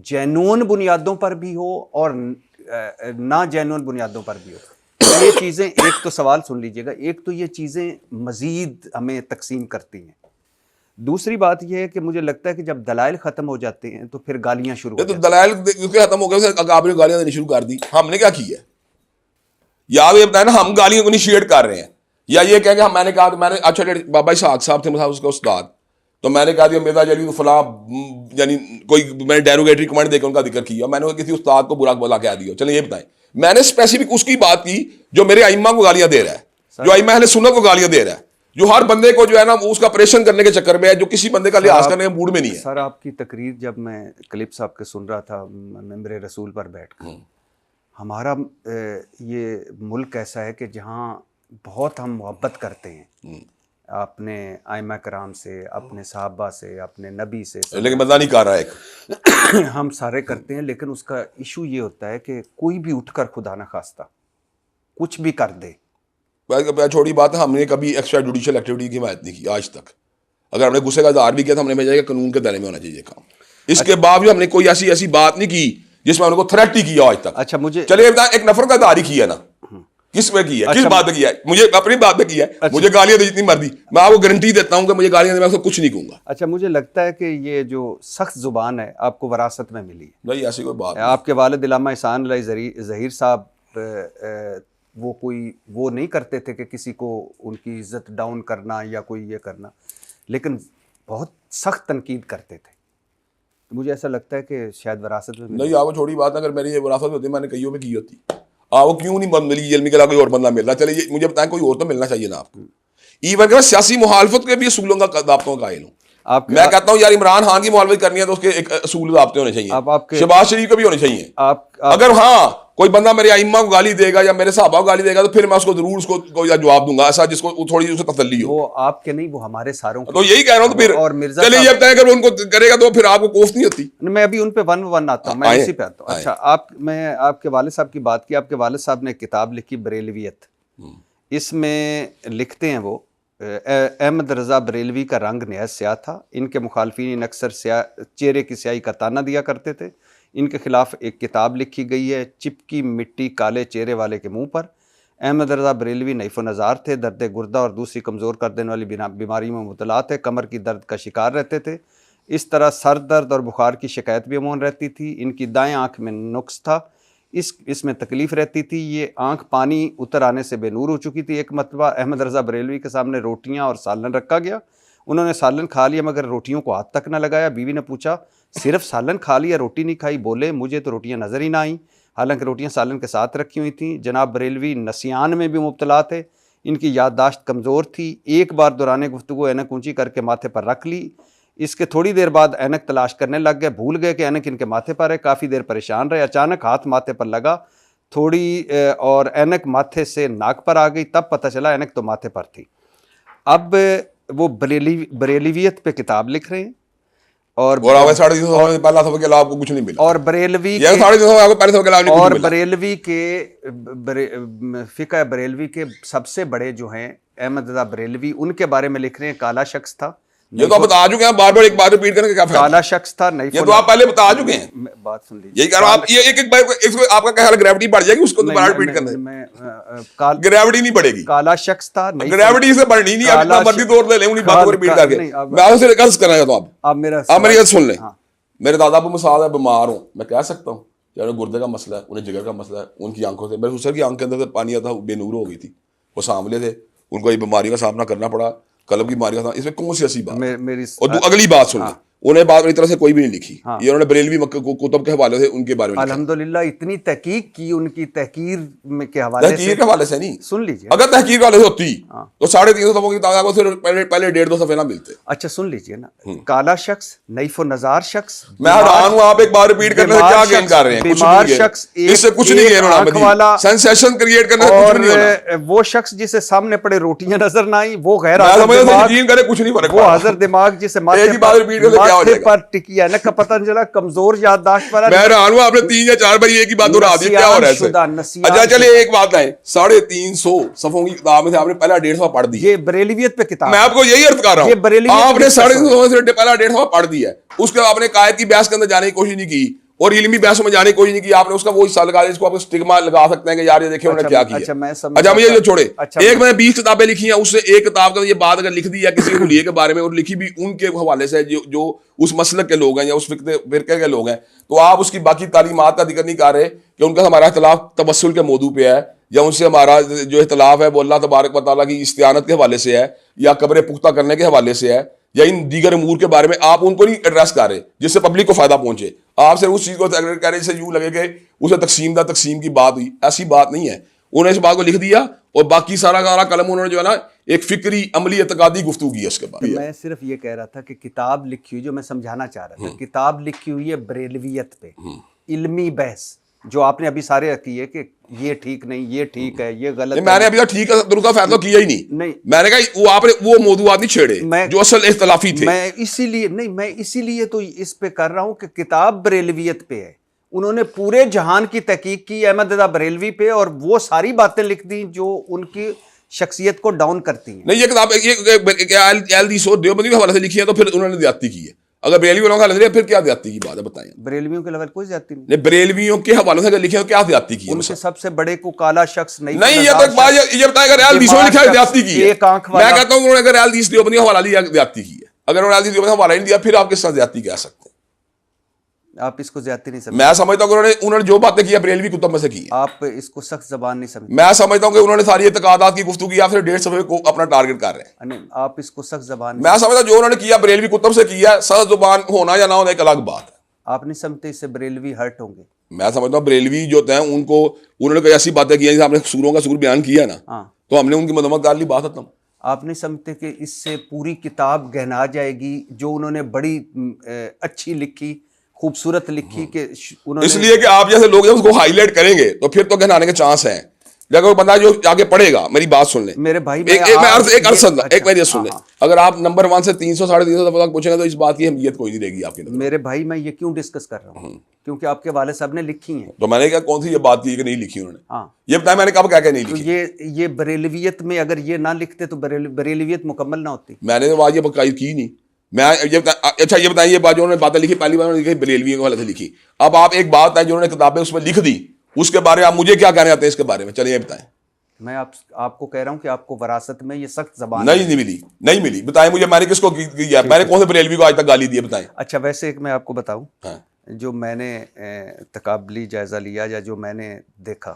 جینون بنیادوں پر بھی ہو اور نا جینون بنیادوں پر بھی ہو, یہ چیزیں, ایک تو سوال سن لیجئے گا, ایک تو یہ چیزیں مزید ہمیں تقسیم کرتی ہیں. دوسری بات یہ ہے کہ مجھے لگتا ہے کہ جب دلائل ختم ہو جاتے ہیں تو پھر گالیاں شروع ہو جاتی ہیں. تو دلائل ختم ہو گئے, آپ نے گالیاں دینی شروع کر دی, ہم نے کیا کی ہے؟ یا آپ یہ بتائیں نا, ہم گالیاں کو انیشیٹ کر رہے ہیں. یا یہ کہیں کہ میں نے کہا تو میں نے اچھا بابا اسحاق صاحب تھے اس کا استاد, تو میں نے کہا دیا مرزا جلی فلاں یعنی کوئی میں نے ڈیروگیٹری کمنٹ دے کے ان کا ذکر کیا, میں نے کسی استاد کو برا بلا کہہ دیا. چلیں یہ بتائیں, میں نے اسپیسیفک اس کی بات کی جو میرے ائمہ کو گالیاں دے رہا ہے, جو ائمہ اہل سنت کو گالیاں دے رہا ہے, جو ہر بندے کو جو ہے نا اس کا آپریشن کرنے کے چکر میں ہے, جو کسی بندے کا لحاظ کرنے کے موڈ میں نہیں ہے. سر آپ کی تقریر جب میں کلپس آپ کے سن رہا تھا ممبر رسول پر بیٹھ کر, ہمارا یہ ملک ایسا ہے کہ جہاں بہت ہم محبت کرتے ہیں اپنے ائمہ کرام سے, اپنے صحابہ سے, اپنے نبی سے, لیکن بندہ نہیں کر رہا ہے. ہم سارے کرتے ہیں, لیکن اس کا ایشو یہ ہوتا ہے کہ کوئی بھی اٹھ کر خدا نہ خواستہ کچھ بھی کر دے. چھوٹی بات ہے, ہم نے کبھی ایکسٹرا جوڈیشل ایکٹیویٹی کی حمایت نہیں کی آج تک. اگر ہم نے غصے کا اظہار بھی کیا تو ہم نے بھیجا کہ قانون کے دائرے میں ہونا چاہیے کام. اس کے باوجود ہم نے کوئی ایسی بات نہیں کی جس میں ان کو تھریٹ ہی کیا آج تک. اچھا مجھے چلیے ایک نفر کا اظہار ہی کیا نا, کس میں کیا, کس بات پہ کیا ہے, مجھے اپنی بات پہ کیا ہے, مجھے گالیاں دی جتنی مرضی, میں آپ کو گارنٹی دیتا ہوں کہ مجھے گالیاں دے میں اس کو کچھ نہیں کہوں گا. اچھا مجھے لگتا ہے کہ یہ جو سخت زبان ہے آپ کو وراثت میں ملی ہے. نہیں ایسی کوئی بات, آپ کے والد علامہ احسان علیہ ظہیر صاحب وہ نہیں کرتے تھے کہ کسی کو ان کی عزت ڈاؤن کرنا یا کوئی یہ کرنا, لیکن بہت سخت تنقید کرتے تھے. مجھے ایسا لگتا ہے کہ شاید وراثت میں نہیں. آپ کو چھوٹی بات ہے, اگر میری یہ وراثت ہوتی میں نے کئیوں میں کی ہوتی. آپ کو کیوں نہیں بند ملی, علمی کے علاوہ کوئی اور بندہ مل رہا, چلے مجھے بتائیں کوئی اور تو ملنا چاہیے نا آپ کو. ایون کہ میں سیاسی مخالفت کے بھی اصولوں کا ضابطوں کا قائل ہوں. میں کہتا ہوں یار عمران خان کی مخالفت کرنی ہے تو اس کے ایک اصول ضابطے ہونے چاہیے, شہباز شریف کے بھی ہونے چاہیے. اگر ہاں کوئی بندہ میرے ائمہ کو گالی دے گا یا میرے صحابہ کو گالی دے گا تو پھر میں اس کو ضرور اس کو جواب دوں گا, ایسا جس کو تھوڑی اسے تسلی ہو. وہ آپ کے نہیں, وہ ہمارے ساروں تو یہی کہہ رہا ہوں. تو پھر چلیے یہ بتائیں اگر ان کو کرے گا تو پھر آپ کو کوفت نہیں ہوتی. میں ابھی ان پہ ون آتا ہوں, میں اسی پہ آتا ہوں. اچھا میں آپ کے والد صاحب کی بات کی. آپ کے والد صاحب نے کتاب لکھی بریلویت. اس میں لکھتے ہیں وہ احمد رضا بریلوی کا رنگ نہایت سیاہ تھا. ان کے مخالفین اکثر چہرے کی سیاہی کا تانا دیا کرتے تھے. ان کے خلاف ایک کتاب لکھی گئی ہے, چپکی مٹی کالے چہرے والے کے منہ پر. احمد رضا بریلوی نحیف و نظار تھے, درد گردہ اور دوسری کمزور کر دینے والی بیماری میں مبتلا تھے, کمر کی درد کا شکار رہتے تھے. اس طرح سر درد اور بخار کی شکایت بھی عموماً رہتی تھی. ان کی دائیں آنکھ میں نقص تھا, اس میں تکلیف رہتی تھی. یہ آنکھ پانی اتر آنے سے بے نور ہو چکی تھی. ایک مرتبہ احمد رضا بریلوی کے سامنے روٹیاں اور سالن رکھا گیا. انہوں نے سالن کھا لیا مگر روٹیوں کو ہاتھ تک نہ لگایا. بیوی نے پوچھا صرف سالن کھا لیا, روٹی نہیں کھائی؟ بولے مجھے تو روٹیاں نظر ہی نہ آئیں, حالانکہ روٹیاں سالن کے ساتھ رکھی ہوئی تھیں. جناب بریلوی نسیان میں بھی مبتلا تھے. ان کی یادداشت کمزور تھی. ایک بار دوران گفتگو اینک اونچی کر کے ماتھے پر رکھ لی. اس کے تھوڑی دیر بعد اینک تلاش کرنے لگ گئے, بھول گئے کہ اینک ان کے ماتھے پر ہے. کافی دیر پریشان رہے. اچانک ہاتھ ماتھے پر لگا تھوڑی اور اینک ماتھے سے ناک پر آ گئی. تب پتہ چلا اینک تو ماتھے پر تھی. اب وہ بریلویت پہ کتاب لکھ رہے ہیں اور بریلوی کے فقہ بریلوی کے سب سے بڑے جو ہیں احمد رضا بریلوی, ان کے بارے میں لکھ رہے ہیں کالا شخص تھا. یہ تو آپ بتا چکے ہیں, بار بار ایک بات ریپیٹ کرنے کا کیا فائدہ؟ کالا شخص تھا. یہ تو آپ پہلے بتا چکے ہیں, بات سن لیجیے. یہی کہہ رہا ہوں آپ, یہ ایک آپ کا کیا خیال گریوٹی بڑھ جائے گی اس کو دوبارہ ریپیٹ کرنے سے؟ گریوٹی نہیں بڑھے گی. کالا شخص تھا, گریوٹی سے بڑھنی نہیں. آپ مرضی طور پہ لیں انہیں باتوں کو ریپیٹ کر کے. میں آپ سے عرض کرنا چاہتا ہوں, آپ میری عرض سن لیں. میرے دادا ابو مثال ہے, بیمار ہوں, میں کہہ سکتا ہوں چاہے گردے کا مسئلہ ہے, انہیں جگر کا مسئلہ ہے, ان کی آنکھوں سے, میرے سسر کی آنکھ کے اندر سے پانی آتا, بے نور ہو گئی تھی, وہ سانولے تھے, ان کو یہ بیماری کا سامنا کرنا پڑا, قلب کی بیماری کا. اس میں کون سی ایسی بات؟ اور اگلی بات سن لیں, انہیں بات میری طرح سے کوئی بھی نہیں لکھی. یہ انہوں نے بریلوی کتب کے حوالے سے ان کے بارے میں الحمدللہ اتنی تحقیق کی, ان کی تحقیر کے حوالے سے. تحقیر کے حوالے سے نہیں, سن لیجیے, اگر تحقیر کے حوالے سے ہوتی تو 350 صفحوں کی کتاب کو صرف پہلے 1.5-2 صفحے نہ ملتے. اچھا سن لیجیے نا, کالا شخص, نحیف و نظار شخص. میں حیران ہوں آپ ایک بار ریپیٹ کرنے سے کیا گین کر رہے ہیں. بیمار شخص, اس سے کچھ نہیں گین ہونا, سینسیشن کریٹ کرنے سے کچھ نہیں ہونا. وہ شخص جسے سامنے پڑے روٹیاں نظر نہ آئیں وہ غیر حاضر دماغ, جسے ماتھے پر ٹکی ہے نا کا پتہ نہیں چلا, کمزور یادداشت والا. میں حیران ہوں, آپ نے 3 یا 4 بار ایک ہی بات دہرا دی, کیا ہو رہا ہے ایسے؟ اچھا چلیے ایک بات ہے, 350 صفحوں کی کتاب میں سے آپ نے پہلا 150 پڑھ دی. یہ بریلویت پہ کتاب, میں آپ کو یہی عرض کر رہا ہوں, آپ نے 350 صفحوں سے پہلا 150 پڑھ دیا ہے. اس کے آپ نے قائد کی بحث کے اندر جانے کی کوشش نہیں کی, اور علمی بحث میں جانے کوئی نہیں کہ آپ نے اس کا وہ حصہ لگا دیا، اس کو آپ اسٹگما لگا سکتے ہیں کہ یار یہ دیکھیں انہوں نے کیا کیا. اچھا مجھے یہ چھوڑے، ایک میں نے 20 کتابیں لکھی ہیں، اس سے ایک کتاب کا یہ بات اگر لکھ دی ہے کسی حلیے کے بارے میں، اور لکھی بھی ان کے حوالے سے جو اس مسلک کے لوگ ہیں یا اس فرقے کے لوگ ہیں، تو آپ اس کی باقی تعلیمات کا ذکر نہیں کر رہے کہ ان کا ہمارا اختلاف تبسل کے موضوع پہ ہے، یا ان سے ہمارا جو اختلاف ہے وہ اللہ تبارک و تعالیٰ کی استعانت کے حوالے سے ہے، یا قبر پختہ کرنے کے حوالے سے ہے، یا ان دیگر امور کے بارے میں آپ ان کو نہیں ایڈریس کر رہے جس سے پبلک کو فائدہ پہنچے. آپ صرف اس چیز کو کہہ رہے جس سے یوں لگے کہ اسے تقسیم کی بات ہوئی. ایسی بات نہیں ہے. انہوں نے اس بات کو لکھ دیا اور باقی سارا قلم انہوں نے جو ہے نا ایک فکری عملی اعتقادی گفتگو کی ہے اس کے بعد. میں صرف یہ کہہ رہا تھا کہ کتاب لکھی ہوئی، جو میں سمجھانا چاہ رہا تھا، کتاب لکھی ہوئی ہے بریلویت پہ، علمی بحث جو آپ نے ابھی سارے کی ہے کہ یہ ٹھیک نہیں، یہ ٹھیک ہے، یہ غلط ہے. میں نے ابھی تک ٹھیک ہے درست کا فیصلہ کیا ہی نہیں. میں نے کہا وہ آپ نے وہ موضوعات نہیں چھیڑے جو اصل اختلافی تھے. میں اسی لیے تو اس پہ کر رہا ہوں کہ کتاب بریلویت پہ ہے. انہوں نے پورے جہان کی تحقیق کی احمد رضا بریلوی پہ، اور وہ ساری باتیں لکھ دی جو ان کی شخصیت کو ڈاؤن کرتی ہیں. نہیں، یہ کتاب دیوبندی کے حوالے سے لکھی ہے تو پھر انہوں نے زیادتی کی ہے. اگر بریلوی والوں کا نظریہ پھر کیا زیادتی کی بات ہے بتائیں. بریلویوں کے لیول کوئی زیادتی نہیں. بریلویوں کے حوالے سے اگر لکھے تو کیا زیادتی کی ہے؟ ان سے سب سے بڑے کو کالا شخص نہیں. یہ تک بات یہ بتائیں اگر ریال دیسوں نے لکھا ہے زیادتی کی ہے. میں کہتا ہوں انہوں نے اگر ریال دیس دیوبندی کا حوالہ لیا زیادتی کی ہے. اگر انہوں نے ریال دیس دیوبندی کا حوالہ نہیں دیا پھر آپ کس طرح زیادتی کہہ سکتے ہیں؟ آپ اس کو زیادتی نہیں سمجھتے. میں سمجھتا ہوں کہ انہوں نے جو باتیں کی بریلوی کتب میں سے کی. آپ اس کو سخت زبان نہیں سمجھتے. میں سمجھتا ہوں کہ انہوں نے ساری اعتقادات کی گفتگو کی، آپ صرف 1.5 صفحے کو اپنا ٹارگٹ کر رہے ہیں. نہیں، آپ اس کو سخت زبان. میں سمجھتا ہوں جو انہوں نے کیا بریلوی کتب سے کیا، سخت زبان ہونا یا نہ ہونا ایک الگ بات ہے. آپ نہیں سمجھتے اس سے بریلوی ہرٹ ہوں گے؟ میں سمجھتا ہوں بریلوی جو ہیں ان کو انہوں نے کوئی ایسی باتیں کی ہیں جیسے آپ نے سوروں کا سور بیان کیا نا، تو ہم نے ان کی مذمت کر لی. بات ختم. آپ نہیں سمجھتے کہ اس سے پوری کتاب گہنا جائے گی جو انہوں نے بڑی اچھی لکھی، خوبصورت لکھی، کہ انہوں نے اس لیے کہ آپ جیسے لوگ اس کو ہائی لائٹ کریں گے تو پھر تو گہنانے کے چانس ہیں. لیکن وہ بندہ جو آگے پڑھے گا، میری بات سن لیں میرے بھائی، ایک میں سن لیں. اگر آپ نمبر 1 سے 300 350 تک پوچھیں گے تو اس بات کی اہمیت کوئی نہیں رہے گی آپ کے اندر. میرے بھائی میں یہ کیوں ڈسکس کر رہا ہوں؟ کیونکہ آپ کے والد صاحب نے لکھی ہیں. تو میں نے کہا کون سی یہ بات کی کہ نہیں لکھی انہوں نے؟ یہ بتایا میں نے کب کہا کہ نہیں لکھی. یہ بریلویت میں اگر یہ نہ لکھتے تو بریلویت مکمل نہ ہوتی. میں نے تو یہ بقاعد کی نہیں. میں اچھا یہ بتائیں، یہ بات جو انہوں نے باتیں لکھی پہلی بار لکھی بریلویوں کے حوالے سے لکھی. اب آپ ایک بات ہے جو انہوں نے کتابیں اس میں لکھ دی، اس کے بارے میں آپ مجھے کیا کہنا چاہتے ہیں اس کے بارے میں؟ چلیے یہ بتائیں. میں آپ کو کہہ رہا ہوں کہ آپ کو وراثت میں یہ سخت زبان نہیں ملی. بتائیں مجھے، میں نے کس کو کیا؟ میں نے کون سے بریلوی کو آج تک گالی دی ہے؟ بتائیں. اچھا، ویسے ایک میں آپ کو بتاؤں، جو میں نے تقابلی جائزہ لیا یا جو میں نے دیکھا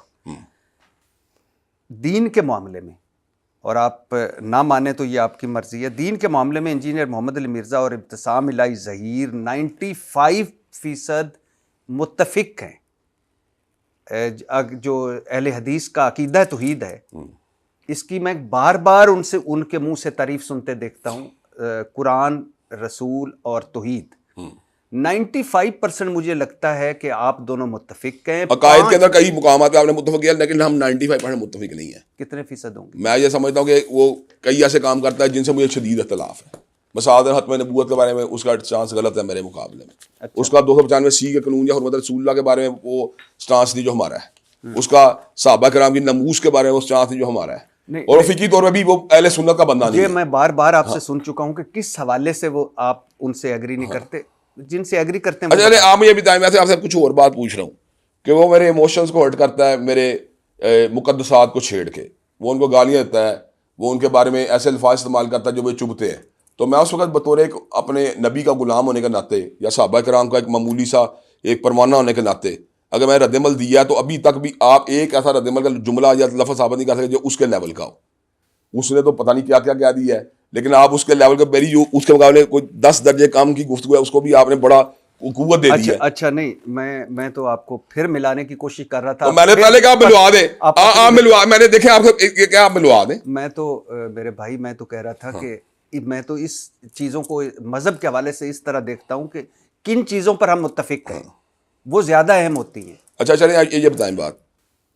دین کے معاملے میں، اور آپ نہ مانیں تو یہ آپ کی مرضی ہے، دین کے معاملے میں انجینئر محمد علی مرزا اور ابتسام الہی ظہیر 95% متفق ہیں. جو اہل حدیث کا عقیدہ توحید ہے، اس کی میں بار بار ان کے منہ سے تعریف سنتے دیکھتا ہوں. قرآن، رسول اور توحید 95% مجھے لگتا ہے کہ آپ دونوں متفق ہیں. عقائد کے اندر کئی مقامات پہ آپ نے متفق کیا، لیکن ہم 95% متفق نہیں ہیں. کتنے فیصد ہوں گے؟ میں یہ سمجھتا ہوں کہ وہ کئی ایسے کام کرتا ہے جن سے مجھے شدید اختلاف ہے. مساعد ختم نبوت کے بارے میں اس کا سٹانس غلط ہے میرے مقابلے میں. اس کا 295 کے قانون یا حرمت رسول اللہ کے بارے میں وہ سٹانس نہیں جو ہمارا ہے. اس کا صحابہ کرام کی نموز کے بارے میں وہ سٹانس نہیں جو ہمارا ہے. اور فقہی طور پہ بھی وہ اہل سنت کا بندہ نہیں ہے. یہ میں بار بار آپ سے سن چکا ہوں کہ کس حوالے سے وہ آپ ان سے ایگری نہیں کرتے، جن سے ایگری کرتے ہیں. اچھا آپ یہ بتائیں، میں آپ سے کچھ اور بات پوچھ رہا ہوں کہ وہ میرے ایموشنز کو ہرٹ کرتا ہے، میرے مقدسات کو چھیڑ کے وہ ان کو گالیاں دیتا ہے، وہ ان کے بارے میں ایسے الفاظ استعمال کرتا ہے جو وہ چبھتے ہیں. تو میں اس وقت بطور ایک اپنے نبی کا غلام ہونے کے ناطے یا صحابہ کرام کا ایک معمولی سا ایک پروانہ ہونے کے ناطے اگر میں رد عمل دیا تو ابھی تک بھی آپ ایک ایسا رد عمل کا جملہ یا لفظ ثابت نہیں کر سکتے جو اس کے لیول کا ہو. اس نے تو پتہ نہیں کیا کیا کہہ دیا ہے، لیکن آپ اس کے لیول کا میری جو اس کے مقابلے کوئی 10 درجے کام کی گفتگو ہے اس کو بھی آپ نے بڑا قوت دے دی ہے. اچھا نہیں، میں تو آپ کو پھر ملانے کی کوشش کر رہا تھا. میں نے پہلے کہا ملوا دیں، آپ ملوا، میں نے دیکھا آپ سے کیا آپ ملوا دیں. میں تو میرے بھائی میں تو کہہ رہا تھا کہ میں تو اس چیزوں کو مذہب کے حوالے سے اس طرح دیکھتا ہوں کہ کن چیزوں پر ہم متفق ہیں وہ زیادہ اہم ہوتی ہیں. اچھا چلیں یہ بتائیں بات،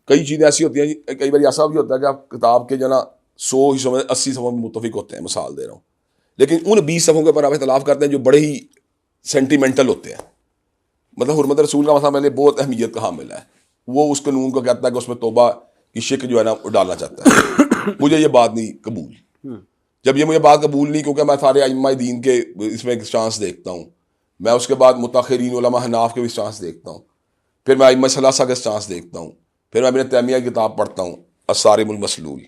کئی چیزیں ایسی ہوتی ہیں، کئی بار ایسا بھی ہوتا ہے کہ آپ کتاب کے جو نا 100 حصوں میں 80 صفحوں میں متفق ہوتے ہیں، مثال دے رہا ہوں، لیکن ان 20 صفحوں کے اوپر آپ اختلاف کرتے ہیں جو بڑے ہی سینٹیمنٹل ہوتے ہیں. مطلب حرمت رسول کا مسئلہ میرے لیے بہت اہمیت کا حامل ہے. وہ اس قانون کو کہتا ہے کہ اس میں توبہ کی شک جو ہے نا ڈالنا چاہتا ہے. مجھے یہ بات نہیں قبول. جب یہ مجھے بات قبول نہیں، کیونکہ میں سارے ائمہ دین کے اس میں ایک چانس دیکھتا ہوں میں اس کے بعد متاخرین علماء حناف کے بھی سٹانس دیکھتا ہوں، پھر میں ائمہ ثلاثہ کے سٹانس دیکھتا ہوں، پھر میں ابن تیمیہ کی کتاب پڑھتا ہوں الصارم المسلول.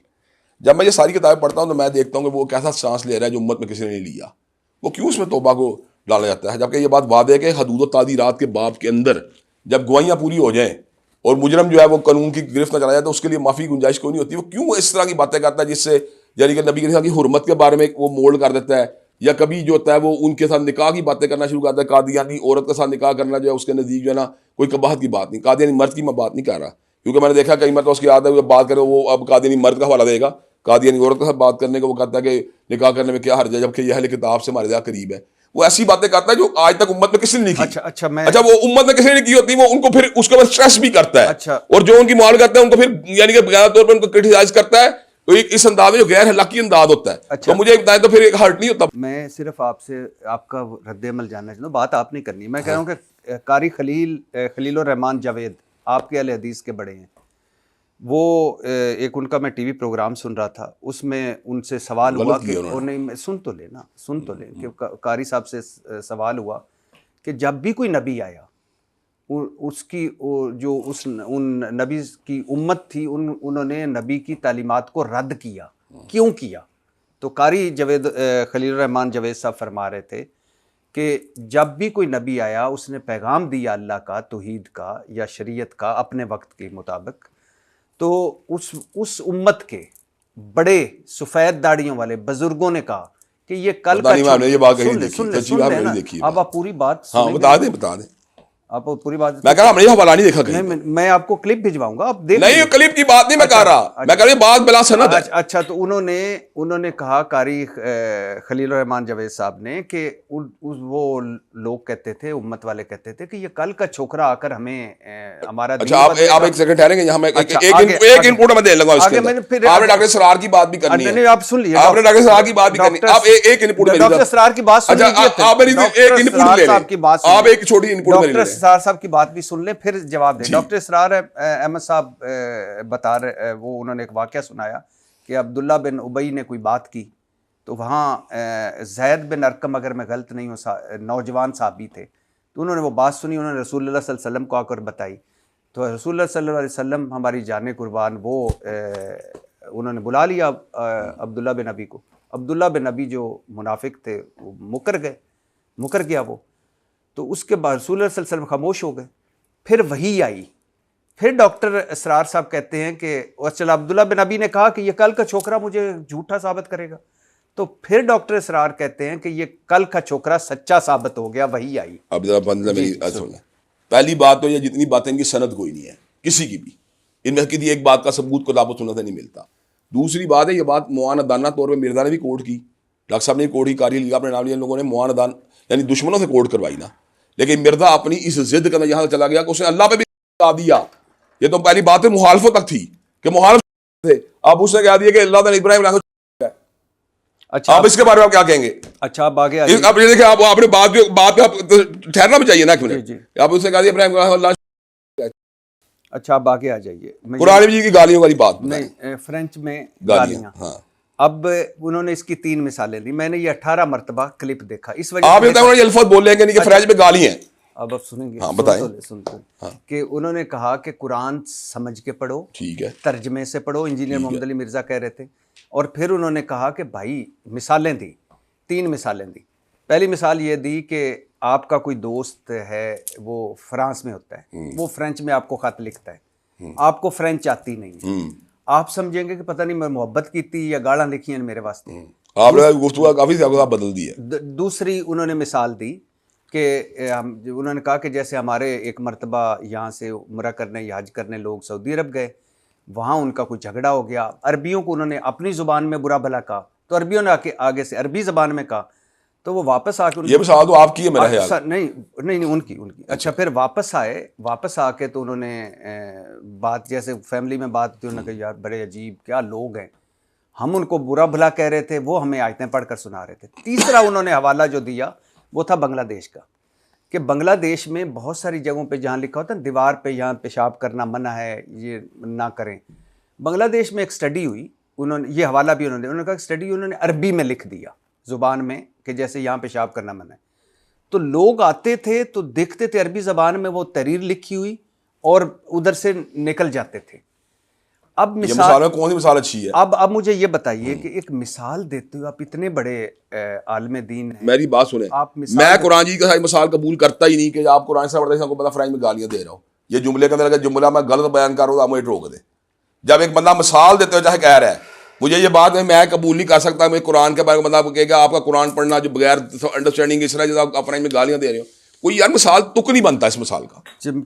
جب میں یہ ساری کتابیں پڑھتا ہوں تو میں دیکھتا ہوں کہ وہ کیسا سٹانس لے رہا ہے جو امت میں کسی نے نہیں لیا. وہ کیوں اس میں توبہ کو ڈالا جاتا ہے، جبکہ یہ بات واضح ہے کہ حدود و تعدیرات کے باب کے اندر جب گواہیاں پوری ہو جائیں اور مجرم جو ہے وہ قانون کی گرفت نہ چلا جائے تو اس کے لیے معافی گنجائش کوئی نہیں ہوتی. وہ کیوں اس طرح کی باتیں کرتا ہے جس سے یعنی کہ نبی کے کی حرمت کے بارے میں وہ مولڈ کر دیتا ہے، یا کبھی جو ہوتا ہے وہ ان کے ساتھ نکاح کی باتیں کرنا شروع کرتا ہے. قادیانی عورت کے ساتھ نکاح کرنا جو ہے اس کے نزدیک جو ہے نا کوئی قباحت کی بات نہیں. قادیانی مرد کی میں بات نہیں کر رہا، کیونکہ میں نے دیکھا کئی مرتبہ اس کی عادت ہے بات کرے وہ اب قادیانی مرد کا حوالہ دے گا، قادیانی عورت کے ساتھ بات کرنے کو وہ کہتا ہے کہ نکاح کرنے میں کیا حرج ہے جبکہ یہ اہل کتاب سے ہمارے زیادہ قریب ہے. وہ ایسی باتیں کرتا ہے جو آج تک امت میں کسی نے نہیں کی. اچھا وہ امت میں کسی نے نہیں کی ہوتی، وہ ان کو پھر اس کے بعد اسٹریس بھی کرتا ہے، اور جو ان کی معال کرتا ہے ان کو پھر یعنی کہ بغیر طور پر ان کو کرٹیسائز کرتا ہے اس انداز میں جو غیر اخلاقی انداز ہوتا ہے. تو مجھے بتائیں تو پھر ایک ہرٹ نہیں ہوتا. میں صرف آپ سے آپ کا رد عمل جاننا چاہتا ہوں، بات آپ نہیں کرنی. میں کہہ رہا ہوں کہ قاری خلیل الرحمان جاوید آپ کے اہل حدیث کے بڑے ہیں، وہ ایک ان کا میں ٹی وی پروگرام سن رہا تھا، اس میں ان سے سوال ہوا کہ سن تو لیں کہ قاری صاحب سے سوال ہوا کہ جب بھی کوئی نبی آیا اس کی جو ان نبی کی امت تھی انہوں نے نبی کی تعلیمات کو رد کیا، کیوں کیا؟ تو قاری خلیل الرحمان جاوید صاحب فرما رہے تھے کہ جب بھی کوئی نبی آیا اس نے پیغام دیا اللہ کا، توحید کا یا شریعت کا اپنے وقت کے مطابق، تو اس امت کے بڑے سفید داڑیوں والے بزرگوں نے کہا کہ یہ کل کا اب آپ پوری بات بتا دیں آپ پوری بات میں کہہ رہا ہم نے حوالہ نہیں دیکھا کہیں. میں آپ کو کلپ بھجواؤں گا، آپ دیکھ نہیں کلپ کی بات نہیں میں کہہ رہا، میں کہہ رہا بات بلا سند ہے. اچھا تو انہوں نے کہا قاری خلیل الرحمان جاوید صاحب نے کہ وہ لوگ کہتے تھے، امت والے کہتے تھے کہ یہ کل کا چھوکرا آ کر ہمیں ہمارا. اچھا آپ ایک سیکنڈ ٹھہریں گے، یہاں میں ایک انپوٹ میں دے لوں گا اس کے اندر. آپ نے ڈاکٹر اسرار کی بات بھی کرنی ہے، آپ سن لیجیے، آپ نے ڈاکٹر اسرار کی بات بھی کرنی ہے. آپ ایک انپوٹ میں ڈاکٹر اسرار کی بات سن لیجیے، آپ ایک انپوٹ لے لیں، آپ ایک چھوٹی انپوٹ میں لے لیں. ڈاکٹر اسرار صاحب کی بات بھی سن لیں پھر جواب دیں. ڈاکٹر اسرار احمد صاحب بتا رہے، وہ انہوں نے ایک واقعہ سنایا کہ عبداللہ بن ابی نے کوئی بات کی تو وہاں زید بن ارقم اگر میں غلط نہیں ہوں نوجوان صحابی تھے، تو انہوں نے وہ بات سنی، انہوں نے رسول اللہ صلی اللہ علیہ وسلم کو آ کر بتائی. تو رسول اللہ صلی اللہ علیہ وسلم ہماری جان قربان وہ انہوں نے بلا لیا عبداللہ بن ابی کو. عبداللہ بن ابی جو منافق تھے وہ مکر گیا وہ. تو اس کے بعد رسول اللہ صلی اللہ علیہ وسلم خاموش ہو گئے. پھر وحی آئی، پھر ڈاکٹر اسرار صاحب کہتے ہیں کہ چلا عبداللہ بن ابی نے کہا کہ یہ کل کا چھوکرا مجھے جھوٹا ثابت کرے گا. تو پھر ڈاکٹر اسرار کہتے ہیں کہ یہ کل کا چھوکرا سچا ثابت ہو گیا، وحی آئی. اب ذرا میری سنیں. پہلی بات تو یہ جتنی باتیں ان کی سند کوئی نہیں ہے کسی کی بھی، ان میں کسی ایک بات کا ثبوت کتاب و سنت سے نہیں ملتا. دوسری بات ہے یہ بات معاندانہ طور پہ مرزا نے بھی کوٹ کی، ڈاکٹر صاحب نے کوٹ کی، قاری لیا اپنے نام لیا، لوگوں نے معاندان یعنی دشمنوں سے کوٹ کروائی نا. لیکن مرزا اپنی اس ضد کا یہاں چلا گیا کہ اس نے اللہ پہ بھی بتا دیا. یہ تو پہلی بات ہے مخالفوں تک تھی کہ مخالف تھے، اب اس نے کہہ دیا کہ اللہ تعالیٰ ابراہیم علیہ. اچھا آپ اس کے بارے میں کیا کہیں گے؟ اچھا آپ آگے آپ یہ دیکھیں، آپ نے بات پہ ٹھہرنا بھی چاہیے نا ایک منٹ. آپ اس نے کہا دیا ابراہیم اللہ. اچھا آپ آگے آ جائیے. قرآن مجید کی گالیوں والی بات نہیں، فرینچ میں گالیاں. اب انہوں نے اس کی 3 مثالیں دی. میں نے یہ 18 مرتبہ کلپ دیکھا. اس وجہ آپ یہ الفاظ بول لیں گے نہیں کہ فرینچ میں گالی ہیں. اب آپ سنیں گے، بتائیں کہ انہوں نے کہا کہ قرآن سمجھ کے پڑھو، ٹھیک ہے، ترجمے سے پڑھو. انجینئر محمد علی مرزا کہہ رہے تھے. اور پھر انہوں نے کہا کہ بھائی مثالیں دی، 3 مثالیں دی. پہلی مثال یہ دی کہ آپ کا کوئی دوست ہے وہ فرانس میں ہوتا ہے، وہ فرینچ میں آپ کو خط لکھتا ہے، آپ کو فرینچ آتی نہیں ہے، آپ سمجھیں گے کہ پتہ نہیں میں محبت کی تھی یا گالاں لکھی ہیں میرے واسطے. آپ نے گفتگو کافی زیادہ بدل دی ہے. دوسری انہوں نے مثال دی کہ انہوں نے کہا کہ جیسے ہمارے ایک مرتبہ یہاں سے عمرہ کرنے یا حج کرنے لوگ سعودی عرب گئے، وہاں ان کا کوئی جھگڑا ہو گیا، عربیوں کو انہوں نے اپنی زبان میں برا بھلا کہا، تو عربیوں نے آگے سے عربی زبان میں کہا، تو وہ واپس آ کے یہ مثال تو آپ کی ہے میرا خیال. نہیں ان کی. اچھا پھر واپس آ کے تو انہوں نے بات جیسے فیملی میں بات تھی، انہوں نے کہا یار بڑے عجیب کیا لوگ ہیں، ہم ان کو برا بھلا کہہ رہے تھے، وہ ہمیں آیتیں پڑھ کر سنا رہے تھے. تیسرا انہوں نے حوالہ جو دیا وہ تھا بنگلہ دیش کا، کہ بنگلہ دیش میں بہت ساری جگہوں پہ جہاں لکھا ہوتا ہے دیوار پہ یہاں پیشاب کرنا منع ہے، یہ نہ کریں. بنگلہ دیش میں ایک سٹڈی ہوئی، انہوں نے یہ حوالہ بھی انہوں نے کہا سٹڈی انہوں نے عربی میں لکھ دیا زبان میں کہ جیسے یہاں پیشاب کرنا منع ہے. تو لوگ آتے تھے تو دیکھتے تھے عربی زبان میں وہ تحریر لکھی ہوئی اور ادھر سے نکل جاتے تھے. اب مثال کون سی مثال اچھی ہے؟ اب مجھے یہ بتائیے کہ ایک مثال دیتے ہوئے آپ اتنے بڑے عالم دین ہیں. میری بات سنیں, میں قرآن جی کا مثال قبول کرتا ہی نہیں کہ آپ قرآن سے پڑھتے ہیں کو پتا فرائض میں گالیاں دے رہا ہوں. یہ جملے کے اندر اگر جملہ میں غلط بیان کر رہا ہوں آپ مجھے روک دیں. جب ایک بندہ مثال دیتے ہوئے چاہے کہہ رہا ہے, مجھے یہ بات میں قبول نہیں کر سکتا میں قرآن کے بارے میں بندہ کہے گا آپ کا قرآن پڑھنا جو بغیر انڈرسٹینڈنگ اس طرح جیسے آپ فرائض میں گالیاں دے رہے ہو, کوئی یار مثال تک نہیں بنتا اس مثال کا.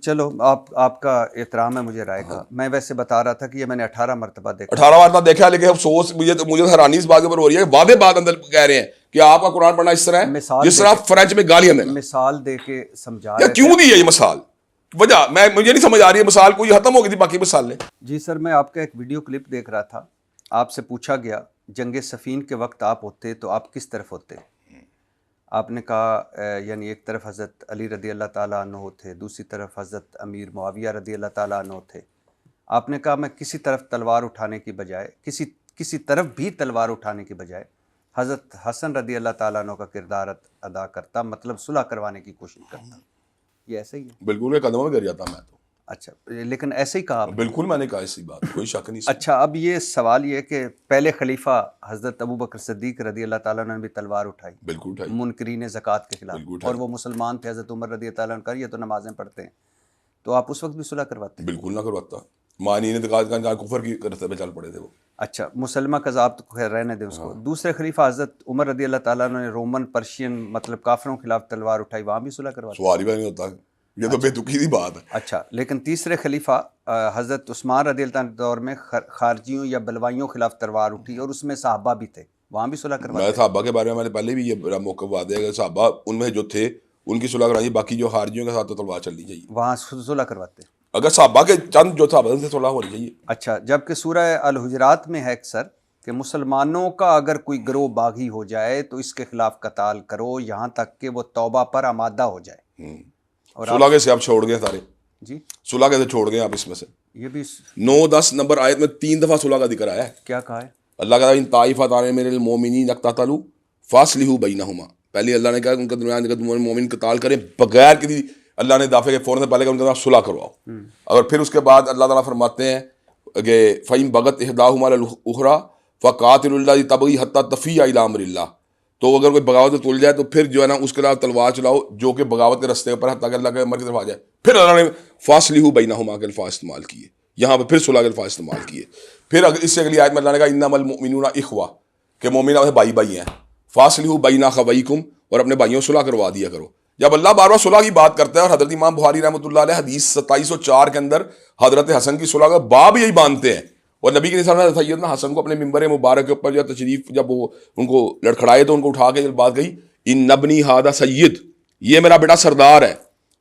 چلو آپ کا احترام ہے مجھے رائے کا. میں ویسے بتا رہا تھا کہ یہ میں نے 18 مرتبہ دیکھا, 18 مرتبہ دیکھا, لیکن افسوس مجھے حیرانی اس بات کے اوپر ہو رہی ہے کہ وعدے بات اندر کہہ رہے ہیں کہ آپ کا قرآن پڑھنا اس طرح ہے جس طرح فرینچ میں گالیاں دینا. مثال دے کے سمجھا یا کیوں دی ہے یہ مثال, وجہ مجھے نہیں سمجھ آ رہی ہے. مثال کوئی ختم ہو گئی تھی باقی مثالیں. جی سر, میں آپ کا ایک ویڈیو کلپ دیکھ رہا تھا. آپ سے پوچھا گیا جنگ صفین کے وقت آپ ہوتے تو آپ کس طرف ہوتے؟ آپ نے کہا یعنی ایک طرف حضرت علی رضی اللہ تعالیٰ عنہ تھے, دوسری طرف حضرت امیر معاویہ رضی اللہ تعالیٰ عنہ تھے. آپ نے کہا میں کسی طرف تلوار اٹھانے کی بجائے کسی طرف بھی تلوار اٹھانے کی بجائے حضرت حسن رضی اللہ تعالیٰ عنہ کا کردار ادا کرتا, مطلب صلح کروانے کی کوشش کرتا. یہ ایسے ہی ہے؟ بالکل میں قدموں میں گر جاتا میں تو. اچھا, لیکن ایسے ہی کہا بالکل میں نے کہا اسی بات, کوئی شک نہیں. اچھا, اب یہ سوال یہ کہ پہلے خلیفہ حضرت ابو بکر صدیق رضی اللہ تعالیٰ عنہ نے بھی تلوار اٹھائی, بالکل اٹھائی, منکرین زکوٰۃ کے خلاف, اور وہ مسلمان تھے. حضرت عمر رضی اللہ عنہ کا یہ تو نمازیں پڑھتے ہیں, تو آپ اس وقت بھی صلح کرواتے؟ بالکل نہ کرواتا. معنی نے کفر کی رستے پہ چل پڑے تھے وہ. اچھا, مسلمہ کذاب تو خیر رہنے دیں اس کو. دوسرے خلیفہ حضرت عمر رضی اللہ تعالیٰ عنہ نے رومن پرشین مطلب کافروں کے خلاف تلوار اٹھائی, وہاں بھی صلح کرواتے؟ سوال ہی نہیں ہوتا, یہ تو بے تکی بات ہے. اچھا, لیکن تیسرے خلیفہ حضرت عثمان رضی اللہ عنہ دور میں خارجیوں یا بلوائیوں کے خلاف تلوار اٹھی اور اس میں صحابہ بھی تھے, وہاں بھی صلح کرواتے؟ میں صحابہ کے بارے میں نے پہلے بھی یہ موقع بات ہے کہ صحابہ ان میں جو تھے ان کی صلح کرانی, باقی جو خارجیوں کے ساتھ تو تلوار چلنی چاہیے, وہاں صلح کرواتے اگر صحابہ کے چند جو صحابہ سے صلح ہونی چاہیے. اچھا, جبکہ سورہ الحجرات میں ہے اکثر کہ مسلمانوں کا اگر کوئی گروہ باغی ہو جائے تو اس کے خلاف قتال کرو یہاں تک کہ وہ توبہ پر آمادہ ہو جائے. اور صلح کیسے آپ چھوڑ گئے سارے؟ جی, صلح کیسے چھوڑ گئے آپ اس میں سے؟ یہ بھی 9-10 نمبر آیت میں 3 دفعہ صلح کا ذکر آیا ہے. کیا کہا ہے اللہ کا ان طائفتان من المؤمنین اقتتلوا فاصلحوا بینہما. پہلے اللہ نے کہا ان کے درمیان اگر مومن قتال کریں بغیر کسی, اللہ نے دافع کے فوراً سے پہلے کہ ان کے ساتھ صلح کرواؤ. اگر پھر اس کے بعد اللہ تعالیٰ فرماتے ہیں کہ فَإِن بَغَتْ إِحْدَاهُمَا عَلَى الْأُخْرَىٰ فَقَاتِلُوا الَّتِي تَبْغِي حَتَّىٰ تَفِيءَ إِلَىٰ أَمْرِ اللَّهِ. تو اگر کوئی بغاوت میں تل جائے تو پھر جو ہے نا اس کے خلاف تلوار چلاؤ جو کہ بغاوت کے رستے پر حتیٰ کہ اللہ کے امر کی طرف آ جائے. پھر اللہ نے فاصلحوا بینہما کے الفاظ استعمال کیے, یہاں پہ پھر صلح کے الفاظ استعمال کیے. پھر اگر اس سے اگلی آیت میں اللہ نے کہا انما المؤمنون اخوہ, کہ مومن بھائی بھائی ہیں. فاصلحوا بین اخویکم, اور اپنے بھائیوں صلح کروا دیا کرو. جب اللہ بار بار صلح کی بات کرتا ہے, اور حضرت امام بخاری رحمۃ اللہ علیہ حدیث 2704 کے اندر حضرت حسن کی صلح کا باب یہی باندھتے ہیں, اور نبی کے صلی سیدنا حسن کو اپنے ممبر مبارک کے اوپر جو تشریف جب وہ ان کو لڑکھڑائے تو ان کو اٹھا کے جب بات کہی ان ابنی ھذا سید, یہ میرا بیٹا سردار ہے,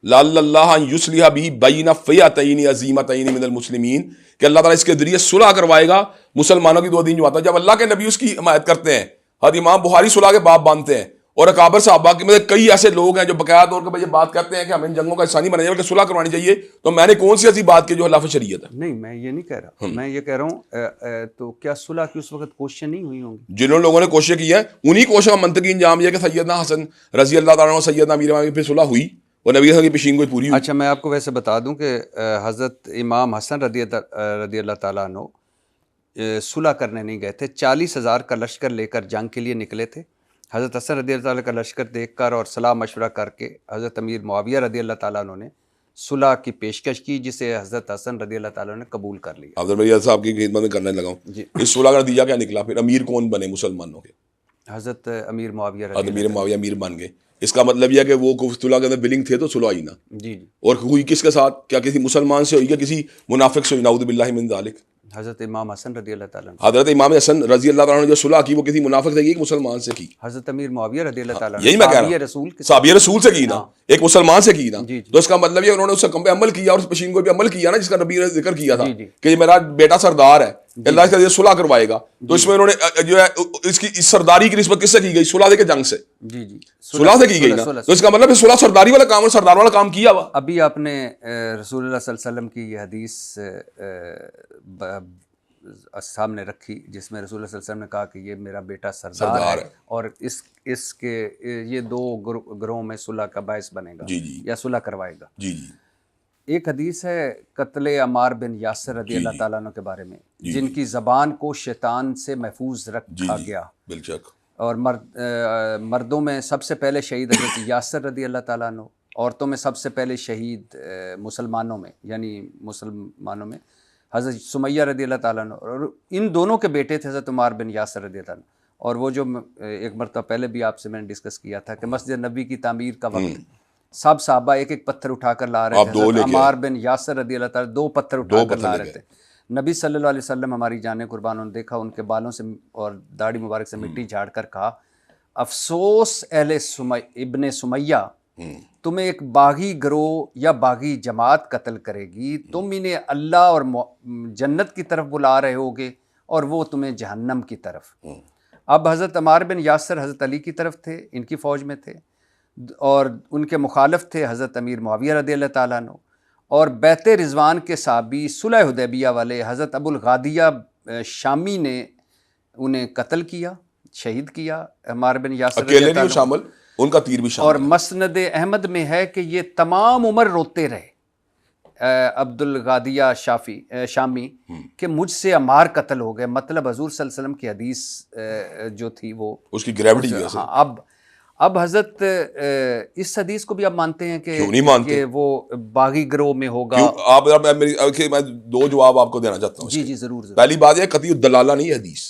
لعل اللہ ان یصلح به بین فئتین عظیمتین من المسلمین, کہ اللہ تعالیٰ اس کے ذریعے صلح کروائے گا مسلمانوں کی دو دین جماعتیں. جب اللہ کے نبی اس کی حمایت کرتے ہیں, حضرت امام بخاری صلح کے باب باندھتے ہیں, اور اکابر صحابہ کے مطلب کئی ایسے لوگ ہیں جو باقاعدہ طور پر یہ بات کرتے ہیں کہ ہمیں ان جنگوں کا حصہ نہیں بننا چاہیے بلکہ صلح کروانی چاہیے, تو میں نے کون سی ایسی بات کی جو خلاف شریعت ہے؟ نہیں, میں یہ نہیں کہہ رہا, میں یہ کہہ رہا ہوں تو کیا صلح کی اس وقت کوششیں نہیں ہوئی ہوں گی؟ جنہوں لوگوں نے کوششیں کی ہیں انہی کوششوں کا منطقی انجام یہ کہ سیدنا حسن رضی اللہ تعالیٰ عنہ سیدنا امیر معاویہ پہ صلح ہوئی اور نبی کی پیشین کوئی پوری ہوئی. اچھا, میں آپ کو ویسے بتا دوں کہ حضرت امام حسن رضی اللہ تعالیٰ عنہ صلح کرنے نہیں گئے تھے, 40,000 کا لشکر لے کر جنگ کے لیے نکلے تھے. حضرت حسن رضی اللہ تعالیٰ کا لشکر دیکھ کر اور صلاح مشورہ کر کے حضرت امیر معاویہ رضی اللہ تعالیٰ عنہ نے صلح کی پیشکش کی, جسے حضرت حسن رضی اللہ تعالیٰ نے قبول کر لیا. حضرت بھائی صاحب کی خدمت میں کرنے لگا ہوں, اس صلح کا نتیجہ کیا نکلا؟ پھر امیر کون بنے مسلمانوں کے؟ حضرت امیر معاویہ امیر معاویہ امیر بن گئے. اس کا مطلب یہ ہے کہ وہ صلح کے اندر ولنگ تھے تو صلح ہوئی نا. جی. اور ہوئی کس کے ساتھ؟ کیا کسی مسلمان سے ہوئی یا کسی منافق سے ہوئی؟ نعوذ باللہ من ذالک. حضرت امام حسن رضی اللہ تعالیٰ عنہ, حضرت امام حسن رضی اللہ تعالیٰ عنہ جو صلح کی وہ کسی منافق سے کی کہ مسلمان سے کی؟ حضرت امیر معاویہ رضی اللہ تعالیٰ عنہ, یہی میں کہہ رہا ہوں, صحابی رسول سے کی نا, ایک مسلمان سے کی نا. تو اس کا مطلب یہ انہوں نے اس حکم پہ عمل کیا اور اس پیشین کو بھی عمل کیا نا جس کا نبی نے ذکر کیا تھا کہ یہ میرا بیٹا سردار ہے, اللہ اس کا یہ صلح کروائے گا. تو اس میں انہوں نے جو ہے اس کی سرداری کی نسبت کس سے کی گئی؟ صلح کے جنگ سے, صلح سے کی گئی نا. تو اس کا مطلب صلح سرداری والا کام اور سردار والا کام کیا ہوا. ابھی آپ نے رسول اللہ صلی اللہ علیہ وسلم کی یہ حدیث سامنے رکھی جس میں رسول اللہ صلی اللہ علیہ وسلم نے کہا کہ یہ میرا بیٹا سردار ہے اور اس کے یہ دو گروہوں میں صلح کا باعث بنے گا یا صلح کروائے گا. ایک حدیث ہے قتل عمار بن یاسر رضی اللہ تعالیٰ عنہ کے بارے میں جن کی زبان کو شیطان سے محفوظ رکھا گیا, اور مردوں میں سب سے پہلے شہید حضرت یاسر رضی اللہ تعالیٰ عنہ, عورتوں میں سب سے پہلے شہید مسلمانوں میں حضرت سمیہ رضی اللہ تعالیٰ عنہ, اور ان دونوں کے بیٹے تھے حضرت عمار بن یاسر رضی اللہ عنہ. اور وہ جو ایک مرتبہ پہلے بھی آپ سے میں نے ڈسکس کیا تھا کہ مسجد نبی کی تعمیر کا وقت سب صحابہ ایک ایک پتھر اٹھا کر لا رہے تھے. حضرت عمار بن یاسر رضی اللہ تعالیٰ 2 پتھر اٹھا کر لا رہے تھے. نبی صلی اللہ علیہ وسلم ہماری جانیں قربان نے دیکھا, ان کے بالوں سے اور داڑھی مبارک سے مٹی جھاڑ کر کہا افسوس اہل ابن سمیہ, تمہیں ایک باغی گروہ یا باغی جماعت قتل کرے گی, تم انہیں اللہ اور جنت کی طرف بلا رہے ہوگے اور وہ تمہیں جہنم کی طرف. اب حضرت عمار بن یاسر حضرت علی کی طرف تھے, ان کی فوج میں تھے, اور ان کے مخالف تھے حضرت امیر معاویہ رضی اللہ تعالیٰ عنہ, اور بیت رضوان کے صحابی صلح حدیبیہ والے حضرت ابو الغادیہ شامی نے انہیں قتل کیا, شہید کیا. عمار بن یاسر اکیلے نہیں شامل, ان کا تیر بھی شامل. اور مسند احمد میں ہے کہ یہ تمام عمر روتے رہے عبد الغادیہ شامی کہ مجھ سے عمار قتل ہو گئے. مطلب حضور صلی اللہ علیہ وسلم کی حدیث جو تھی وہ اس کی گریوٹی ہے. ہاں, اب حضرت اس حدیث کو بھی آپ مانتے ہیں کہ وہ باغی گروہ میں ہوگا؟ میں 2 جواب آپ کو دینا چاہتا ہوں. جی ضرور. پہلی بات یہ قطعی الدلالہ نہیں ہے حدیث,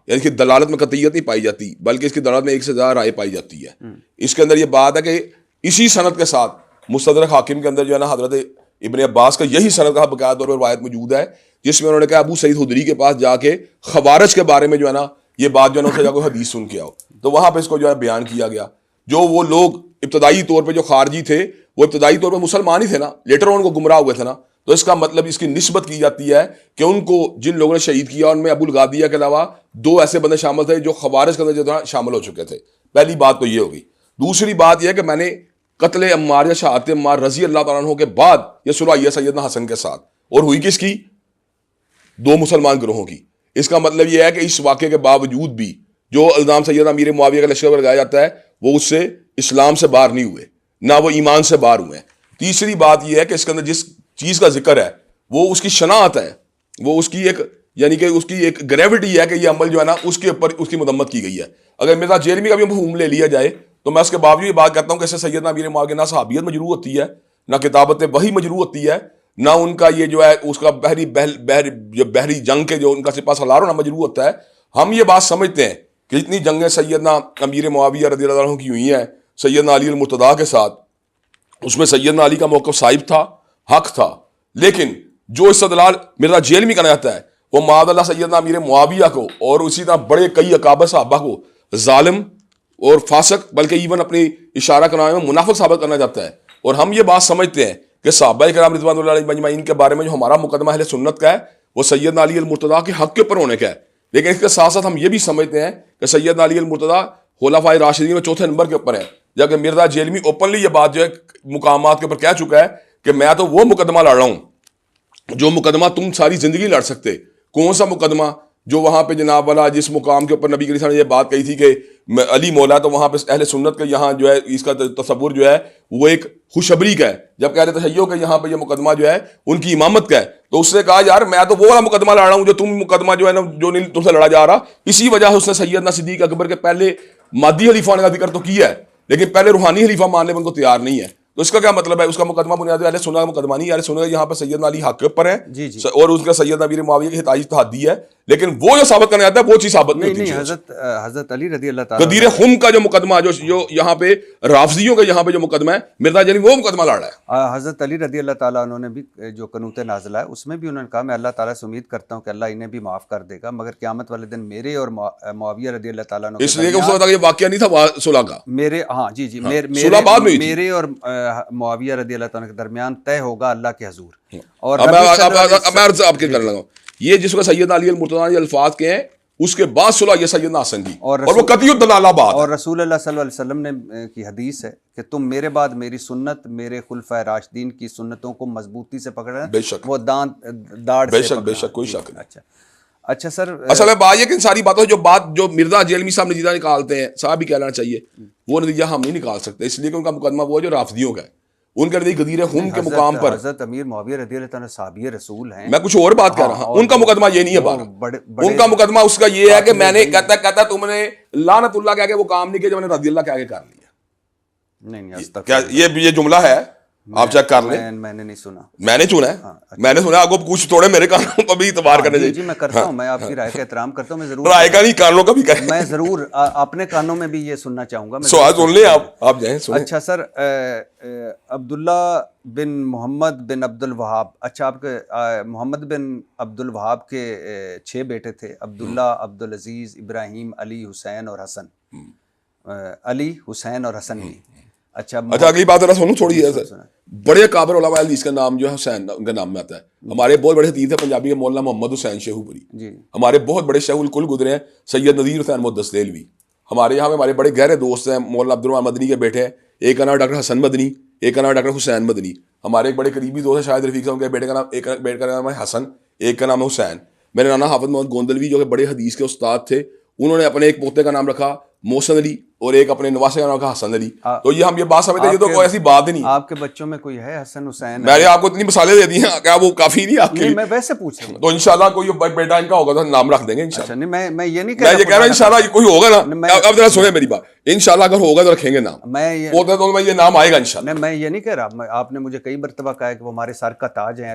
یعنی کہ دلالت میں قطعیت نہیں پائی جاتی, بلکہ اس کی دلالت میں ایک سے زیادہ رائے پائی جاتی ہے. اس کے اندر یہ بات ہے کہ اسی سند کے ساتھ مستدرک حاکم کے اندر جو ہے نا حضرت ابن عباس کا یہی سند کا باقاعدہ طور پر روایت موجود ہے جس میں انہوں نے کہا ابو سعید خدری کے پاس جا کے خوارج کے بارے میں جو ہے نا یہ بات جو ہے نا اسے جا کے حدیث سن کے آؤ, تو وہاں پہ اس کو جو ہے بیان کیا گیا. جو وہ لوگ ابتدائی طور پہ جو خارجی تھے وہ ابتدائی طور پہ مسلمان ہی تھے نا, لیٹر ان کو گمراہ ہوئے تھے نا, تو اس کا مطلب اس کی نسبت کی جاتی ہے کہ ان کو جن لوگوں نے شہید کیا ان میں ابو الغادیہ کے علاوہ 2 ایسے بندے شامل تھے جو خوارج کے اندر جو شامل ہو چکے تھے. پہلی بات تو یہ ہوگی. دوسری بات یہ ہے کہ میں نے قتل عمار یا شہادت عمار رضی اللہ تعالیٰ عنہ کے بعد یہ صلح ہوئی ہے سیدنا حسن کے ساتھ, اور ہوئی کس کی؟ 2 مسلمان گروہوں کی. اس کا مطلب یہ ہے کہ اس واقعے کے باوجود بھی جو الزام سیدنا امیر معاویہ کا لشکر پر لگایا جاتا ہے وہ اس سے اسلام سے باہر نہیں ہوئے, نہ وہ ایمان سے باہر ہوئے ہیں. تیسری بات یہ ہے کہ اس کے اندر جس چیز کا ذکر ہے وہ اس کی شناعت ہے, وہ اس کی ایک یعنی کہ اس کی ایک گریوٹی ہے کہ یہ عمل جو ہے نا اس کے اوپر اس کی مذمت کی گئی ہے. اگر مرزا جیلمی کا بھی مفہوم لے لیا جائے تو میں اس کے باوجود یہ بات کرتا ہوں کہ اس سے سیدنا امیر معاویہ نہ صحابیت مجروح ہوتی ہے, نہ کتابت وحی مجروح ہوتی ہے, نہ ان کا یہ جو ہے اس کا بحری جنگ کے جو ان کا سپہ سالار ہونا مجروح ہوتا ہے. ہم یہ بات سمجھتے ہیں کہ جتنی جنگیں سیدنا امیر معاویہ رضی اللہ عنہ کی ہوئی ہیں سیدنا علی المرتضیٰ کے ساتھ, اس میں سیدنا علی کا موقف صائب تھا, حق تھا, لیکن جو استدلال مرزا جیلمی کرنا چاہتا ہے وہ معاذ اللہ سیدنا امیر معاویہ کو اور اسی طرح بڑے کئی اکابر صحابہ کو ظالم اور فاسق بلکہ ایون اپنی اشارہ کرنے میں منافق ثابت کرنا چاہتا ہے. اور ہم یہ بات سمجھتے ہیں کہ صحابہ کرام رضوان اللہ علیہم اجمعین کے بارے میں جو ہمارا مقدمہ اہل سنت کا ہے وہ سیدنا علی المرتضیٰ کے حق کے اوپر ہونے کا ہے, لیکن اس کے ساتھ ساتھ ہم یہ بھی سمجھتے ہیں کہ سیدنا علی المرتضیٰ خلفائے راشدین میں 4تھے نمبر کے اوپر ہے, جبکہ مرزا جیلمی اوپنلی یہ بات جو ہے مقامات کے اوپر کہہ چکا ہے کہ میں تو وہ مقدمہ لڑ رہا ہوں جو مقدمہ تم ساری زندگی لڑ سکتے. کون سا مقدمہ؟ جو وہاں پہ جناب والا جس مقام کے اوپر نبی کریم صلی اللہ علیہ وسلم نے یہ بات کہی تھی کہ علی مولا, تو وہاں پہ اہل سنت کا یہاں جو ہے اس کا تصور جو ہے وہ ایک خوشبری کا ہے, جبکہ اہل تشیع کا یہاں پہ یہ مقدمہ جو ہے ان کی امامت کا ہے. تو اس نے کہا یار میں تو وہ والا مقدمہ لڑ رہا ہوں جو تم مقدمہ جو ہے نا جو نہیں تم سے لڑا جا رہا. اسی وجہ سے اس نے سیدنا صدیق اکبر کے پہلے مادی خلیفہ کا ذکر تو کیا ہے لیکن پہلے روحانی خلیفہ ماننے میں ان کو تیار نہیں ہے. تو اس کا کیا مطلب ہے؟ اس کا مقدمہ بنیادی اہل سنت کا مقدمہ نہیں, اہل سنت یہاں پہ سیدنا علی حق کے اوپر ہے اور اس کا سیدنا امیر معاویہ کی ہدایت تحدی ہے, لیکن وہ جو ثابت کرنا چاہتا ہے وہ چیز ثابت نہیں ہوتی. حضرت علی رضی اللہ تعالیٰ قدیر خم کا جو مقدمہ جو یہاں پہ رافضیوں کا یہاں پہ جو مقدمہ ہے مرزا جیلمی وہ مقدمہ لڑ رہا ہے. حضرت علی رضی اللہ تعالیٰ انہوں نے بھی جو قنوت نازلہ ہے اس میں بھی انہوں نے کہا میں اللہ تعالیٰ سے امید کرتا ہوں کہ اللہ انہیں بھی معاف کر دے گا, مگر قیامت والے دن میرے اور معاویہ رضی اللہ تعالیٰ عنہ اس لیے کہ اس وقت یہ واقعہ نہیں تھا صلح کا, میرے ہاں جی میرے اور معاویہ رضی اللہ تعالیٰ کے درمیان طے ہوگا اللہ کے حضور. اور میں آپ کے کرنے لگا یہ جس کو سیدنا علی المرتضیٰ یہ الفاظ کے ہیں اس کے بعد صلح یہ سیدنا حسن کی اور وہ قطعی الدلالہ بات. اور رسول اللہ صلی اللہ علیہ وسلم نے کی حدیث ہے کہ تم میرے بعد میری سنت میرے خلفائے راشدین کی سنتوں کو مضبوطی سے پکڑنا, وہ دانت داڑھ سے. بے شک کوئی شک نہیں. اچھا اچھا سر، اصل ہے بات یہ کہ ان ساری باتوں جو مرزا جیلمی صاحب نتیجہ نکالتے ہیں، صاحب بھی کہنا چاہیے، وہ نتیجہ ہم نہیں نکال سکتے، اس لیے کہ ان کا مقدمہ وہ ہے جو رافضیوں کا ہے، ان کے نزدیک غدیر خون کے مقام پر حضرت امیر معاویہ رضی اللہ تعالیٰ صحابی رسول ہیں. میں کچھ اور بات کہہ رہا ہوں، ان کا مقدمہ یہ نہیں ہے بارہ، ان کا مقدمہ اس کا یہ ہے کہ میں نے کہتا تم نے لعنت اللہ کہہ کے وہ کام نہیں کیا جو میں نے رضی اللہ کہہ کے کر لیا. نہیں کیا یہ جملہ ہے؟ آپ چیک کر لیں. میں نے نہیں سنا. میں نے سنا ہے، میں نے سنا. آپ کو کچھ تھوڑے میرے کانوں پر بھی اعتبار کرنے چاہیے. جی میں کرتا ہوں، میں آپ کی رائے کا احترام کرتا ہوں. میں ضرور رائے کا نہیں، کانوں کا بھی کریں. میں ضرور اپنے کانوں میں بھی یہ سننا چاہوں گا. سوال سن لیں آپ جائیں سنیں. اچھا سر، عبداللہ بن محمد بن عبد الوہاب، اچھا آپ کے محمد بن عبد الوہاب کے 6 بیٹے تھے، عبداللہ، عبدالعزیز، ابراہیم، علی، حسین اور حسن. علی، حسین اور حسن بھی. اچھا اگلی بات ذرا سنو تھوڑی ہے. بڑے کابر علماء حدیث کا نام جو ہے حسین ان کے نام میں آتا ہے. ہمارے بہت بڑے حدیث ہے پنجابی کے مولانا محمد حسین شیخو پوری، ہمارے بہت بڑے شیخ الکل گزرے ہیں. سید نذیر حسین محدث دہلوی ہمارے یہاں میں ہمارے بڑے گہرے دوست ہیں. مولانا عبد الرحمن مدنی کے بیٹے ہیں، ایک کا نام ڈاکٹر حسن مدنی، ایک کا نام ڈاکٹر حسین مدنی. ہمارے ایک بڑے قریبی دوست ہیں شاہد رفیق صاحب کے بیٹے کا نام، ایک بیٹے کا نام ہے حسن، ایک کا نام ہے حسین. میرے نانا حافظ محمد گوندلوی جو کہ بڑے حدیث کے استاد تھے، انہوں نے اپنے ایک پوتے کا نام رکھا محسن علی اور ایک اپنے نواسے کا نام رکھا حسن علی. تو یہ ہم یہ بات سمجھتے ہیں، یہ تو کوئی ایسی بات ہی نہیں. آپ کے بچوں میں کوئی ہے حسن حسین؟ میں نے آپ کو اتنی مثالیں دے دی ہیں، کیا وہ کافی نہیں آپ کے لیے؟ میں ویسے پوچھ رہا ہوں. تو انشاءاللہ کوئی بیٹا ان کا ہوگا تو نام رکھ دیں گے انشاءاللہ. نہیں میں یہ نہیں میں یہ کہہ رہا ہوں انشاءاللہ کوئی ہوگا نا. اب ذرا سنیں میری بات، انشاءاللہ اگر ہوگا تو رکھیں گے نام. ہوتا تو یہ نام آئے گا انشاءاللہ. میں یہ نہیں کہہ رہا، آپ نے مجھے کئی مرتبہ کہا کہ وہ ہمارے سر کا تاج ہے.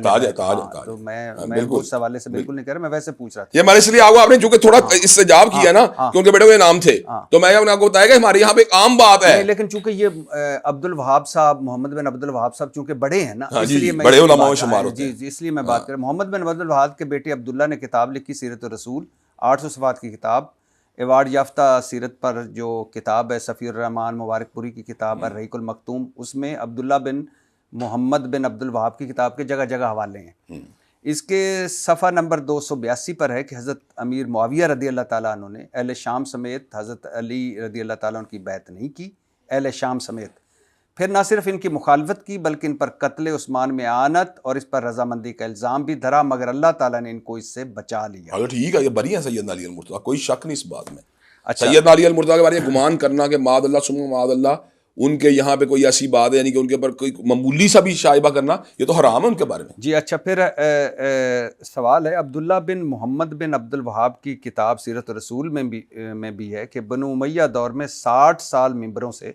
تو میں اس حوالے سے بالکل نہیں کہہ رہا، میں ویسے پوچھ رہا تھا. یہ میں اس لیے آپ نے چونکہ تھوڑا استجاب کیا نا کہ ان کے بیٹے کے نام تھے، تو میں آپ کو بتایا کہ ہمارے یہاں پہ ایک عام بات ہے. لیکن چونکہ یہ عبد الوہاب صاحب، محمد بن عبد الوہاب صاحب چونکہ بڑے ہیں نا، اس لیے بڑے علماء میں شمار ہوتے ہیں. جی اس لیے میں بات کر رہا ہوں. محمد بن عبد الوہاب کے بیٹے عبداللہ نے کتاب لکھی سیرت الرسول، 800 صفحات کی کتاب. ایوارڈ یافتہ سیرت پر جو کتاب ہے سفیر الرحمان مبارک پوری کی کتاب الرحیق المختوم، اس میں عبداللہ بن محمد بن عبد الوہاب کی کتاب کے جگہ جگہ حوالے ہیں. اس کے صفحہ نمبر 282 پر ہے کہ حضرت امیر معاویہ رضی اللہ تعالیٰ عنہ نے اہل شام سمیت حضرت علی رضی اللہ تعالیٰ عنہ کی بیعت نہیں کی. اہل شام سمیت پھر نہ صرف ان کی مخالفت کی بلکہ ان پر قتل عثمان میں اعانت اور اس پر رضامندی کا الزام بھی دھرا، مگر اللہ تعالیٰ نے ان کو اس سے بچا لیا. ٹھیک ہے، یہ بری ہیں سیدنا علی المرتضیٰ، کوئی شک نہیں اس بات میں. سیدنا علی المرتضیٰ کے بارے میں گمان کرنا کہ معاذ اللہ ثم معاذ اللہ ان کے یہاں پہ کوئی ایسی بات ہے، یعنی کہ ان کے اوپر کوئی معمولی سا بھی شائبہ کرنا، یہ تو حرام ہے ان کے بارے میں. جی اچھا پھر سوال ہے، عبداللہ بن محمد بن عبد الوہاب کی کتاب سیرت الرسول میں بھی ہے کہ بنو امیہ دور میں 60 سال ممبروں سے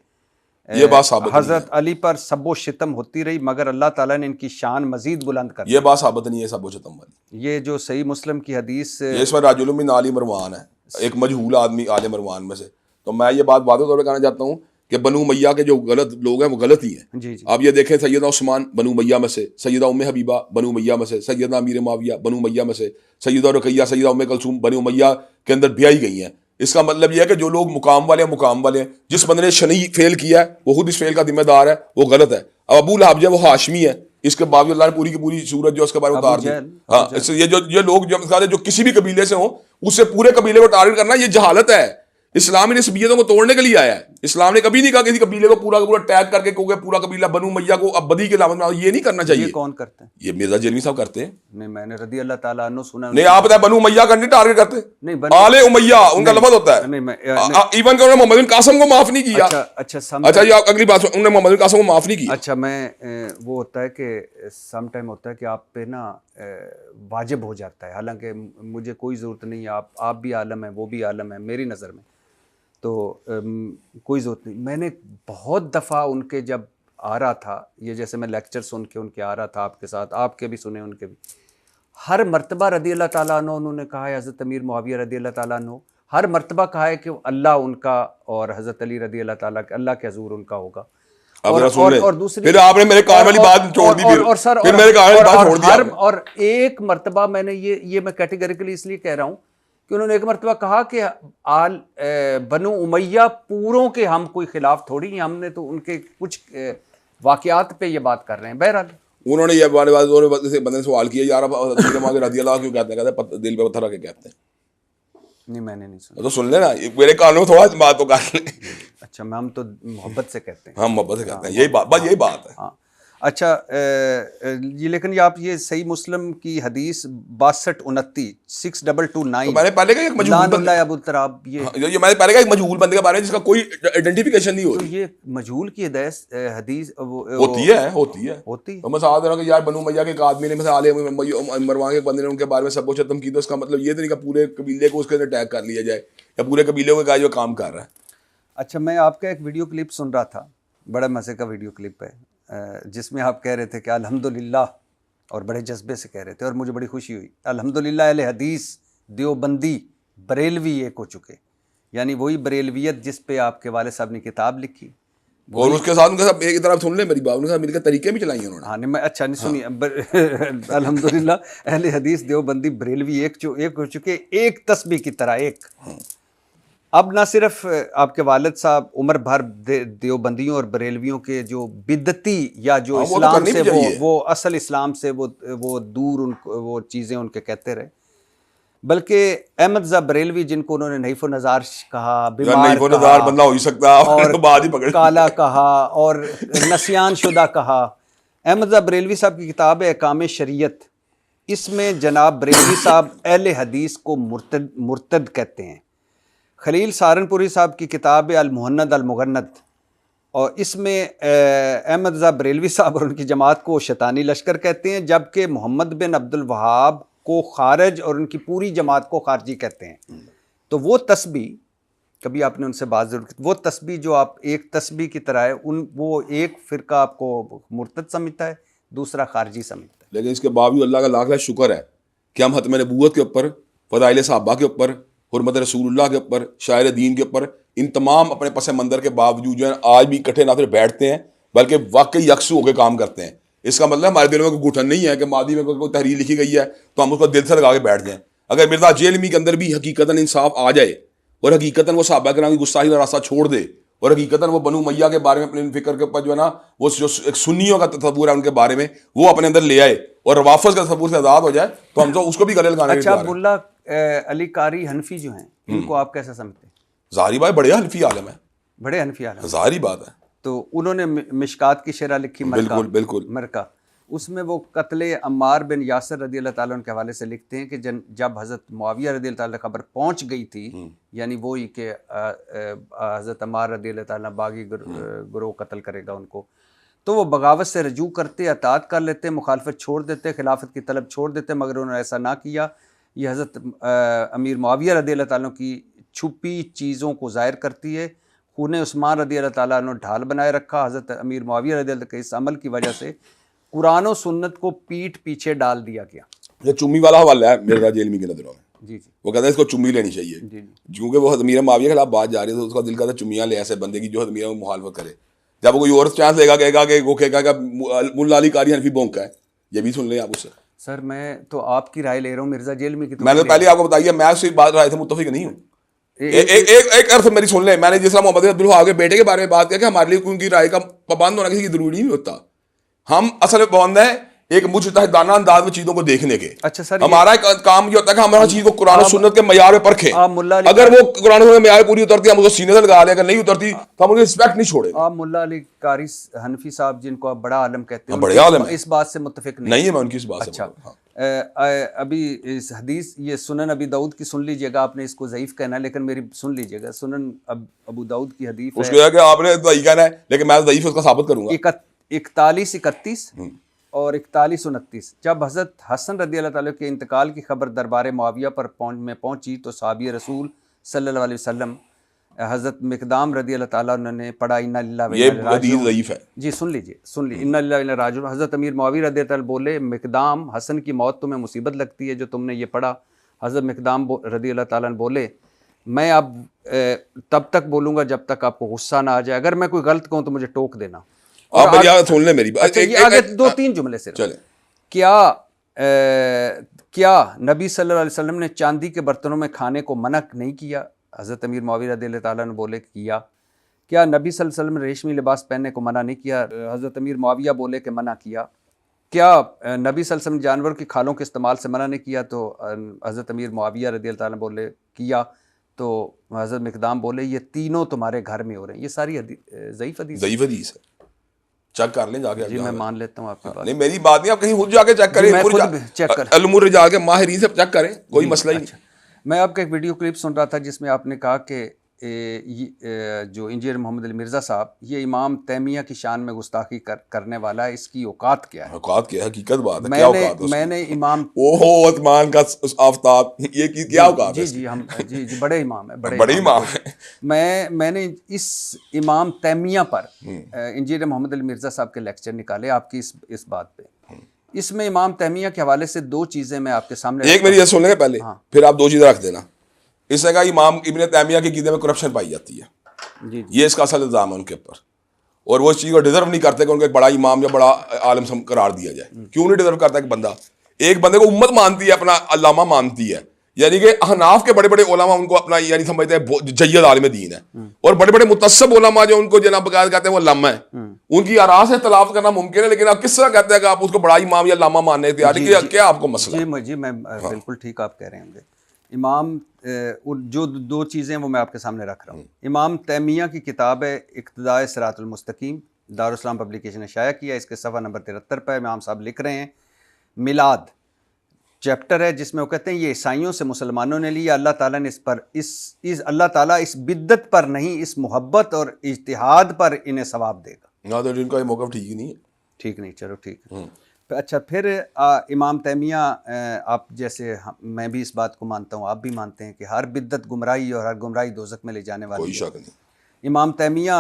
یہ بات ثابت حضرت علی پر سب و شتم ہوتی رہی، مگر اللہ تعالیٰ نے ان کی شان مزید بلند کر دی. یہ بات ثابت نہیں ہے سب و شتم والی. یہ جو صحیح مسلم کی حدیث، یہ اس میں رجل من آل مروان ہے، ایک مجہول آدمی آل مروان میں سے. تو میں یہ بات واضح طور پہ کہنا چاہتا ہوں کہ بنو امیہ کے جو غلط لوگ ہیں وہ غلط ہی ہیں. جی آپ یہ دیکھیں، سیدنا عثمان بنو امیہ میں سے، سیدہ ام حبیبہ بنو امیہ میں سے، سیدنا امیر معاویہ بنو امیہ میں سے، سیدہ رقیہ سیدہ ام کلثوم بنو امیہ کے اندر بیائی گئی ہیں. اس کا مطلب یہ ہے کہ جو لوگ مقام والے ہیں مقام والے ہیں. جس بندے نے شنی فیل کیا ہے وہ خود اس فیل کا ذمہ دار ہے، وہ غلط ہے. اب ابو لہب جو ہے وہ ہاشمی ہے، اس کے باوجود اللہ نے پوری کی پوری صورت جو اس کے بارے میں اتار دی. ہاں یہ لوگ جو کسی بھی قبیلے سے ہوں، اس سے پورے قبیلے کو ٹارگٹ کرنا یہ جہالت ہے. اسلام نے نسبیتوں کو توڑنے کے لیے آیا ہے. اسلام نے کبھی نہیں کہا کسی قبیلے کو پورا ٹیگ کر کے کہ پورا قبیلہ بنو امیہ کو اب بدی کے علامت بناؤ. یہ نہیں کرنا چاہیے. یہ کون کرتے ہیں؟ یہ مرزا جیلمی صاحب کرتے ہیں. نہیں میں نے رضی اللہ تعالیٰ عنہ سنا نہیں. آپ بتائیں بنو امیہ کا نہیں ٹارگٹ کرتے؟ نہیں آل امیہ ان کا لفظ ہوتا ہے. ایون کہ انہوں نے محمد بن قاسم کو معاف نہیں کیا. اچھا یہ اگلی بات، انہوں نے محمد بن قاسم کو معاف نہیں کیا. اچھا میں وہ ہوتا ہے کہ سم ٹائم ہوتا ہے کہ آپ پہ نا واجب ہو جاتا ہے، حالانکہ مجھے کوئی ضرورت نہیں ہے. آپ بھی عالم ہیں، وہ بھی عالم ہے میری نظر میں، تو کوئی ضرورت نہیں. میں نے بہت دفعہ ان کے جب آ رہا تھا، یہ جیسے میں لیکچر سن کے ان کے آ رہا تھا آپ کے ساتھ، آپ کے بھی سنے ان کے بھی، ہر مرتبہ رضی اللہ تعالیٰ عنہ انہوں نے کہا ہے، حضرت امیر معاویہ رضی اللہ تعالیٰ عنہ ہر مرتبہ کہا ہے کہ اللہ ان کا اور حضرت علی رضی اللہ تعالیٰ اللہ کے حضور ان کا ہوگا. اور دوسری پھر آپ نے میرے کان والی بات چھوڑ دی. پھر میرے کان والی بات چھوڑ دی. اور ایک مرتبہ میں نے یہ میں کیٹیگریکلی اس لیے کہہ رہا ہوں کہ انہوں نے ایک مرتبہ کہا کہ بنو امیہ پوروں کے ہم کوئی خلاف تھوڑی ہیں، ہم نے تو ان کے کچھ واقعات پہ یہ بات کر رہے ہیں. بہرحال انہوں نے یہ بندے نے سوال کیا، یار رضی اللہ کیوں کہتے ہیں؟ کہتے ہیں دل پہ پتھر رکھ کے کہتے ہیں. نہیں میں نے نہیں سنا. تو سن لینا، میرے کانوں میں تھوڑا بات تو کر لیں. اچھا ہم تو محبت سے کہتے ہیں. ہم محبت سے کہتے ہیں، یہی بات، بس یہی بات ہے. ہاں اچھا یہ لیکن یہ آپ یہ صحیح مسلم کی حدیث 6229 6229 میں نے پہلے کہا ایک مجہول لعن بندہ، اللہ ابو التراب، یہ میں نے پہلے کہا ایک مجہول بندے کے بارے میں جس کا کوئی آئیڈینٹیفیکیشن نہیں ہو تو رہی. یہ مجہول کی حدیث ہوتی ہے ہوتی تو میں ساتھ رہا کہ یار بنو امیہ کے ایک آدمی نے مثلا آل مروان کے بندے نے ان کے بارے میں سب کچھ ختم کی، تو اس کا مطلب یہ تو نہیں کہ پورے قبیلے کو اس کے اندر اٹیک کر لیا جائے یا پورے قبیلے کو کہا جو کام کر رہا ہے. اچھا میں آپ کا ایک ویڈیو کلپ سن رہا تھا، بڑا مزے کا ویڈیو کلپ ہے، جس میں آپ کہہ رہے تھے کہ الحمدللہ، اور بڑے جذبے سے کہہ رہے تھے اور مجھے بڑی خوشی ہوئی، الحمدللہ اہل حدیث دیوبندی بریلوی ایک ہو چکے، یعنی وہی بریلویت جس پہ آپ کے والد صاحب نے کتاب لکھی. اور اس کے ساتھ ان کے ساتھ ایک طرف سن لیں میری بات، ان کے ساتھ مل کے طریقے بھی چلائیں انہوں نے. ہاں نہیں میں اچھا نہیں سنی، الحمدللہ اہل حدیث دیوبندی بریلوی ایک ہو چکے، ایک تسبیح کی طرح ایک. اب نہ صرف آپ کے والد صاحب عمر بھر دیوبندیوں اور بریلویوں کے جو بدعتی یا جو اسلام سے وہ اصل اسلام سے وہ دور وہ چیزیں ان کے کہتے رہے، بلکہ احمد رضا بریلوی جن کو انہوں نے نحیف و نظار کہا، بیمار کہا بندہ ہو ہی سکتا اور کالا کہا اور نسیان شدہ کہا. احمد رضا بریلوی صاحب کی کتاب ہے احکام شریعت، اس میں جناب بریلوی صاحب اہل حدیث کو مرتد کہتے ہیں. خلیل سہارنپوری صاحب کی کتاب ہے المہند المغند، اور اس میں احمد رضا بریلوی صاحب اور ان کی جماعت کو شیطانی لشکر کہتے ہیں، جبکہ محمد بن عبد الوہاب کو خارج اور ان کی پوری جماعت کو خارجی کہتے ہیں. تو وہ تسبیح، کبھی آپ نے ان سے بات ضرور کی، وہ تسبیح جو آپ ایک تسبیح کی طرح ہے، وہ ایک فرقہ آپ کو مرتد سمجھتا ہے، دوسرا خارجی سمجھتا ہے. لیکن اس کے باوجود اللہ کا لاکھ لاکھ شکر ہے کہ ہم ختم نبوت کے اوپر، فضائل صحابہ کے اوپر، حرمت رسول اللہ کے اوپر، شاعر دین کے اوپر، ان تمام اپنے پس منظر کے باوجود جو ہے آج بھی اکٹھے نہ صرف بیٹھتے ہیں بلکہ واقعی یکسو ہو کے کام کرتے ہیں. اس کا مطلب ہمارے دلوں میں کوئی گھٹن نہیں ہے کہ ماضی میں کوئی تحریر لکھی گئی ہے تو ہم اس کو دل سے لگا کے بیٹھ جائیں. اگر مرزا جیلمی کے اندر بھی حقیقتاً انصاف آ جائے اور حقیقتاً وہ صحابہ کرام کی گستاخی کا راستہ چھوڑ دے اور حقیقتاً وہ بنو امیہ کے بارے میں اپنے فکر کے اوپر جو ہے نا وہ جو ایک سنیوں کا تصور ہے ان کے بارے میں وہ اپنے اندر لے آئے اور روافظ کا تصور سے آزاد ہو جائے تو ہم تو اس کو بھی گلے لگانے. اچھا عبداللہ علی قاری حنفی جو ہیں ان کو آپ کیسے سمجھتے ہیں؟ ظاہری بات بڑے حنفی عالم ہے، بڑے حنفی عالم، ظاہری بات ہے. تو انہوں نے مشکات کی شرح لکھی بالکل مرکہ، اس میں وہ قتل عمار بن یاسر رضی اللہ تعالیٰ عنہ کے حوالے سے لکھتے ہیں کہ جب حضرت معاویہ رضی اللہ تعالیٰ خبر پہنچ گئی تھی، یعنی وہی کہ حضرت عمار رضی اللہ تعالیٰ باغی گروہ قتل کرے گا ان کو، تو وہ بغاوت سے رجوع کرتے، اطاعت کر لیتے، مخالفت چھوڑ دیتے، خلافت کی طلب چھوڑ دیتے، مگر انہوں نے ایسا نہ کیا. یہ حضرت امیر معاویہ رضی اللہ تعالیٰ کی چھپی چیزوں کو ظاہر کرتی ہے. خون عثمان رضی اللہ تعالیٰ عنہ ڈھال بنائے رکھا. حضرت امیر معاویہ رضی اللہ کے اس عمل کی وجہ سے قرآن و سنت کو پیٹھ پیچھے ڈال دیا گیا. یہ چمی والا حوالہ ہے مرزا جیلمی کے نظروں میں. جی وہ کہتا ہے اس کو چمی لینی چاہیے کیونکہ وہ امیر معاویہ کے خلاف بات جا رہی ہے تو اس کا دل کرتا ہے چمیاں لے ایسے بندے کی جو امیر میں مخالفت کرے. جب وہ کوئی اور چانس لے گا کہے گا کہ وہ کہے گا کہ ملا علی قاری حنفی بونکا ہے. یہ بھی سن لیں آپ اس سے. سر میں تو آپ کی رائے لے رہا ہوں مرزا جیلمی کی. میں نے پہلے آپ کو بتایا میں اس سے بات رائے سے متفق نہیں ہوں. ایک عرض میری سن لیں، میں نے جس طرح محمد عبد الوہاب کے بیٹے کے بارے میں بات کیا کہ ہمارے لیے ان کی رائے کا پابند ہونا کسی کی ضروری نہیں ہوتا. ہم اصل میں پابند ہیں ایک مجتہدانہ انداز میں چیزوں کو دیکھنے کے. اچھا سر ہمارا کام یہ ہوتا ہے کہ ہم ہر چیز کو قرآن و سنت کے معیار پہ پرکھیں. اگر وہ قرآن و سنت کے معیار پوری اترتی ہم اس کو سینے سے لگا لیں، اگر نہیں اترتی تو ہم ان کی رسپیکٹ نہیں چھوڑیں. آپ ملا علی قاری حنفی صاحب جن کو آپ بڑا عالم کہتے ہیں، بڑے عالم ہیں، اس بات سے متفق نہیں ہے میں ان کی اس بات سے. اچھا ابھی اس حدیث یہ سنن ابی داؤد کی سن لیجئے گا، آپ نے اس کو ضعیف کہنا ہے لیکن میری سن لیجئے گا. سنن ابو داؤد کی حدیث اس کو ہے کہ آپ نے ضعیف کہنا ہے لیکن میں ضعیف اس کا ثابت کروں گا. 41-31 اور 41-29 جب حضرت حسن رضی اللہ تعالیٰ کے انتقال کی خبر دربار معاویہ پر پہنچی تو صحابی رسول صلی اللہ علیہ وسلم حضرت مقدام رضی اللہ تعالیٰ انہوں نے پڑھا انا للہ و انا الیہ راجعون. یہ ضعیف ہے. جی سن لیجئے انا للہ و انا الیہ راجعون. حضرت امیر معاویہ رضی اللہ تعالیٰ بولے مقدام حسن کی موت تمہیں مصیبت لگتی ہے جو تم نے یہ پڑھا. حضرت مقدام رضی اللہ تعالیٰ نے بولے میں اب تب تک بولوں گا جب تک آپ کو غصہ نہ آ جائے، اگر میں کوئی غلط کہوں تو مجھے ٹوک دینا. آپ سن لیں میری بات. آگے 2-3 جملے سے کیا نبی صلی اللہ علیہ وسلم نے چاندی کے برتنوں میں کھانے کو منع نہیں کیا؟ حضرت امیر معاویہ رضی اللہ تعالیٰ نے بولے کیا. کیا نبی صلی اللہ علیہ وسلم نے ریشمی لباس پہننے کو منع نہیں کیا؟ حضرت امیر معاویہ بولے کہ منع کیا. کیا نبی صلی اللہ علیہ وسلم نے جانور کی کھالوں کے استعمال سے منع نہیں کیا؟ تو حضرت امیر معاویہ رضی اللہ تعالیٰ بولے کیا. تو حضرت مقدام بولے یہ تینوں تمہارے گھر میں ہو رہے ہیں. یہ ساری ضعیف حدیث ہے. چیک کر لیں جا کے. جی میں مان لیتا ہوں آپ کی بات. نہیں میری بات نہیں, آپ کہیں خود جا کے چیک کریں, المر جا کے ماہرین سے چیک کریں, کوئی مسئلہ ہی نہیں. میں آپ کا ایک ویڈیو کلپ سن رہا تھا جس میں آپ نے کہا کہ جو انجینئر محمد علی مرزا صاحب یہ امام تیمیہ کی شان میں گستاخی کرنے والا ہے, اس کی اوقات کیا ہے؟ اوقات کیا ہے, حقیقت بات ہے, کیا اوقات ہے؟ میں نے امام اوہ عثمان کا آفتاب, یہ کیا اوقات ہے؟ جی ہم جی بڑے امام ہیں, بڑے امام ہیں. میں نے اس امام تیمیہ پر انجینئر محمد علی مرزا صاحب کے لیکچر نکالے آپ کی اس بات پہ. اس میں امام تیمیہ کے حوالے سے دو چیزیں میں آپ کے سامنے, ایک میری یہ سن لیں پہلے, پھر آپ دو چیزیں رکھ دینا. اس نے کہا امام ابن تیمیہ کے عقیدے میں کرپشن پائی جاتی ہے, یہ اس کا اصل الزام ہے ان کے اوپر, اور وہ اس چیز کو ڈیزرو نہیں کرتے کہ ان کو ایک بڑا امام یا بڑا عالم قرار دیا جائے. کیوں نہیں ڈیزرو کرتا؟ کہ بندہ ایک بندے کو امت مانتی ہے, اپنا علامہ مانتی ہے, یعنی کہ احناف کے بڑے بڑے علماء ان کو اپنا یعنی سمجھتے ہیں جید عالم دین ہے, اور بڑے بڑے متصب علماء جو ان کو جناب بقاعدہ کہتے ہیں وہ علامہ ہیں, ان کی آراء سے اختلاف کرنا ممکن ہے, لیکن آپ کس طرح کہتے ہیں کہ آپ اس کو بڑا امام یا علامہ ماننے تیار ہیں؟ کیا آپ کو مسئلہ ہے؟ جی میں بالکل ٹھیک آپ کہہ رہے ہوں گے. امام جو دو چیزیں وہ میں آپ کے سامنے رکھ رہا ہوں. امام تیمیہ کی کتاب ہے اقتداء صراط المستقیم, دارالاسلام پبلیکیشن نے شائع کیا, اس کے صفحہ نمبر 73 پہ امام صاحب لکھ رہے ہیں میلاد چیپٹر ہے جس میں وہ کہتے ہیں یہ عیسائیوں سے مسلمانوں نے لیا, اللہ تعالیٰ نے اس پر اللہ تعالیٰ اس بدت پر نہیں, اس محبت اور اجتہاد پر انہیں ثواب دے گا. تو ان کا یہ موقف ٹھیک ہی نہیں ہے. ٹھیک نہیں, چلو ٹھیک ہے. اچھا پھر امام تیمیہ, آپ جیسے میں بھی اس بات کو مانتا ہوں, آپ بھی مانتے ہیں کہ ہر بدعت گمراہی اور ہر گمراہی دوزخ میں لے جانے والی ہے. کوئی شک نہیں. امام تیمیہ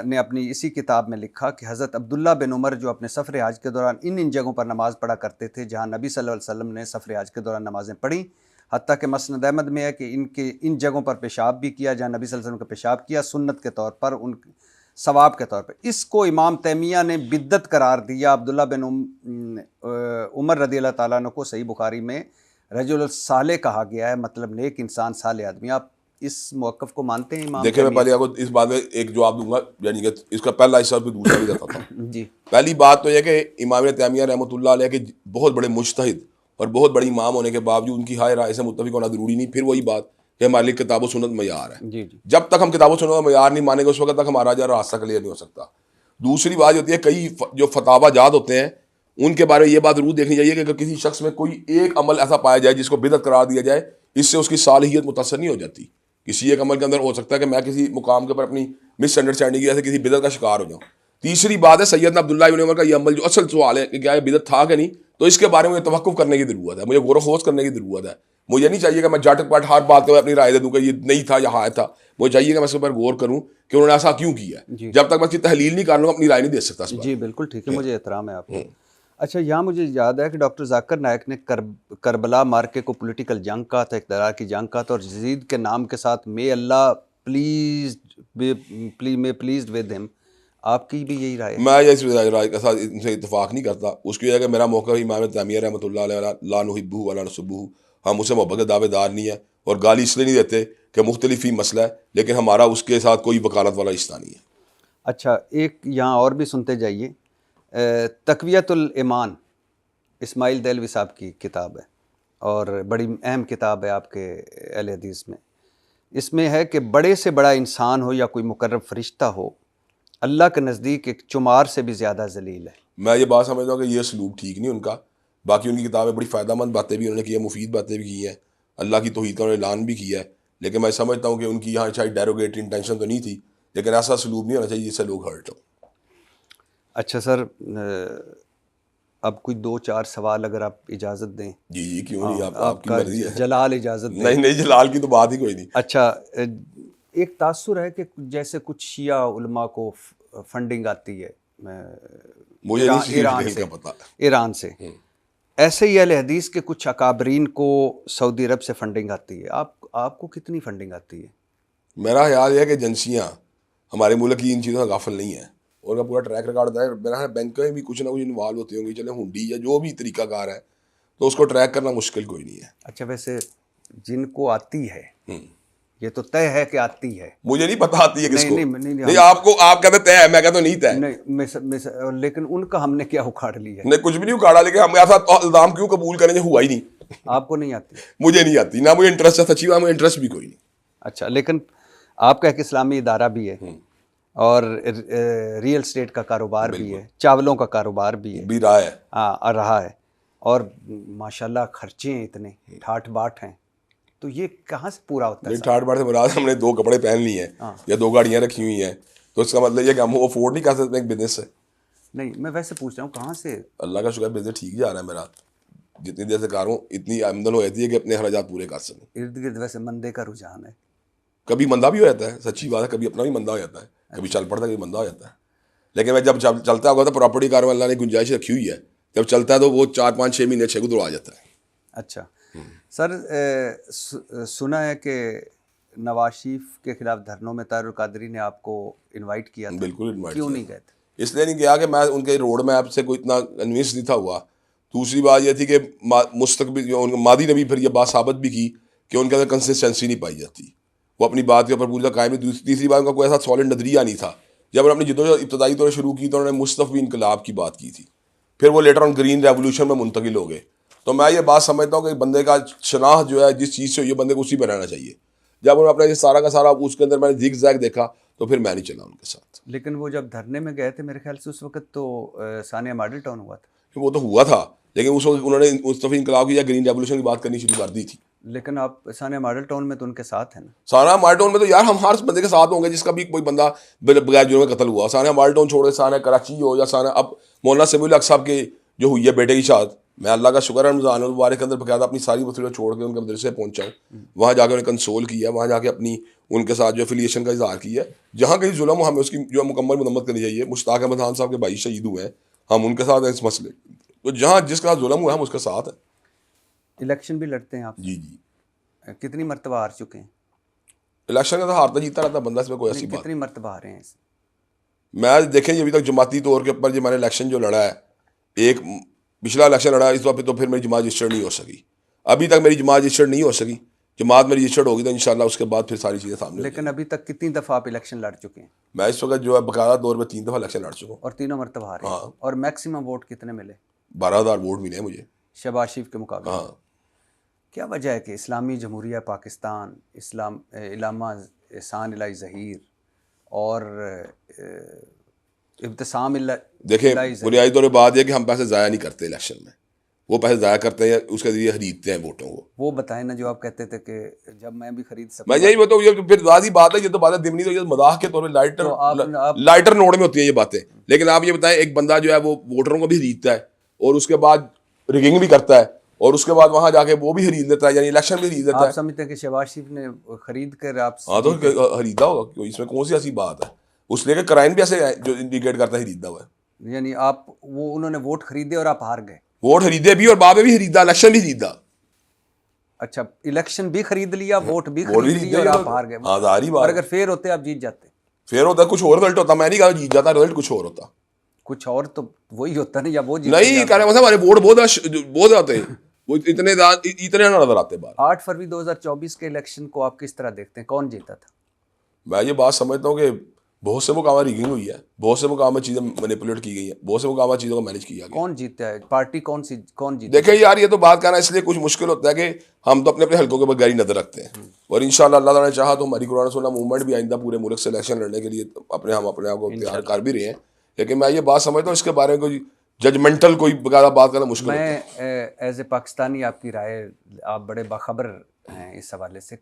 نے اپنی اسی کتاب میں لکھا کہ حضرت عبداللہ بن عمر جو اپنے سفر حج کے دوران ان جگہوں پر نماز پڑھا کرتے تھے جہاں نبی صلی اللہ علیہ وسلم نے سفر حج کے دوران نمازیں پڑھیں, حتیٰ کہ مسند احمد میں ہے کہ ان جگہوں پر پیشاب بھی کیا جہاں نبی صلی اللہ علیہ وسلم کا پیشاب کیا, سنت کے طور پر, ان ثواب کے طور پر. اس کو امام تیمیہ نے بدعت قرار دیا. عبداللہ بن عمر رضی اللہ تعالیٰ عنہ کو صحیح بخاری میں رجل الصالح کہا گیا ہے, مطلب نیک انسان, صالح آدمی. آپ اس موقف کو مانتے ہیں امام؟ دیکھیں میں پہلے آپ کو اس بات میں ایک جواب دوں گا, یعنی کہ اس کا پہلا حصہ بھی دوسرا بھی دیتا ہوں. جی پہلی بات تو یہ کہ امام تیمیہ رحمۃ اللہ علیہ کے بہت بڑے مجتہد اور بہت بڑی امام ہونے کے باوجود ان کی ہائے رائے سے متفق ہونا ضروری نہیں. پھر وہی بات کہ ہمارے لیے کتاب و سنت معیار ہے. جی جب تک ہم کتاب و سنت کا معیار نہیں مانیں گے اس وقت تک ہمارا جو راستہ کلیئر نہیں ہو سکتا. دوسری بات ہوتی ہے کئی جو فتاوا جات ہوتے ہیں ان کے بارے میں یہ بات ضرور دیکھنی چاہیے کہ اگر کسی شخص میں کوئی ایک عمل ایسا پایا جائے جس کو بدعت قرار دیا جائے, اس سے اس کی صالحیت متاثر نہیں ہو جاتی. کسی ایک عمل کے اندر ہو سکتا ہے کہ میں کسی مقام کے اوپر اپنی مس انڈرسٹینڈنگ کی وجہ سے کسی بدعت کا شکار ہو جاؤں. تیسری بات ہے سیدنا عبداللہ بن عمر کا یہ عمل, جو اصل سوال ہے کہ کیا یہ بدعت تھا کہ نہیں, تو اس کے بارے میں توقف کرنے کی ضرورت ہے, مجھے غور و خوض کرنے کی ضرورت ہے. مجھے نہیں چاہیے کہ میں جٹ پٹ ہر بات کو اپنی رائے دے دوں کہ یہ نہیں تھا یا ہاں تھا. مجھے چاہیے کہ میں اس کے اوپر غور کروں کہ انہوں نے ایسا کیوں کیا ہے. جب تک میں اس کی تحلیل نہیں کر لوں اپنی رائے نہیں دے سکتا. جی بالکل ٹھیک ہے, مجھے احترام ہے آپ کو. اچھا یہاں مجھے یاد ہے کہ ڈاکٹر ذاکر نائک نے کربلا مارکے کو پولیٹیکل جنگ کہا تھا, اقتدار کی جنگ کہا تھا, اور یزید کے نام کے ساتھ مے اللہ پلیزڈ ود ہم. آپ کی بھی یہی رائے ہے؟ میں اس رائے کے ساتھ ان سے اتفاق نہیں کرتا. اس کی وجہ کہ میرا موقع امام تیمیہ رحمۃ اللہ علیہ لا نحبہ ولا نسبہ, ہم اسے محبت کے دعوے دار نہیں ہیں اور گالی اس لیے نہیں دیتے کہ مختلف ہی مسئلہ ہے, لیکن ہمارا اس کے ساتھ کوئی وکالت والا رشتہ نہیں ہے. اچھا ایک یہاں اور بھی سنتے جائیے, تقویت الایمان اسماعیل دہلوی صاحب کی کتاب ہے اور بڑی اہم کتاب ہے آپ کے اہل حدیث میں. اس میں ہے کہ بڑے سے بڑا انسان ہو یا کوئی مقرب فرشتہ ہو, اللہ کے نزدیک ایک چمار سے بھی زیادہ ذلیل ہے. میں یہ بات سمجھتا ہوں کہ یہ سلوک ٹھیک نہیں ان کا. باقی ان کی کتابیں بڑی فائدہ مند باتیں بھی انہوں نے کی ہیں, مفید باتیں بھی کی ہیں, اللہ کی توحید کا انہوں نے اعلان بھی کیا ہے, لیکن میں سمجھتا ہوں کہ ان کی یہاں شاید ڈیروگیٹری انٹینشن تو نہیں تھی, لیکن ایسا سلوک نہیں ہونا چاہیے جس سے لوگ ہرٹ ہوں. اچھا سر, اب کوئی 2-4 سوال اگر آپ اجازت دیں. جی کیوں نہیں, آپ کی مرضی ہے. جلال اجازت دیں. نہیں جلال کی تو بات ہی کوئی نہیں. اچھا ایک تاثر ہے کہ جیسے کچھ شیعہ علماء کو فنڈنگ آتی ہے مجھے ایران سے, ایسے ہی اہل حدیث کے کچھ اکابرین کو سعودی عرب سے فنڈنگ آتی ہے. آپ کو کتنی فنڈنگ آتی ہے؟ میرا خیال یہ ہے کہ ایجنسیاں ہمارے ملک کی ان چیزوں کا غافل نہیں ہیں, اور کا پورا ٹریک ریکارڈ ہے. میرا خیال بینکیں بھی کچھ نہ کچھ انوالو ہوتی ہوں گی, چلے ہنڈی یا جو بھی طریقہ کار ہے, تو اس کو ٹریک کرنا مشکل کوئی نہیں ہے. اچھا ویسے جن کو آتی ہے یہ تو طے ہے کہ آتی ہے, مجھے نہیں پتہ آتی ہے کس کو. نہیں آپ کہتے طے ہے, میں کہتا ہوں نہیں طے. نہیں لیکن ان کا ہم نے کیا اکھاڑ لی ہے؟ نہیں کچھ بھی نہیں اکھاڑا, لیکن ہم ایسا الزام کیوں قبول کریں جو ہوا ہی نہیں. آپ کو نہیں آتی؟ مجھے نہیں آتی, نہ مجھے انٹرسٹ ہے, سچی بات مجھے انٹرسٹ بھی کوئی نہیں. اچھا لیکن آپ کا ایک اسلامی ادارہ بھی ہے, اور ریئل اسٹیٹ کا کاروبار بھی ہے, چاولوں کا کاروبار بھی ہے, بھی رہا ہے. ہاں رہا ہے, اور ماشاءاللہ خرچے ہیں اتنے ٹھاٹ باٹ ہیں, تو یہ کہاں سے پورا ہوتا ہے؟ ٹھاٹ باٹ سے مراد ہم نے 2 کپڑے پہن لی ہیں یا 2 گاڑیاں رکھی ہوئی ہیں, تو اس کا مطلب یہ کہ ہم وہ افورڈ نہیں کر سکتے ایک بزنس سے. نہیں, میں ویسے پوچھ رہا ہوں کہاں سے. اللہ کا شکر بزنس ٹھیک جا رہا ہے میرا, جتنی دیر سے کر رہا ہوں اتنی آمدن ہو جاتی ہے کہ اپنے اخراجات پورے کر سکیں. ارد گرد ویسے مندے کا رجحان ہے, کبھی مندہ بھی ہو جاتا ہے, سچی بات ہے, کبھی اپنا بھی مندہ ہو جاتا ہے, کبھی چل پڑتا ہے, کبھی مندہ ہو جاتا ہے. لیکن میں جب چلتا ہوگا تو پراپرٹی کار میں اللہ نے گنجائش رکھی ہوئی ہے, جب چلتا ہے تو وہ 4-5-6 مہینے 6 گزر آ جاتا ہے. اچھا سر, سنا ہے کہ نواز شریف کے خلاف دھرنوں میں طاہر القادری نے آپ کو انوائٹ کیا تھا. بالکل انوائٹ کیوں کیا. نہیں گئے تھے؟ اس لیے نہیں گیا کہ میں ان کے روڈ میپ سے کوئی اتنا کنوینس نہیں تھا ہوا. دوسری بات یہ تھی کہ مستقبل ماضی نے بھی پھر یہ بات ثابت بھی کی کہ ان کے اندر کنسسٹنسی نہیں پائی جاتی, وہ اپنی بات کے اوپر پورا قائم نہیں. تیسری بات ان کا کوئی ایسا سالڈ نظریہ نہیں تھا. جب انہوں نے اپنی جدوجہد ابتدائی طور شروع کی تو انہوں نے مصطفی انقلاب کی بات کی تھی, پھر وہ لیٹر آن گرین ریولوشن میں منتقل ہو گئے. تو میں یہ بات سمجھتا ہوں کہ بندے کا شناخت جو ہے جس چیز سے ہوئی ہے بندے کو اسی پہ رہنا چاہیے. جب انہوں نے اپنا یہ سارا کا سارا اس کے اندر میں نے زگ زیگ دیکھا تو پھر میں نہیں چلا ان کے ساتھ. لیکن وہ جب دھرنے میں گئے تھے میرے خیال سے اس وقت تو ثانیہ ماڈل ٹاؤن ہوا تھا. وہ تو ہوا تھا, لیکن اس وقت انہوں نے مصطفی انقلاب کی یا گرین ریولوشن کی بات کرنی شروع کر دی تھی. لیکن آپ ثانیہ ماڈل ٹاؤن میں تو ان کے ساتھ ہیں نا. ثانیہ ماڈل ٹاؤن میں تو یار ہم ہر بندے کے ساتھ ہوں گے جس کا بھی کوئی بندہ بغیر جرم میں قتل ہوا. ثانیہ ماڈل ٹاؤن چھوڑ کے ثانیہ کراچی ہو یا ثانیہ اب مولانا سمیع الحق صاحب کے جو ہوئی ہے بیٹے کی شاد, میں اللہ کا شکر ہے رمضان المبارک کے اندر باقاعدہ اپنی ساری مسئلے چھوڑ کے ان کے مدرسے پہنچا ہوں, وہاں جا کے انہیں کنسول کیا, وہاں جا کے اپنی ان کے ساتھ جو افیلیشن کا اظہار کیا ہے. جہاں کہیں ظلم ہو ہمیں اس کی جو مکمل مرمت کرنی چاہیے. مشتاق احمد خان صاحب کے بھائی شہید ہوئے ہیں, ہم ان کے ساتھ ہیں اس مسئلے, تو جہاں جس کا ظلم ہوا ہم اس کے ساتھ ہیں. الیکشن بھی لڑتے ہیں آپ؟ جی جی. کتنی مرتبہ ہار چکے ہیں الیکشن کا تو ہارتا جیتا رہتا بندہ, اس میں کوئی ایسی بات. کتنی مرتبہ ہارے ہیں؟ میں دیکھیں ابھی تک جماعتی طور کے اوپر جو میں نے الیکشن جو لڑا ہے, ایک پچھلا الیکشن لڑا اس وقت تو پھر میری جماعت رجسٹرڈ نہیں ہو سکی. ابھی تک میری جماعت رجسٹرڈ نہیں ہو سکی. جماعت میری رجسٹرڈ ہوگی تو انشاءاللہ اس کے بعد پھر ساری چیزیں سامنے. لیکن ابھی تک کتنی دفعہ آپ الیکشن لڑ چکے ہیں؟ میں اس وقت جو ہے باقاعدہ طور پہ 3 دفعہ الیکشن لڑ چکا ہوں. اور تینوں مرتبہ ہارے ہیں. اور میکسیمم ووٹ کتنے ملے؟ 12,000 ووٹ ملے ہیں مجھے شہباز شریف کے مقابلے. ہاں. کیا وجہ ہے کہ اسلامی جمہوریہ پاکستان, علامہ احسان الہی ظہیر اور ابتسام دیکھیں بنیادی طور پہ بات یہ کہ ہم پیسے ضائع نہیں کرتے الیکشن میں, وہ پیسے ضائع کرتے ہیں اس کے ذریعے خریدتے ہیں ووٹوں کو. وہ بتائیں نا جو آپ کہتے تھے کہ جب میں بھی خرید سکوں. میں یہی بتاؤں, یہ پھر واضح بات ہے, یہ تو باتیں دمنی تو یہ مذاق کے طور پہ لائٹر نوٹ میں ہوتی ہیں یہ باتیں. لیکن آپ یہ بتائیں ایک بندہ جو ہے وہ ووٹروں کو بھی خریدتا ہے اور اس کے بعد ریگنگ بھی کرتا ہے اور اس کے بعد وہاں جا کے وہ بھی خرید لیتا ہے, یعنی الیکشن بھی خرید لیتا ہے. آپ سمجھتے ہیں کہ شہباز شریف نے خرید کر آپ؟ ہاں تو خریدا ہوگا, اس میں کون سی ایسی بات ہے. اس لیے کہ کرائم بھی ایسے جو انڈیکیٹ کرتا ہے خریدا ہوا ہے. یعنی آپ وہ انہوں نے ووٹ خریدے اور آپ ہار گئے. ووٹ خریدے بھی اور بعد میں بھی خریدا, الیکشن بھی خریدا. اچھا, الیکشن بھی خرید لیا, ووٹ بھی خرید لیا اور آپ ہار گئے. ہاں ظاہری بات. اور اگر فیئر ہوتے آپ جیت جاتے. فیئر ہوتا کچھ اور رزلٹ ہوتا, میں نہیں کہا جیت جاتا, رزلٹ کچھ اور ہوتا. کچھ اور تو وہی ہوتا نا, یا وہ نہیں کہہ رہے مطلب ہمارے ووٹ بہت آتے ہیں, وہ اتنے نہ نظر آتے. 8 فروری 2024 کے الیکشن کو آپ کس طرح دیکھتے ہیں, کون جیتا تھا؟ میں یہ بات سمجھتا ہوں کہ بہت سے مقام میں ریگنگ ہوئی ہے, بہت سے مقام میں چیزیں مینیپولیٹ کی گئی ہیں, بہت سے مقام میں چیزوں کو مینیج کیا گیا. کون جیتا ہے, پارٹی کون جیتا؟ دیکھیں یار یہ تو بات کرنا اس لیے کچھ مشکل ہوتا ہے کہ ہم تو اپنے حلقوں کے بغیر ہی نظر رکھتے ہیں, اور انشاءاللہ اللہ تعالیٰ نے چاہا تو ہماری قرآن سننا موومنٹ بھی آئندہ پورے ملک سے الیکشن لڑنے کے لیے ہم اپنے آپ کو تیار کر بھی رہے ہیں. لیکن میں یہ بات سمجھتا ہوں اس کے بارے میں کوئی ججمنٹل کوئی بغیر بات کرنا مشکل ہوتا ہے. میں ایز اے پاکستانی آپ کی رائے, آپ بڑے باخبر ہیں اس حوالے سے,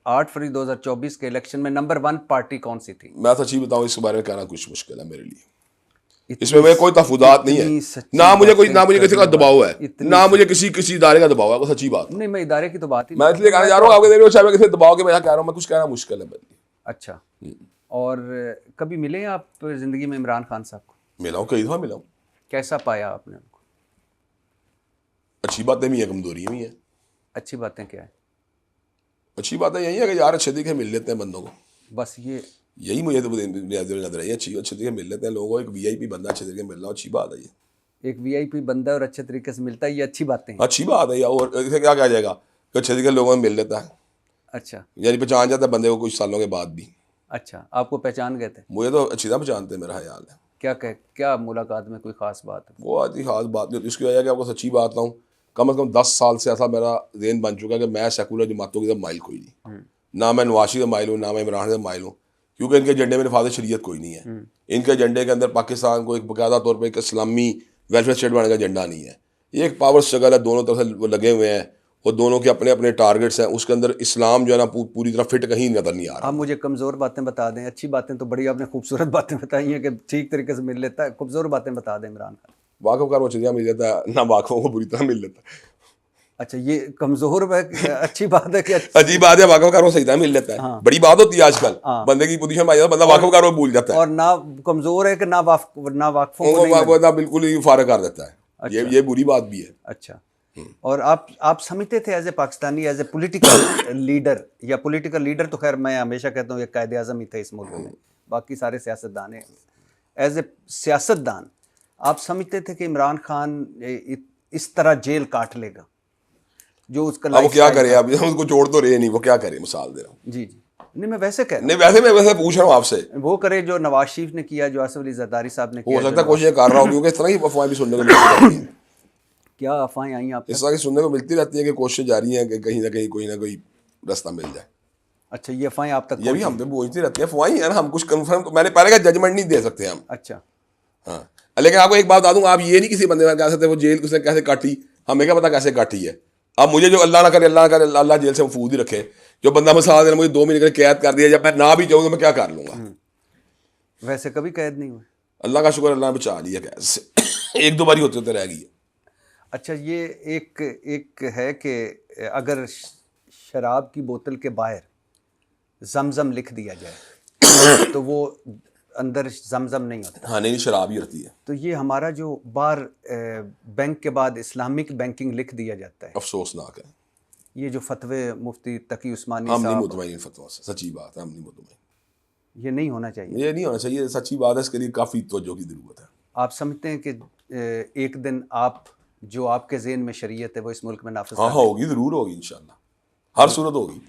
8 فروری 2024 کے الیکشن میں نمبر 1 پارٹی کون سی تھی؟ میں سچی بتاؤں اس کے بارے میں کہنا کچھ مشکل ہے میرے لیے. اس میں کوئی تفاوضات نہیں ہے, نہ مجھے کسی کا دباؤ ہے, نہ مجھے کسی ادارے کا دباؤ ہے. وہ سچی بات نہیں, میں ادارے کی تو بات ہی میں اس لیے کہنا چاہ رہا ہوں, آپ کے شاید میں کسی دباؤ کے میں کہہ رہا ہوں, میں کچھ کہنا مشکل ہے میرے لیے. اچھا, اور کبھی ملے ہیں آپ زندگی میں عمران خان صاحب کو؟ ملا ہوں, کئی دفعہ ملا ہوں. کیسا پایا آپ نے ان کو؟ اچھی باتیں بھی ہیں, کمزوریاں بھی ہیں. اچھی باتیں کیا ہیں؟ اچھی باتیں یہی ہے کہ یار اچھے طریقے مل لیتے ہیں بندوں کو, بس یہی مجھے تو نظر آئی. اچھے طریقے مل لیتے ہیں لوگوں کو, ایک وی آئی پی بندہ اچھے طریقے مل رہا, اچھی بات ہے. یہ ایک وی آئی پی بندہ اور اچھے طریقے سے ملتا ہے, یہ اچھی باتیں ہیں, اچھی بات ہے. اور اسے کیا کہا جائے گا کہ اچھے طریقے لوگوں میں مل لیتا ہے. اچھا, یعنی پہچان جاتا ہے بندے کو کچھ سالوں کے بعد بھی. اچھا, آپ کو پہچان گئے تھے؟ مجھے تو اچھی طرح پہچانتے ہیں, میرا خیال ہے. کیا ملاقات میں کوئی خاص بات ہے؟ وہ آتی خاص بات نہیں ہوتی. اس کی وجہ کہ آپ کو سچی بات ہوں, کم از کم 10 سال سے ایسا میرا ذہن بن چکا ہے کہ میں سیکولر جماعتوں کی طرف مائل کوئی نہیں. نہ میں نواز شریف سے مائل ہوں, نہ میں عمران سے مائل ہوں, کیونکہ ان کے ایجنڈے میں نفاذ شریعت کوئی نہیں ہے. ان کے ایجنڈے کے اندر پاکستان کو ایک باقاعدہ طور پہ ایک اسلامی ویلفیئر اسٹیٹ بنانے کا ایجنڈا نہیں ہے. یہ ایک پاور اسٹرگل ہے, دونوں طرف سے وہ لگے ہوئے ہیں, اور دونوں کے اپنے اپنے ٹارگٹس ہیں. اس کے اندر اسلام جو ہے نا پوری طرح فٹ کہیں نظر نہیں آ رہا. آپ مجھے کمزور باتیں بتا دیں. اچھی باتیں تو بڑی آپ نے خوبصورت باتیں بتائی ہیں کہ ٹھیک طریقے سے مل لیتا ہے. خوبصورت باتیں بتا دیں عمران خان. واقف کار وہ چیزیں مل جاتا ہے, نہ واقفوں کو بری طرح مل لیتا ہے. اچھا یہ کمزور ہے, اچھی بات ہے کہ عجیب بات ہے, واقف کار وہ صحیح طرح مل لیتا ہے. بڑی بات ہوتی ہے آج کل, بندے کی پوزیشن میں آ جاتا ہے, بندہ واقف کار وہ بھول جاتا ہے. اور نہ کمزور ہے کہ نہ واقفوں کو بالکل ہی فارغ کر دیتا ہے. یہ بری بات بھی ہے. اچھا, اور آپ سمجھتے تھے as a Pakistani, as a political leader, یا پولیٹیکل لیڈر تو خیر میں ہمیشہ کہتا ہوں یہ قائد اعظم ہی تھے اس ملک میں, باقی سارے سیاستدان ہیں. ایز اے سیاستدان آپ سمجھتے تھے کہ عمران خان اس طرح جیل کاٹ لے گا جو اس کا وہ کیا کرے؟ اب اس کو چھوڑ تو رہے نہیں, وہ کیا کرے؟ مثال دے رہا ہوں. جی نہیں میں ویسے کہہ رہا ہوں, نہیں ویسے میں پوچھ رہا ہوں آپ سے, وہ کرے جو نواز شریف نے کیا, جو آصف علی زرداری صاحب نے کیا. ہو سکتا ہے کوشش کر رہا ہوں, کیونکہ اس طرح کی افواہیں بھی سننے کو ملتی رہتی ہیں. کیا افواہیں آئی ہیں آپ اس طرح کی سننے کو ملتی رہتی ہیں کہ کوششیں جاری ہیں کہ کہیں نہ کہیں کوئی نہ کوئی رستہ مل جائے. اچھا یہ افواہیں آپ تک یہ بھی ہم پہ پہنچتی رہتی ہیں. افواہیں ہیں نا, ہم کچھ کنفرم, میں نے پہلے کا ججمنٹ نہیں دے سکتے ہم. اچھا ہاں, لیکن آپ کو ایک بات بتا دوں, آپ یہ نہیں کسی بندے میں کہہ سکتے وہ جیل اس نے کیسے کاٹی, ہمیں کیا پتا کیسے کاٹی ہے. اب مجھے جو اللہ نہ کرے اللہ جیل سے محفوظ ہی رکھے, جو بندہ مثال دینا مجھے 2 مہینے کے قید کر دیا, جب میں نہ بھی چاہوں تو میں کیا کر لوں گا. ویسے کبھی قید نہیں ہوئے؟ اللہ کا شکر, اللہ نے بچا لیا قید سے. 1-2 بار ہی ہوتے رہ گئی. اچھا یہ ایک ہے کہ اگر شراب کی بوتل کے باہر زمزم لکھ دیا جائے تو وہ اندر زمزم نہیں ہوتا. ہاں نہیں, شراب ہی ہوتی ہے. تو یہ ہمارا جو باہر بینک کے بعد اسلامک بینکنگ لکھ دیا جاتا ہے, افسوسناک ہے. یہ جو فتوے مفتی تقی عثمانی ہم نہیں صاحب, مطمئن فتویٰ سے, سچی بات ہے, ہم نہیں مطمئن. یہ نہیں ہونا چاہیے. یہ نہیں ہونا چاہیے, سچی بات ہے. اس کے لیے کافی توجہ کی ضرورت ہے. آپ سمجھتے ہیں کہ ایک دن جو آپ کے ذہن میں شریعت ہے وہ اس ملک میں نافذ ہاں ہوگی, ضرور ہوگی انشاءاللہ, ہر صورت ہوگی.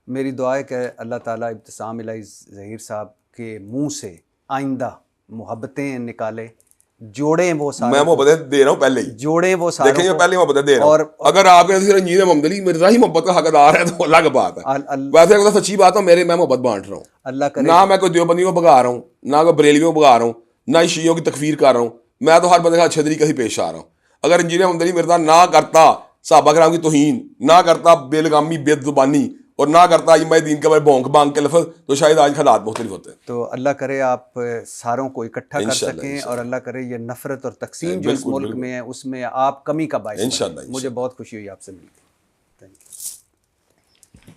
میری دعا ہے کہ اللہ تعالیٰ ابتسام الہی ظہیر صاحب کے منہ سے آئندہ محبتیں نکالے, جوڑیں وہ سارے. میں محبتیں دے رہا ہوں پہلے ہی, جوڑیں وہ سارے. دیکھیں پہلے محبتیں دے رہا ہوں. اگر آپ کے انجینئر محمد علی مرزا ہی محبت کا حقدار ہے تو الگ بات ہے. ویسے اگر سچی بات ہے, میں محبت بانٹ رہا ہوں. اللہ کرے نہ میں کوئی دیوبندیوں کو بگا رہا ہوں, نہ کوئی بریلیوں کو بگا رہا ہوں, نہ شیعوں کی تکفیر کر رہا ہوں. میں تو ہر بندے کا اچھے طریقے سے پیش آ رہا ہوں. اگر انجینئر محمد علی مرزا نہ کرتا صحابہ کرام کی توہین, نہ کرتا بے لگامی بے زبانی, اور نہ کرتا ائمہ دین کے بارے بھونک بانگ کے لفظ, تو شاید آج حالات مختلف ہوتے ہیں. تو اللہ کرے آپ ساروں کو اکٹھا کر سکیں, اور اللہ کرے یہ نفرت اور تقسیم جو اس ملک میں ہے اس میں آپ کمی کا باعث. مجھے بہت خوشی ہوئی آپ سے مل کے.